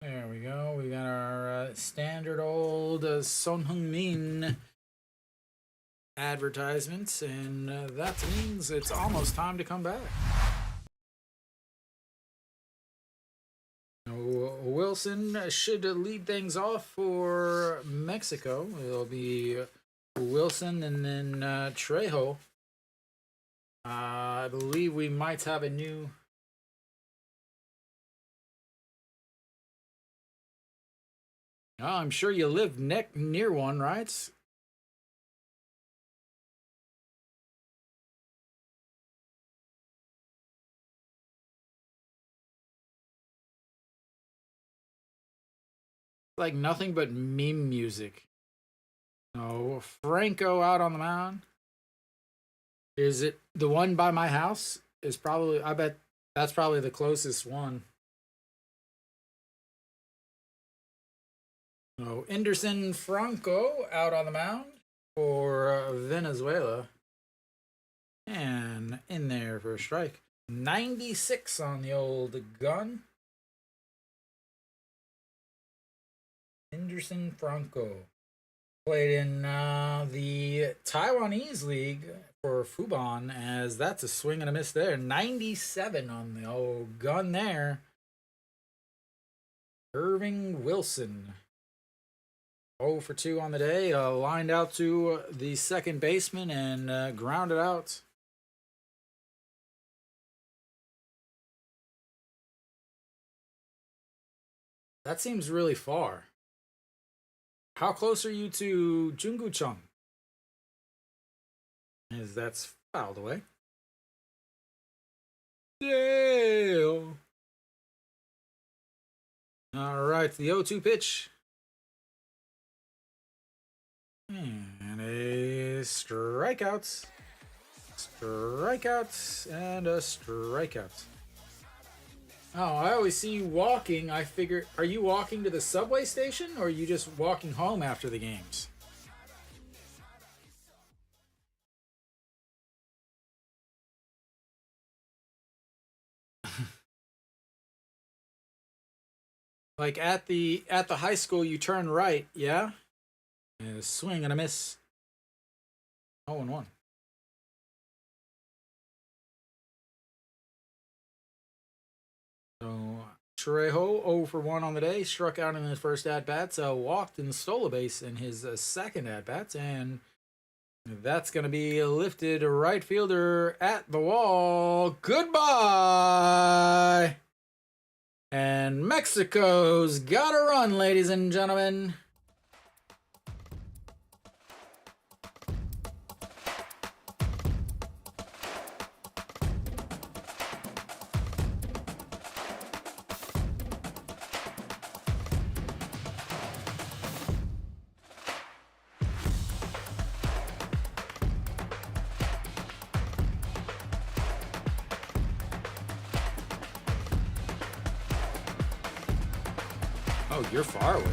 There we go. We got our standard old Son Heung-min advertisements, and that means it's almost time to come back. Wilson should lead things off for Mexico. It'll be Wilson and then Trejo. I believe we might have a new... Oh, I'm sure you live near one, right? Like nothing but meme music. Oh, Franco out on the mound. Is it the one by my house? Is probably, I bet that's probably the closest one. Oh, Anderson Franco out on the mound for Venezuela. And in there for a strike. 96 on the old gun. Anderson Franco played in the Taiwanese league for Fubon, as that's a swing and a miss there. 97 on the old gun there. Irving Wilson. 0 for 2 on the day. Lined out to the second baseman and grounded out. That seems really far. How close are you to Jungu Chung? As that's fouled away. Dale. All right, the 0-2 pitch. And a strikeout. Strikeout and a strikeout. Oh, I always see you walking. I figure, are you walking to the subway station or are you just walking home after the games? Like at the high school, you turn right, yeah? And a swing and a miss. 0-1. So Trejo 0 for 1 on the day, struck out in his first at bats, walked and stole a base in his second at bats, and that's going to be lifted right fielder at the wall. Goodbye. And Mexico's got to run, ladies and gentlemen. Oh, you're far away.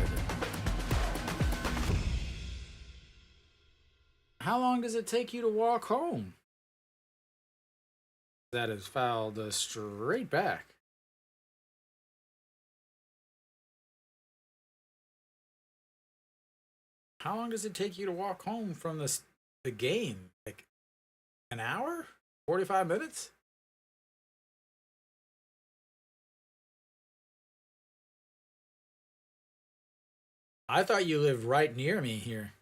How long does it take you to walk home? That is fouled straight back. How long does it take you to walk home from the game? Like an hour? 45 minutes? I thought you lived right near me here.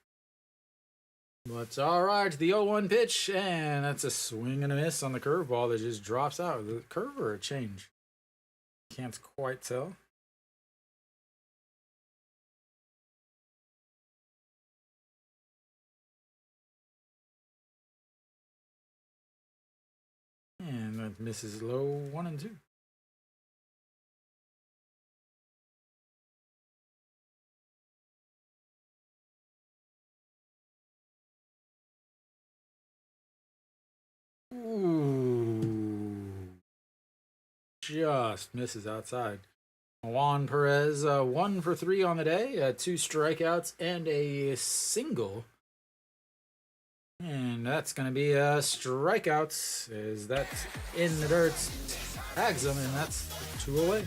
But all right, the 0-1 pitch, and that's a swing and a miss on the curveball that just drops out. The curve or a change? Can't quite tell. And that misses low 1 and 2. Ooh. Just misses outside. Juan Perez, 1 for 3 on the day, 2 strikeouts and a single. And that's going to be a strikeout, as that's in the dirt, tags him, and that's 2 away.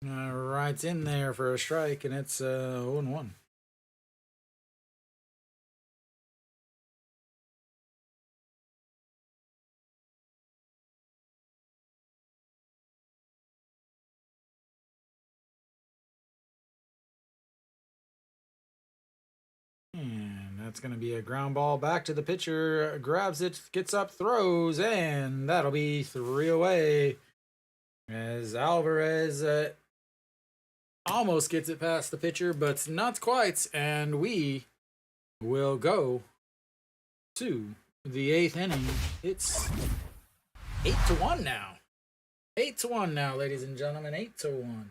All right, it's in there for a strike, and it's 0-1. And that's going to be a ground ball back to the pitcher. Grabs it, gets up, throws, and that'll be 3 away. As Alvarez almost gets it past the pitcher, but not quite. And we will go to the 8th inning. It's 8-1 now. 8-1 now, ladies and gentlemen. 8-1.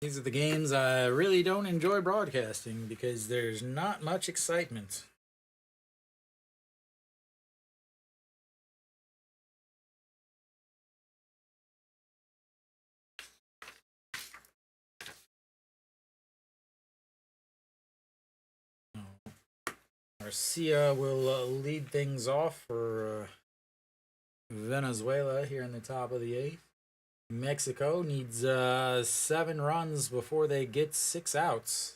These are the games I really don't enjoy broadcasting because there's not much excitement. Garcia will lead things off for Venezuela here in the top of the eighth. Mexico needs 7 runs before they get 6 outs.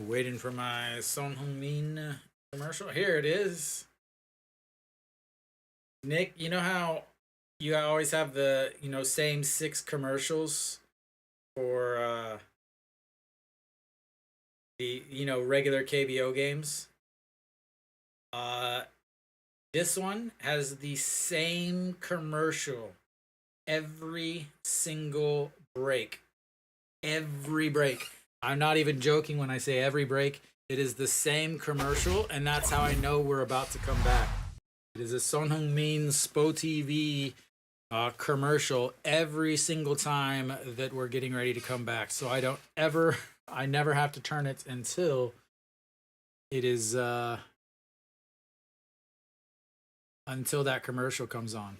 Waiting for my Son Heung-min commercial. Here it is. Nick, you know how you always have the same 6 commercials for the regular KBO games? Uh, this one has the same commercial every single break. Every break. I'm not even joking when I say every break. It is the same commercial, and that's how I know we're about to come back. It is a Son Heung-min Spo TV commercial every single time that we're getting ready to come back. So I never have to turn it until it is until that commercial comes on.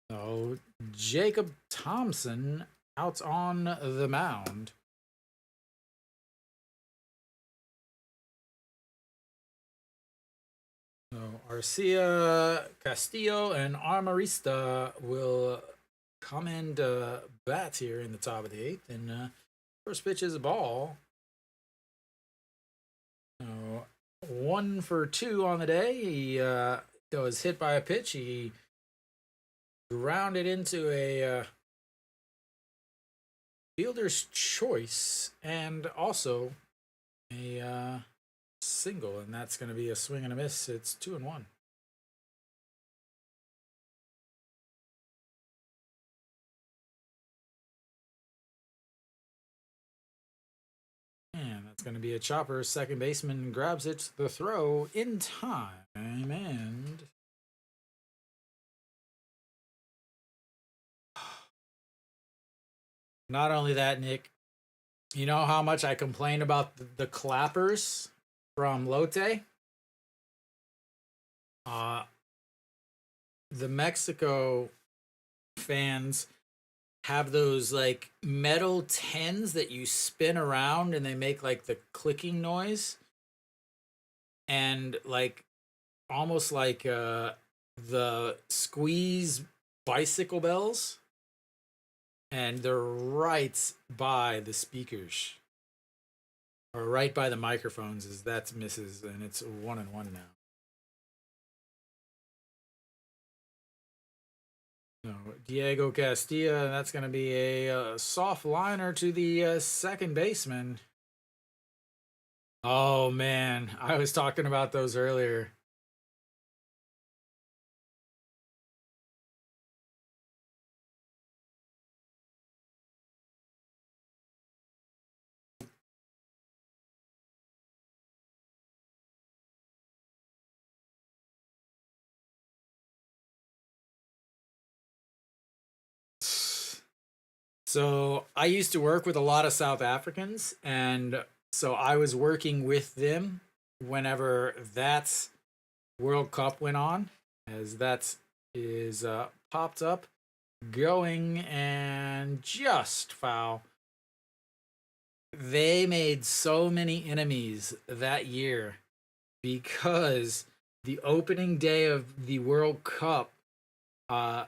So Jacob Thompson out on the mound. So Arcia, Castillo, and Armarista will come in to bat here in the top of the eighth. And first pitch is a ball. So 1 for 2 on the day. He was hit by a pitch. He grounded into a fielder's choice and also a single, and that's going to be a swing and a miss. It's 2-1. And that's going to be a chopper. Second baseman grabs it. The throw in time. And not only that, Nick, you know how much I complain about the clappers from Lotte? The Mexico fans have those like metal tins that you spin around and they make like the clicking noise, and like almost like the squeeze bicycle bells, and they're right by the speakers or right by the microphones. As that misses, and it's 1-1 now. So Diego Castilla, that's going to be a soft liner to the second baseman. Oh man, I was talking about those earlier. So I used to work with a lot of South Africans, and so I was working with them whenever that World Cup went on, as that is popped up, going and just foul. They made so many enemies that year because the opening day of the World Cup,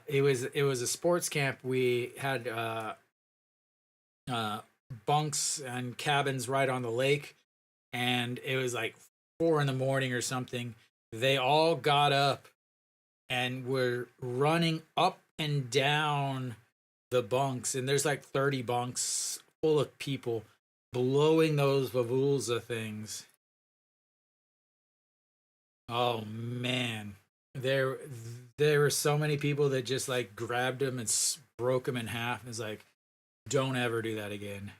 it was a sports camp. We had bunks and cabins right on the lake, and it was like 4 in the morning or something. They all got up and were running up and down the bunks, and there's like 30 bunks full of people blowing those Vavulza things. Oh man, there there were so many people that just like grabbed him and broke him in half. It's like, don't ever do that again.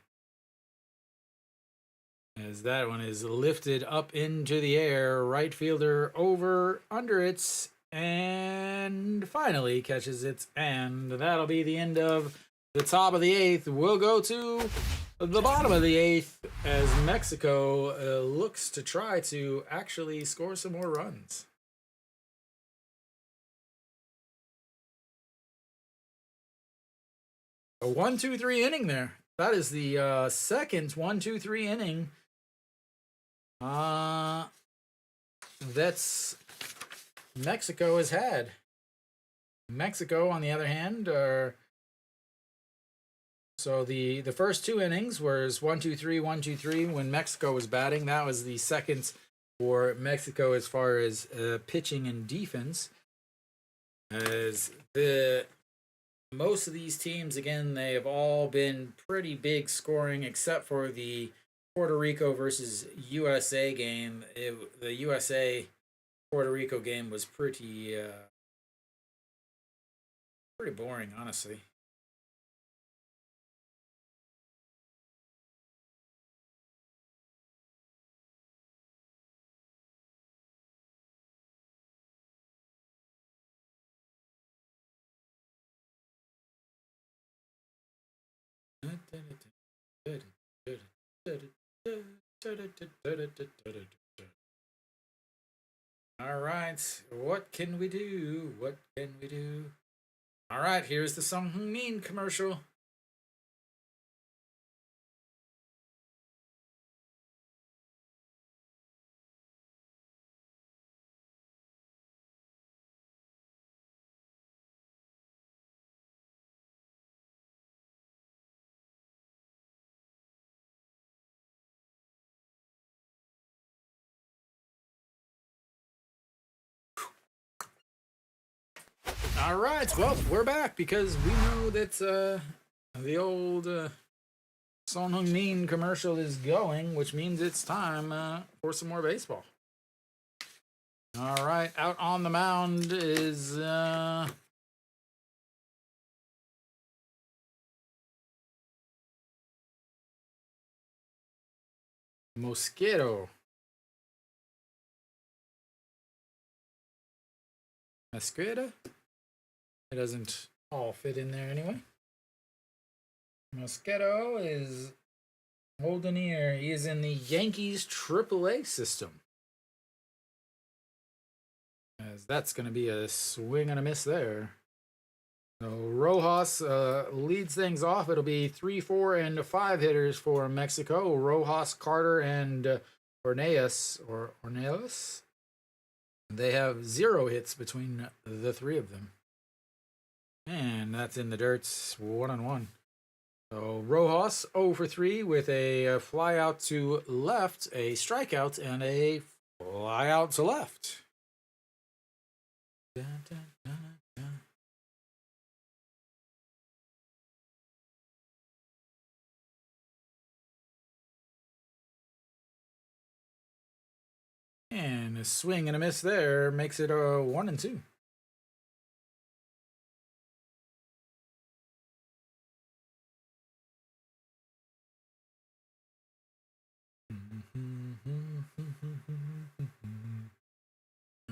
As that one is lifted up into the air. Right fielder over under it. And finally catches it. And that'll be the end of the top of the eighth. We'll go to the bottom of the eighth as Mexico looks to try to actually score some more runs. A 1-2-3 inning there. That is the second 1-2-3 inning. That's Mexico has had. Mexico, on the other hand, so the first two innings was 1-2-3, 1-2-3 when Mexico was batting. That was the second for Mexico as far as pitching and defense. As most of these teams, again, they have all been pretty big scoring, except for the Puerto Rico versus USA game. The USA Puerto Rico game was pretty boring, honestly. All right, what can we do? What can we do? All right, here's the Sung Hung Min commercial. All right, well, we're back because we know that the old Son Heung-min commercial is going, which means it's time for some more baseball. All right, out on the mound is Mosquito. Mosquito? It doesn't all fit in there anyway. Mosquito is holding here. He is in the Yankees AAA system. As that's going to be a swing and a miss there. So Rojas leads things off. It'll be 3, 4, and 5 hitters for Mexico. Rojas, Carter, and Ornelas. They have 0 hits between the 3 of them. And that's in the dirt, 1-1. So Rojas 0 for 3 with a fly out to left, a strikeout, and a fly out to left. Dun, dun, dun, dun. And a swing and a miss there makes it a 1-2.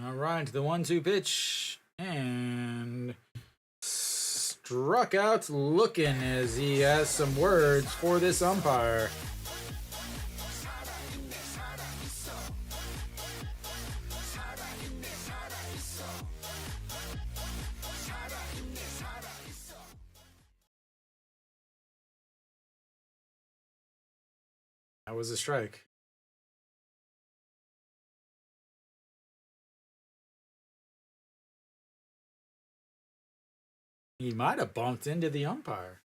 All right, the 1-2 pitch, and struck out looking as he has some words for this umpire. That was a strike. He might have bumped into the umpire.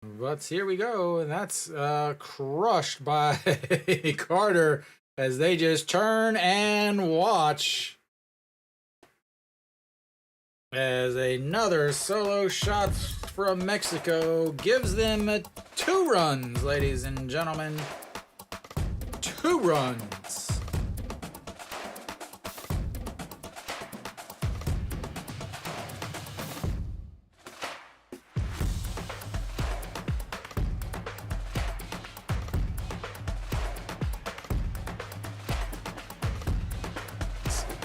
But here we go, and that's crushed by Carter as they just turn and watch as another solo shot from Mexico gives them 2 runs, ladies and gentlemen. 2 runs.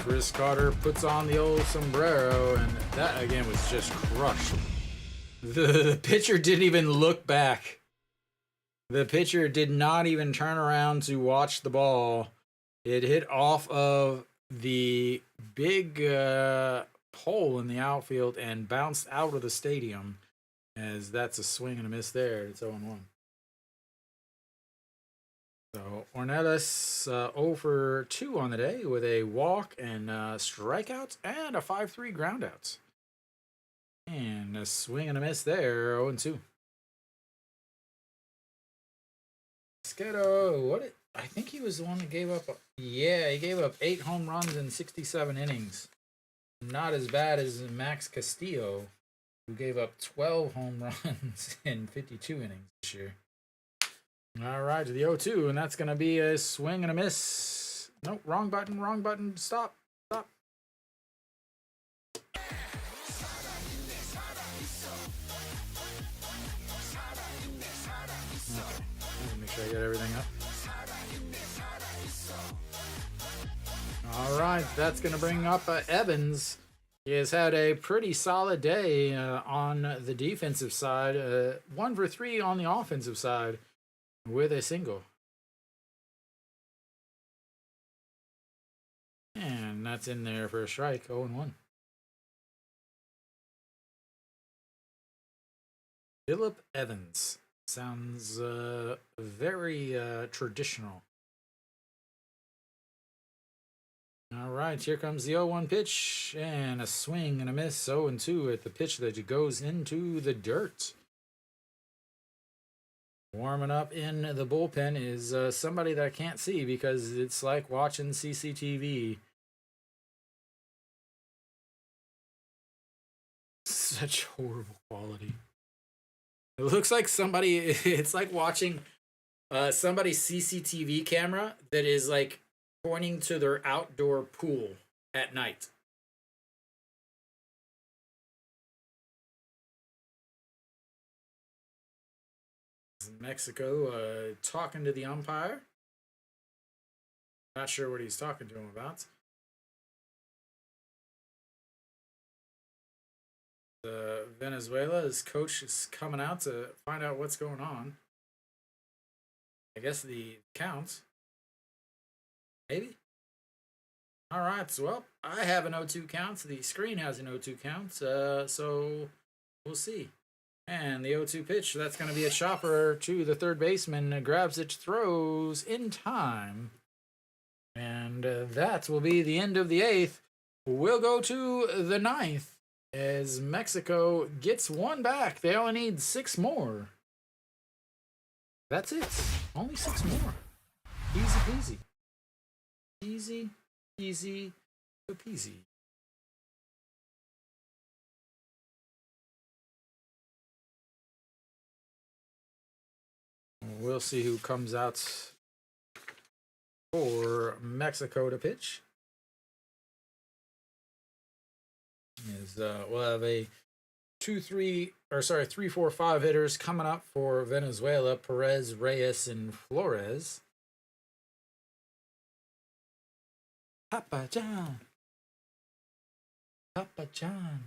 Chris Carter puts on the old sombrero, and that again was just crushed. The pitcher didn't even look back. The pitcher did not even turn around to watch the ball. It hit off of the big pole in the outfield and bounced out of the stadium, as that's a swing and a miss there. It's 0-1. So Ornelas 0 for 2 on the day with a walk and strikeouts and a 5-3 groundout. And a swing and a miss there, 0-2. Sketto, I think he was the one that gave up. Yeah, he gave up 8 home runs in 67 innings. Not as bad as Max Castillo, who gave up 12 home runs in 52 innings this year. All right, to the 0-2, and that's going to be a swing and a miss. Nope, wrong button, stop. Make sure I get everything up. All right, that's going to bring up Evans. He has had a pretty solid day on the defensive side. 1 for 3 on the offensive side with a single. And that's in there for a strike, 0-1. Philip Evans. Sounds very traditional. All right, here comes the 0-1 pitch, and a swing and a miss, 0-2 at the pitch that goes into the dirt. Warming up in the bullpen is somebody that I can't see because it's like watching CCTV. Such horrible quality. It looks like somebody, it's like watching somebody's CCTV camera that is like pointing to their outdoor pool at night. Mexico talking to the umpire. Not sure what he's talking to him about. Venezuela's coach is coming out to find out what's going on. I guess the count. Maybe. All right. So, well, I have an 0-2 count. The screen has an 0-2 count. So we'll see. And the 0-2 pitch, that's going to be a chopper to the third baseman. Grabs it, throws in time. And that will be the end of the 8th. We'll go to the 9th as Mexico gets 1 back. They only need 6 more. That's it. Only 6 more. Easy peasy. Easy, easy, peasy. We'll see who comes out for Mexico to pitch. We'll have a 3-4-5 hitters coming up for Venezuela: Perez, Reyes, and Flores. Papa John. Papa John.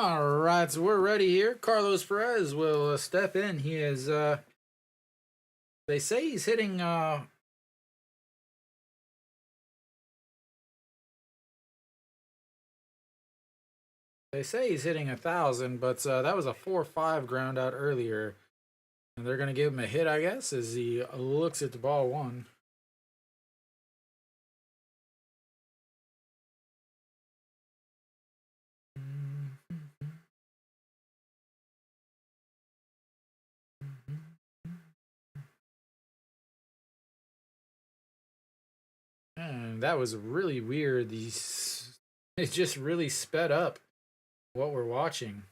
All right, so we're ready here. Carlos Perez will step in. He is. They say he's hitting. They say he's hitting 1,000, but that was a 4-5 ground out earlier, and they're gonna give him a hit, I guess, as he looks at the ball one. And that was really weird. It just really sped up what we're watching.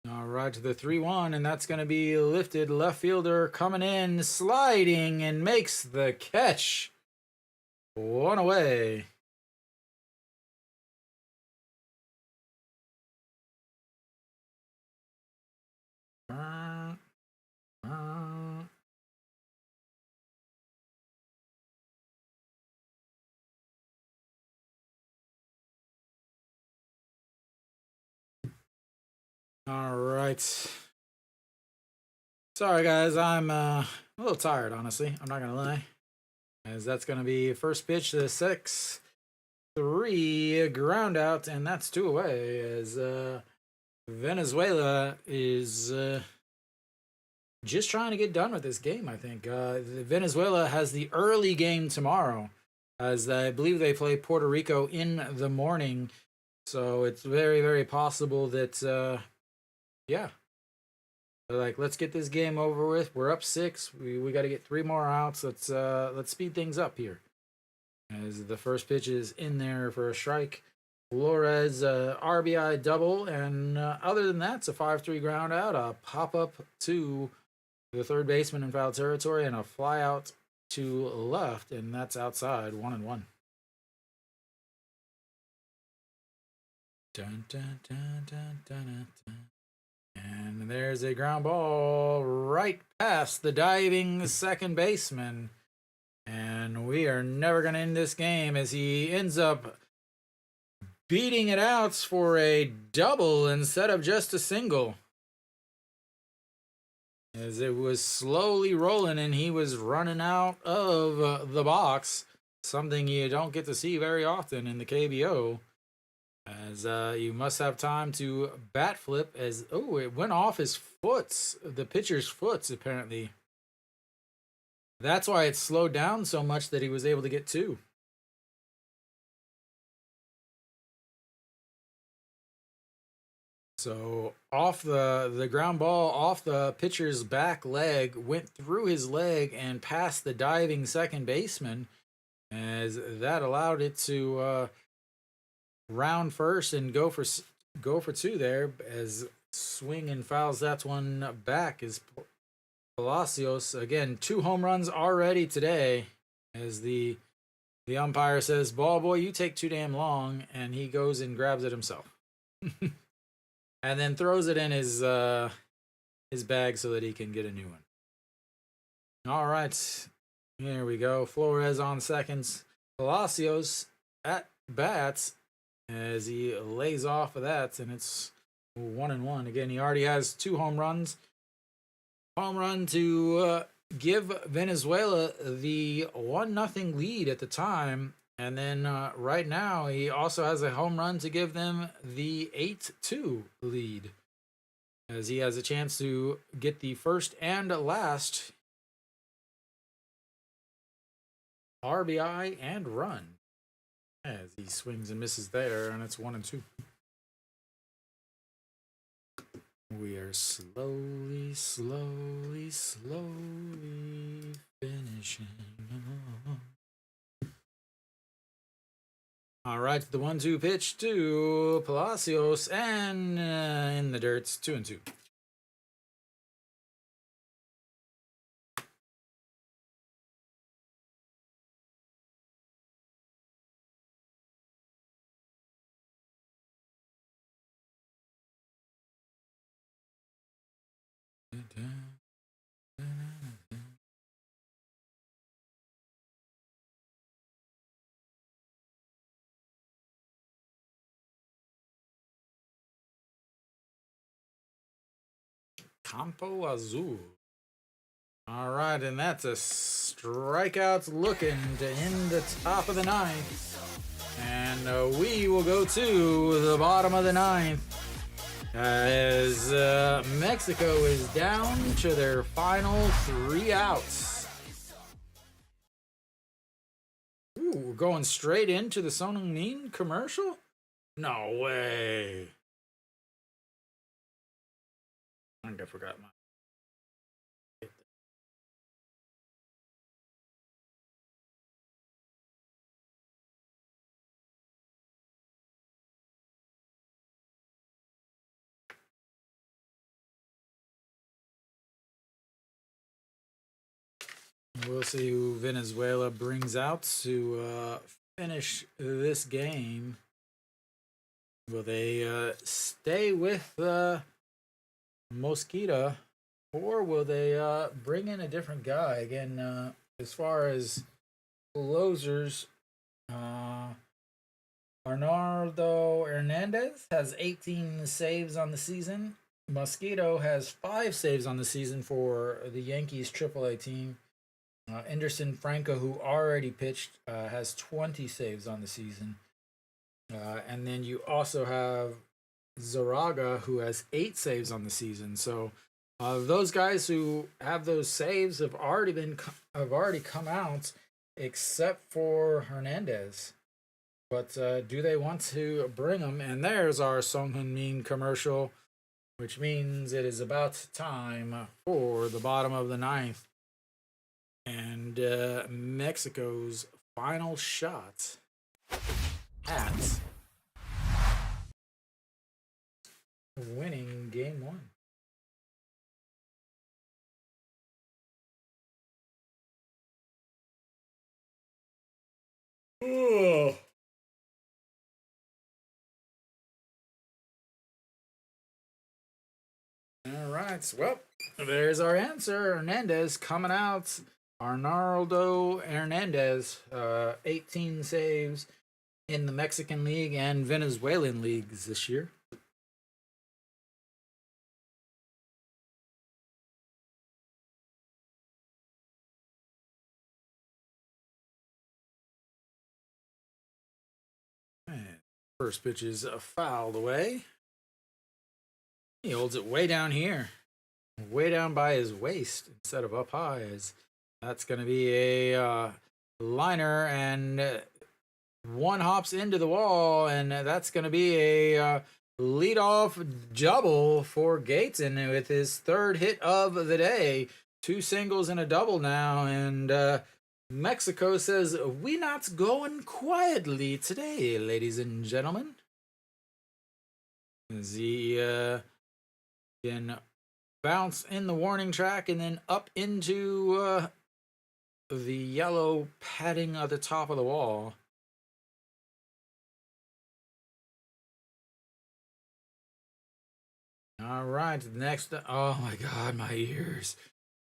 All right, to the 3-1, and that's going to be lifted. Left fielder coming in, sliding, and makes the catch. One away. All right. Sorry, guys. I'm a little tired, honestly. I'm not going to lie. As that's going to be first pitch to the 6-3 ground out, and that's 2 away. As Venezuela is just trying to get done with this game, I think. Venezuela has the early game tomorrow, as I believe they play Puerto Rico in the morning. So it's very, very possible that, yeah. They're like, let's get this game over with. We're up 6. We got to get 3 more outs. Let's speed things up here. As the first pitch is in there for a strike. Flores RBI double, and other than that, it's a 5-3 ground out. A pop up to the third baseman in foul territory, and a fly out to left, and that's outside. 1-1. Dun, dun, dun, dun, dun, dun. And there's a ground ball right past the diving second baseman. And we are never going to end this game, as he ends up beating it out for a double instead of just a single. As it was slowly rolling and he was running out of the box. Something you don't get to see very often in the KBO. As you must have time to bat flip, as it went off his foot, the pitcher's foot, apparently. That's why it slowed down so much that he was able to get 2. So off the ground ball, off the pitcher's back leg, went through his leg and past the diving second baseman, as that allowed it to round first and go for 2 there, as swing and fouls that one back. Is Palacios again, 2 home runs already today, as the umpire says, "Ball boy, you take too damn long," and he goes and grabs it himself. And then throws it in his bag so that he can get a new one. All right, here we go. Flores on seconds. Palacios at bats, as he lays off of that, and it's 1-1. Again, he already has 2 home runs. Home run to give Venezuela the 1-0 lead at the time. And then right now, he also has a home run to give them the 8-2 lead, as he has a chance to get the first and last RBI and run, as he swings and misses there, and it's 1-2. We are slowly finishing. All right, the 1-2 pitch to Palacios, and in the dirt, 2-2. Campo Azul. All right, and that's a strikeouts looking to end the top of the ninth. And we will go to the bottom of the ninth as Mexico is down to their final 3 outs. Ooh, we're going straight into the Son Heung-min commercial? No way. I think I forgot my. We'll see who Venezuela brings out to finish this game. Will they stay with Mosquita, or will they bring in a different guy? Again, as far as closers, Arnaldo Hernandez has 18 saves on the season. Mosquito has 5 saves on the season for the Yankees AAA team. Anderson Franco, who already pitched, has 20 saves on the season. And then you also have Zaraga, who has 8 saves on the season. So those guys who have those saves have already come out, except for Hernandez. But do they want to bring them? And there's our Son Heung-min commercial, which means it is about time for the bottom of the ninth. And Mexico's final shot at winning game 1. Oh. All right. Well, there's our answer. Hernandez coming out. Arnaldo Hernandez, 18 saves in the Mexican League and Venezuelan leagues this year. And first pitch is fouled away. He holds it way down here, way down by his waist instead of up high. As that's going to be a liner, and one hops into the wall, and that's going to be a leadoff double for Gayton with his 3rd hit of the day. 2 singles and a double now, and Mexico says, "We not going quietly today, ladies and gentlemen." As he can bounce in the warning track and then up into the yellow padding at the top of the wall. All right, next. Oh my God, my ears.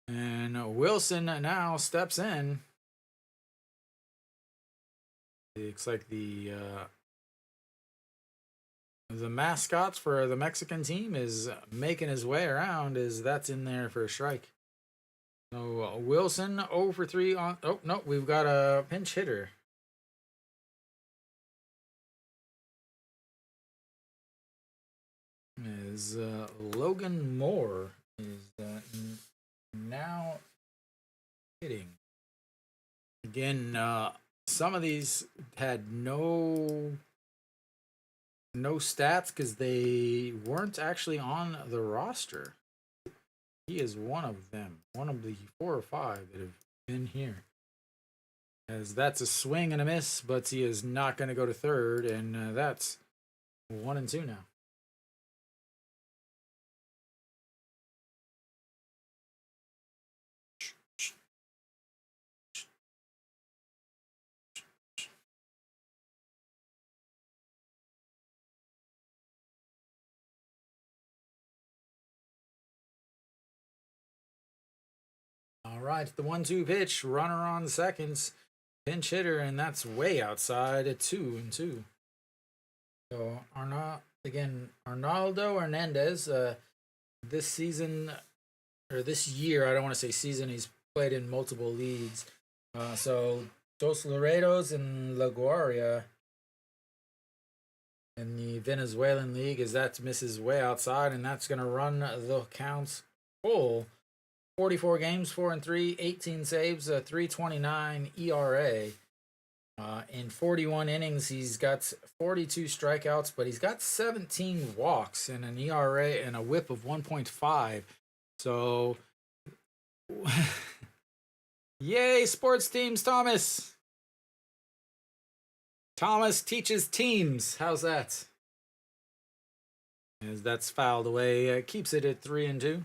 And Wilson now steps in. Looks like the mascots for the Mexican team is making his way around, as that's in there for a strike. So Wilson 0 for 3 on. Oh no, we've got a pinch hitter. Is Logan Moore is now hitting again. Some of these had no stats because they weren't actually on the roster. He is one of them, one of the 4 or 5 that have been here. As that's a swing and a miss, but he is not going to go to third, and that's 1 and 2 now. All right, the 1-2 pitch, runner on seconds, pinch hitter, and that's way outside at 2 and 2. So Arnaldo Hernandez, this season or this year. I don't want to say season. He's played in multiple leagues. So Dos Laredos and LaGuardia in the Venezuelan league, as that misses way outside, and that's going to run the counts full. 44 games, 4-3, 18 saves, a 3.29 ERA. In 41 innings, he's got 42 strikeouts, but he's got 17 walks and an ERA and a WHIP of 1.5. So, yay, sports teams, Thomas. Thomas teaches teams. How's that? As that's fouled away, keeps it at 3-2.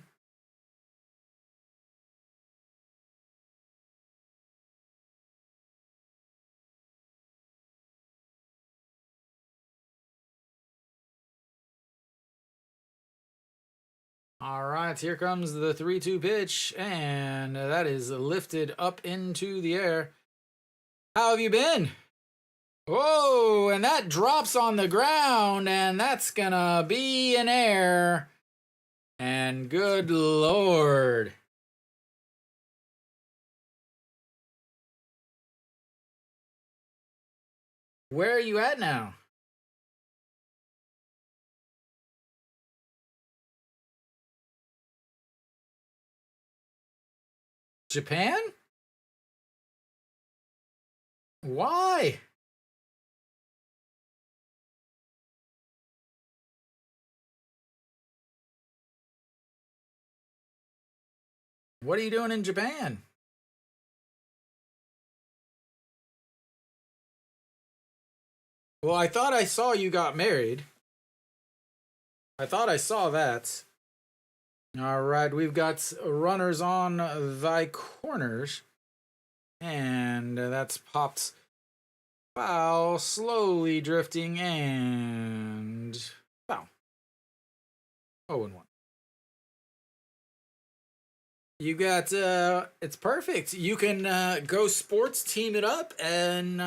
All right, here comes the 3-2 pitch, and that is lifted up into the air. How have you been? Whoa, and that drops on the ground, and that's gonna be an error. And good Lord. Where are you at now? Japan? Why? What are you doing in Japan? Well, I thought I saw you got married. I thought I saw that. All right, we've got runners on thy corners. And that's popped foul, slowly drifting, and foul. 0-1. You got, it's perfect. You can go sports team it up and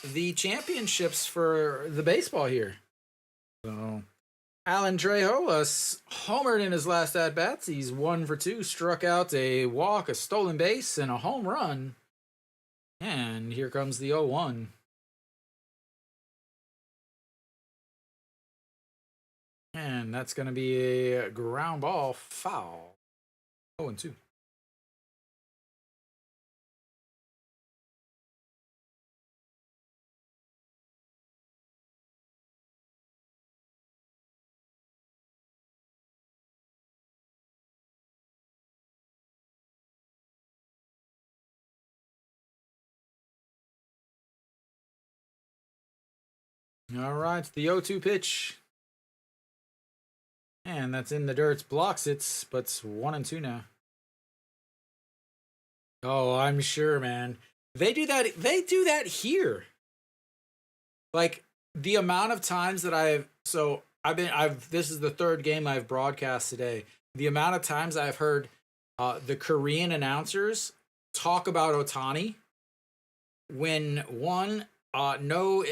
the championships for the baseball here. So, Alan Trejo homered in his last at bats. He's 1 for 2, struck out a walk, a stolen base, and a home run. And here comes the 0-1. And that's going to be a ground ball foul. 0-2. All right, the 0-2 pitch. And that's in the dirt, blocks it, but it's 1-2 now. Oh, I'm sure, man. They do that here. Like the amount of times that this is the third game I've broadcast today. The amount of times I've heard the Korean announcers talk about Ohtani when one, no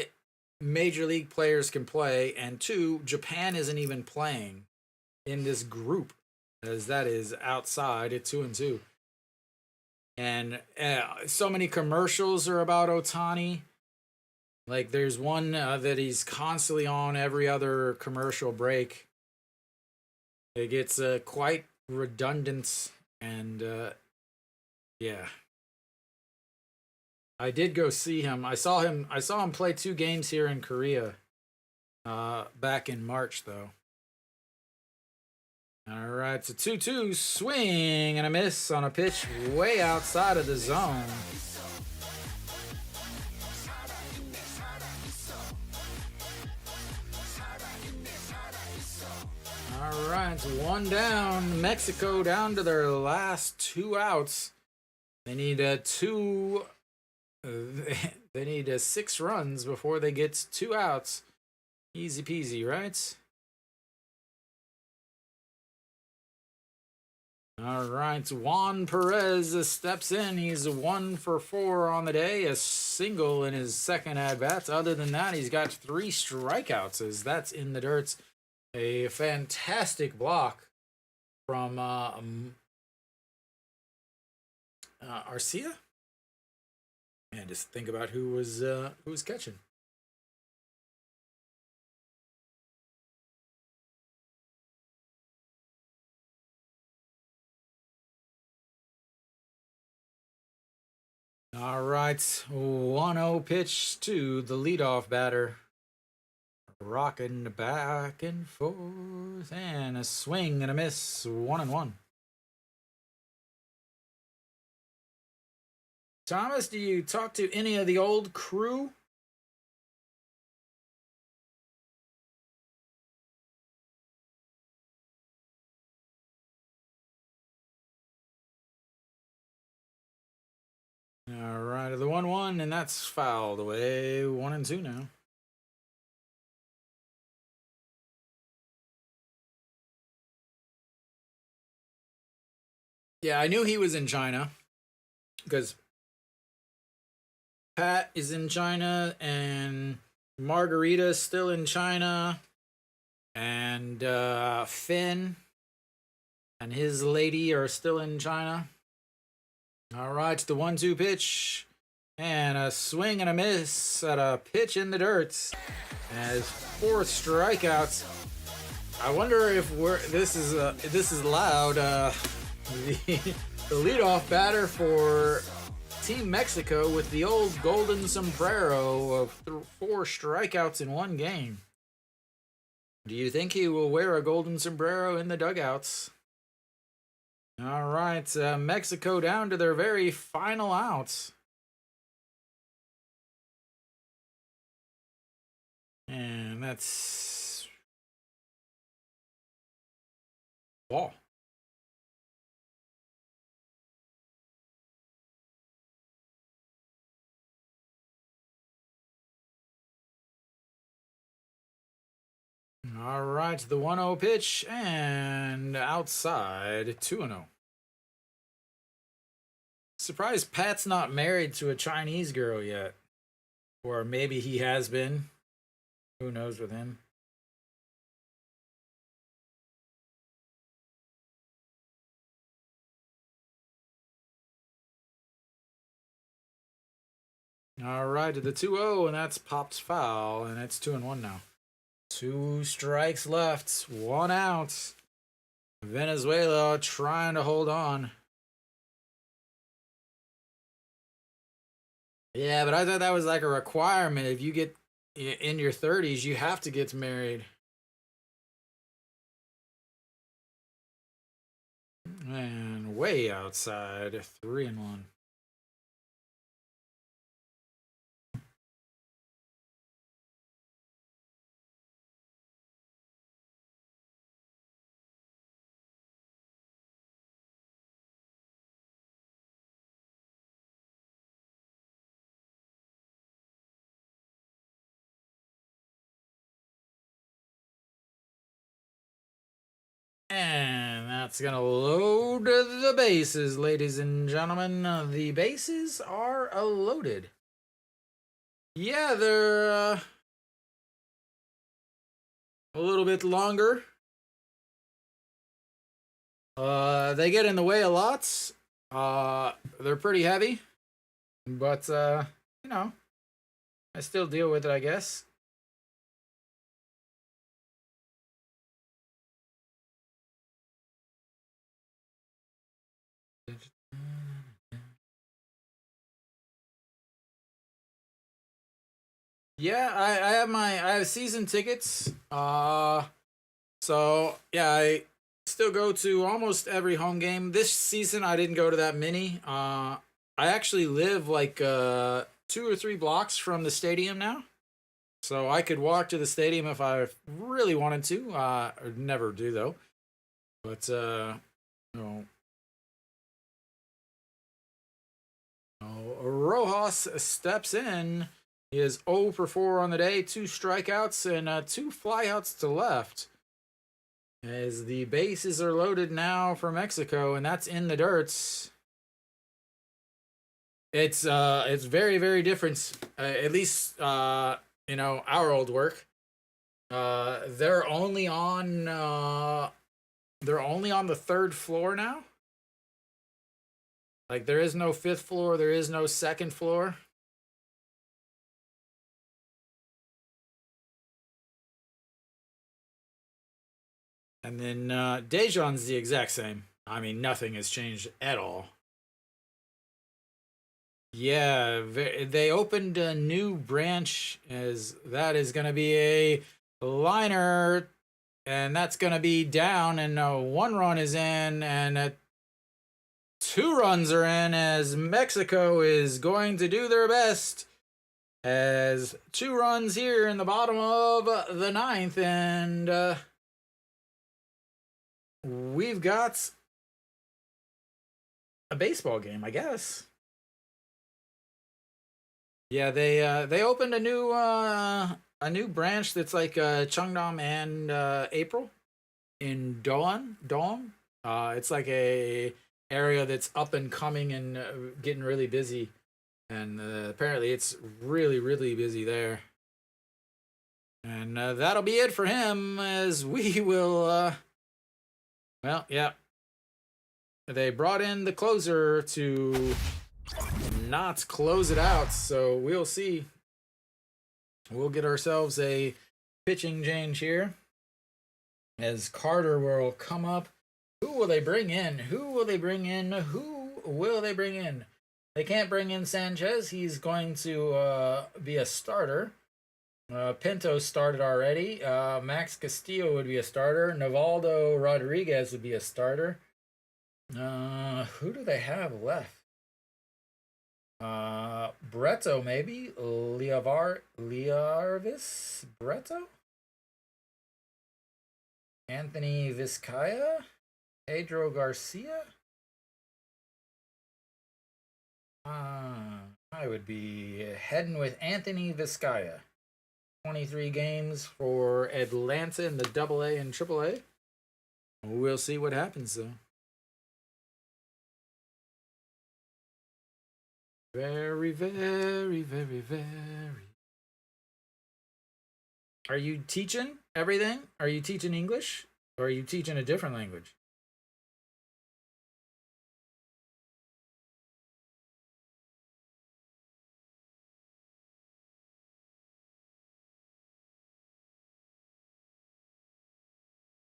major league players can play, and two, Japan isn't even playing in this group, as that is outside at 2-2. And so many commercials are about Ohtani. Like there's one that he's constantly on every other commercial break. It gets quite redundant, and yeah. I did go see him. I saw him play 2 games here in Korea. Back in March though. All right, it's a 2-2 swing and a miss on a pitch way outside of the zone. All right, 1 down. Mexico down to their last 2 outs. They need they need 6 runs before they get 2 outs. Easy peasy, right? All right, Juan Perez steps in. He's 1 for 4 on the day, a single in his second at bat. Other than that, he's got 3 strikeouts, as that's in the dirt. A fantastic block from Arcia. And just think about who was catching. All right, 1-0 pitch to the leadoff batter. Rocking back and forth, and a swing and a miss. 1-1. Thomas, do you talk to any of the old crew? All right, the 1-1, and that's fouled away. 1-2 now. Yeah, I knew he was in China because Pat is in China and Margarita's still in China, and Finn and his lady are still in China. All right, the 1-2 pitch, and a swing and a miss at a pitch in the dirt. As 4 strikeouts. I wonder if this is loud. The leadoff batter for Team Mexico with the old golden sombrero of 4 strikeouts in one game. Do you think he will wear a golden sombrero in the dugouts? All right, Mexico down to their very final outs. And that's ball. All right, the 1-0 pitch, and outside 2-0. Surprised Pat's not married to a Chinese girl yet. Or maybe he has been. Who knows with him? All right, to the 2-0, and that's popped foul, and it's 2-1 now. 2 strikes left, 1 out. Venezuela trying to hold on. Yeah, but I thought that was like a requirement. If you get in your 30s, you have to get married. And way outside, 3-1. And that's going to load the bases, ladies and gentlemen. The bases are loaded. Yeah, they're a little bit longer. They get in the way a lot. They're pretty heavy. But, you know, I still deal with it, I guess. Yeah, I have season tickets. So yeah, I still go to almost every home game. This season I didn't go to that many. I actually live like 2 or 3 blocks from the stadium now. So I could walk to the stadium if I really wanted to. I never do though. But no. Rojas steps in. He is 0 for 4 on the day, 2 strikeouts and 2 flyouts to left. As the bases are loaded now for Mexico, and that's in the dirts. It's very very different. At least you know, our old work. They're only on the 3rd floor now. Like, there is no fifth floor, there is no second floor. And then Daejeon's the exact same. I mean, nothing has changed at all. Yeah, they opened a new branch as that is going to be a liner, and that's going to be down, and one run is in, and two runs are in as Mexico is going to do their best. As two runs here in the bottom of the ninth, and we've got a baseball game, I guess. Yeah, they opened a new branch that's like Cheongdam and April in Doan. It's like a area that's up and coming and getting really busy, and apparently it's really busy there. And that'll be it for him, as we will. Well, yeah, they brought in the closer to not close it out, so we'll see. We'll get ourselves a pitching change here as Carter will come up. Who will they bring in? Who will they bring in? Who will they bring in? They can't bring in Sanchez. He's going to be a starter. Pinto started already. Max Castillo would be a starter. Navaldo Rodriguez would be a starter. Who do they have left? Breto, maybe? Liarvis Breto? Anthony Vizcaya? Pedro Garcia? I would be heading with Anthony Vizcaya. 23 games for Atlanta in the AA and AAA. We'll see what happens, though. Very. Are you teaching everything? Are you teaching English? Or are you teaching a different language?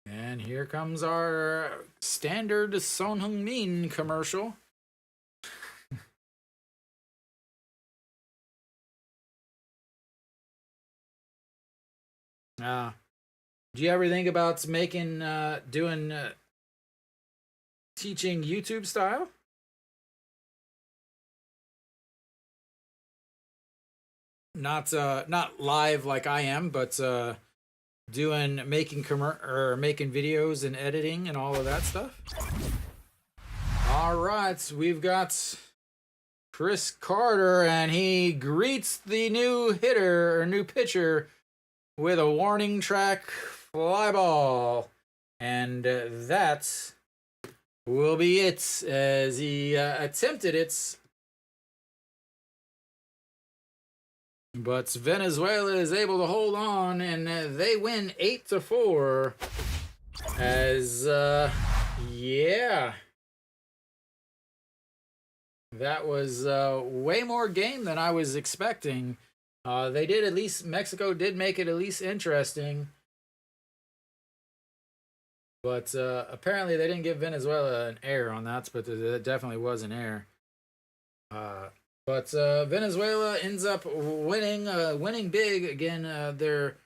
And here comes our standard Son Heung-min commercial. Do you ever think about making, doing, teaching YouTube style? Not live like I am, but doing making making videos and editing and all of that stuff. All right, we've got Chris Carter, and he greets the new hitter or new pitcher with a warning track fly ball, and that will be it as he attempted it. But Venezuela is able to hold on, and they win 8-4. As yeah, that was way more game than I was expecting. They did, at least Mexico did make it at least interesting. But apparently they didn't give Venezuela an error on that, but it definitely was an error. But Venezuela ends up winning big again. Their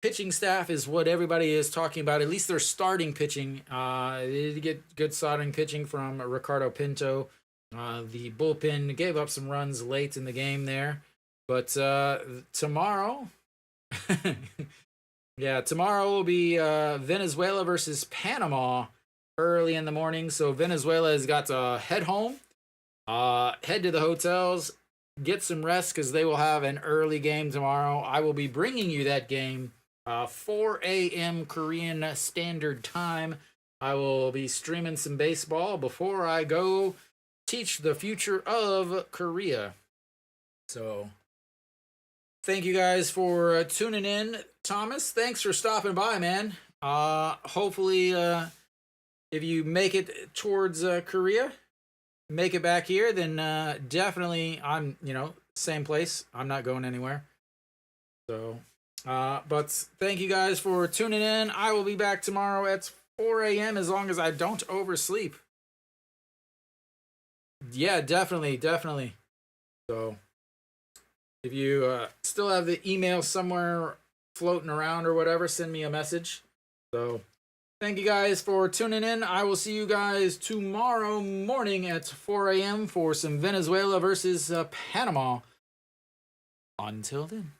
pitching staff is what everybody is talking about. At least their starting pitching. They did get good starting pitching from Ricardo Pinto. The bullpen gave up some runs late in the game there. But tomorrow, yeah, tomorrow will be Venezuela versus Panama early in the morning. So Venezuela has got to head home. Head to the hotels, get some rest because they will have an early game tomorrow. I will be bringing you that game 4 a.m. Korean Standard Time. I will be streaming some baseball before I go teach the future of Korea. So thank you guys for tuning in. Thomas, thanks for stopping by, man. Hopefully if you make it towards Korea, make it back here, then definitely I'm, same place. I'm not going anywhere. So, but thank you guys for tuning in. I will be back tomorrow at 4 a.m. as long as I don't oversleep. Yeah, definitely, definitely. So, if you still have the email somewhere floating around or whatever, send me a message. So, thank you guys for tuning in. I will see you guys tomorrow morning at 4 a.m. for some Venezuela versus Panama. Until then.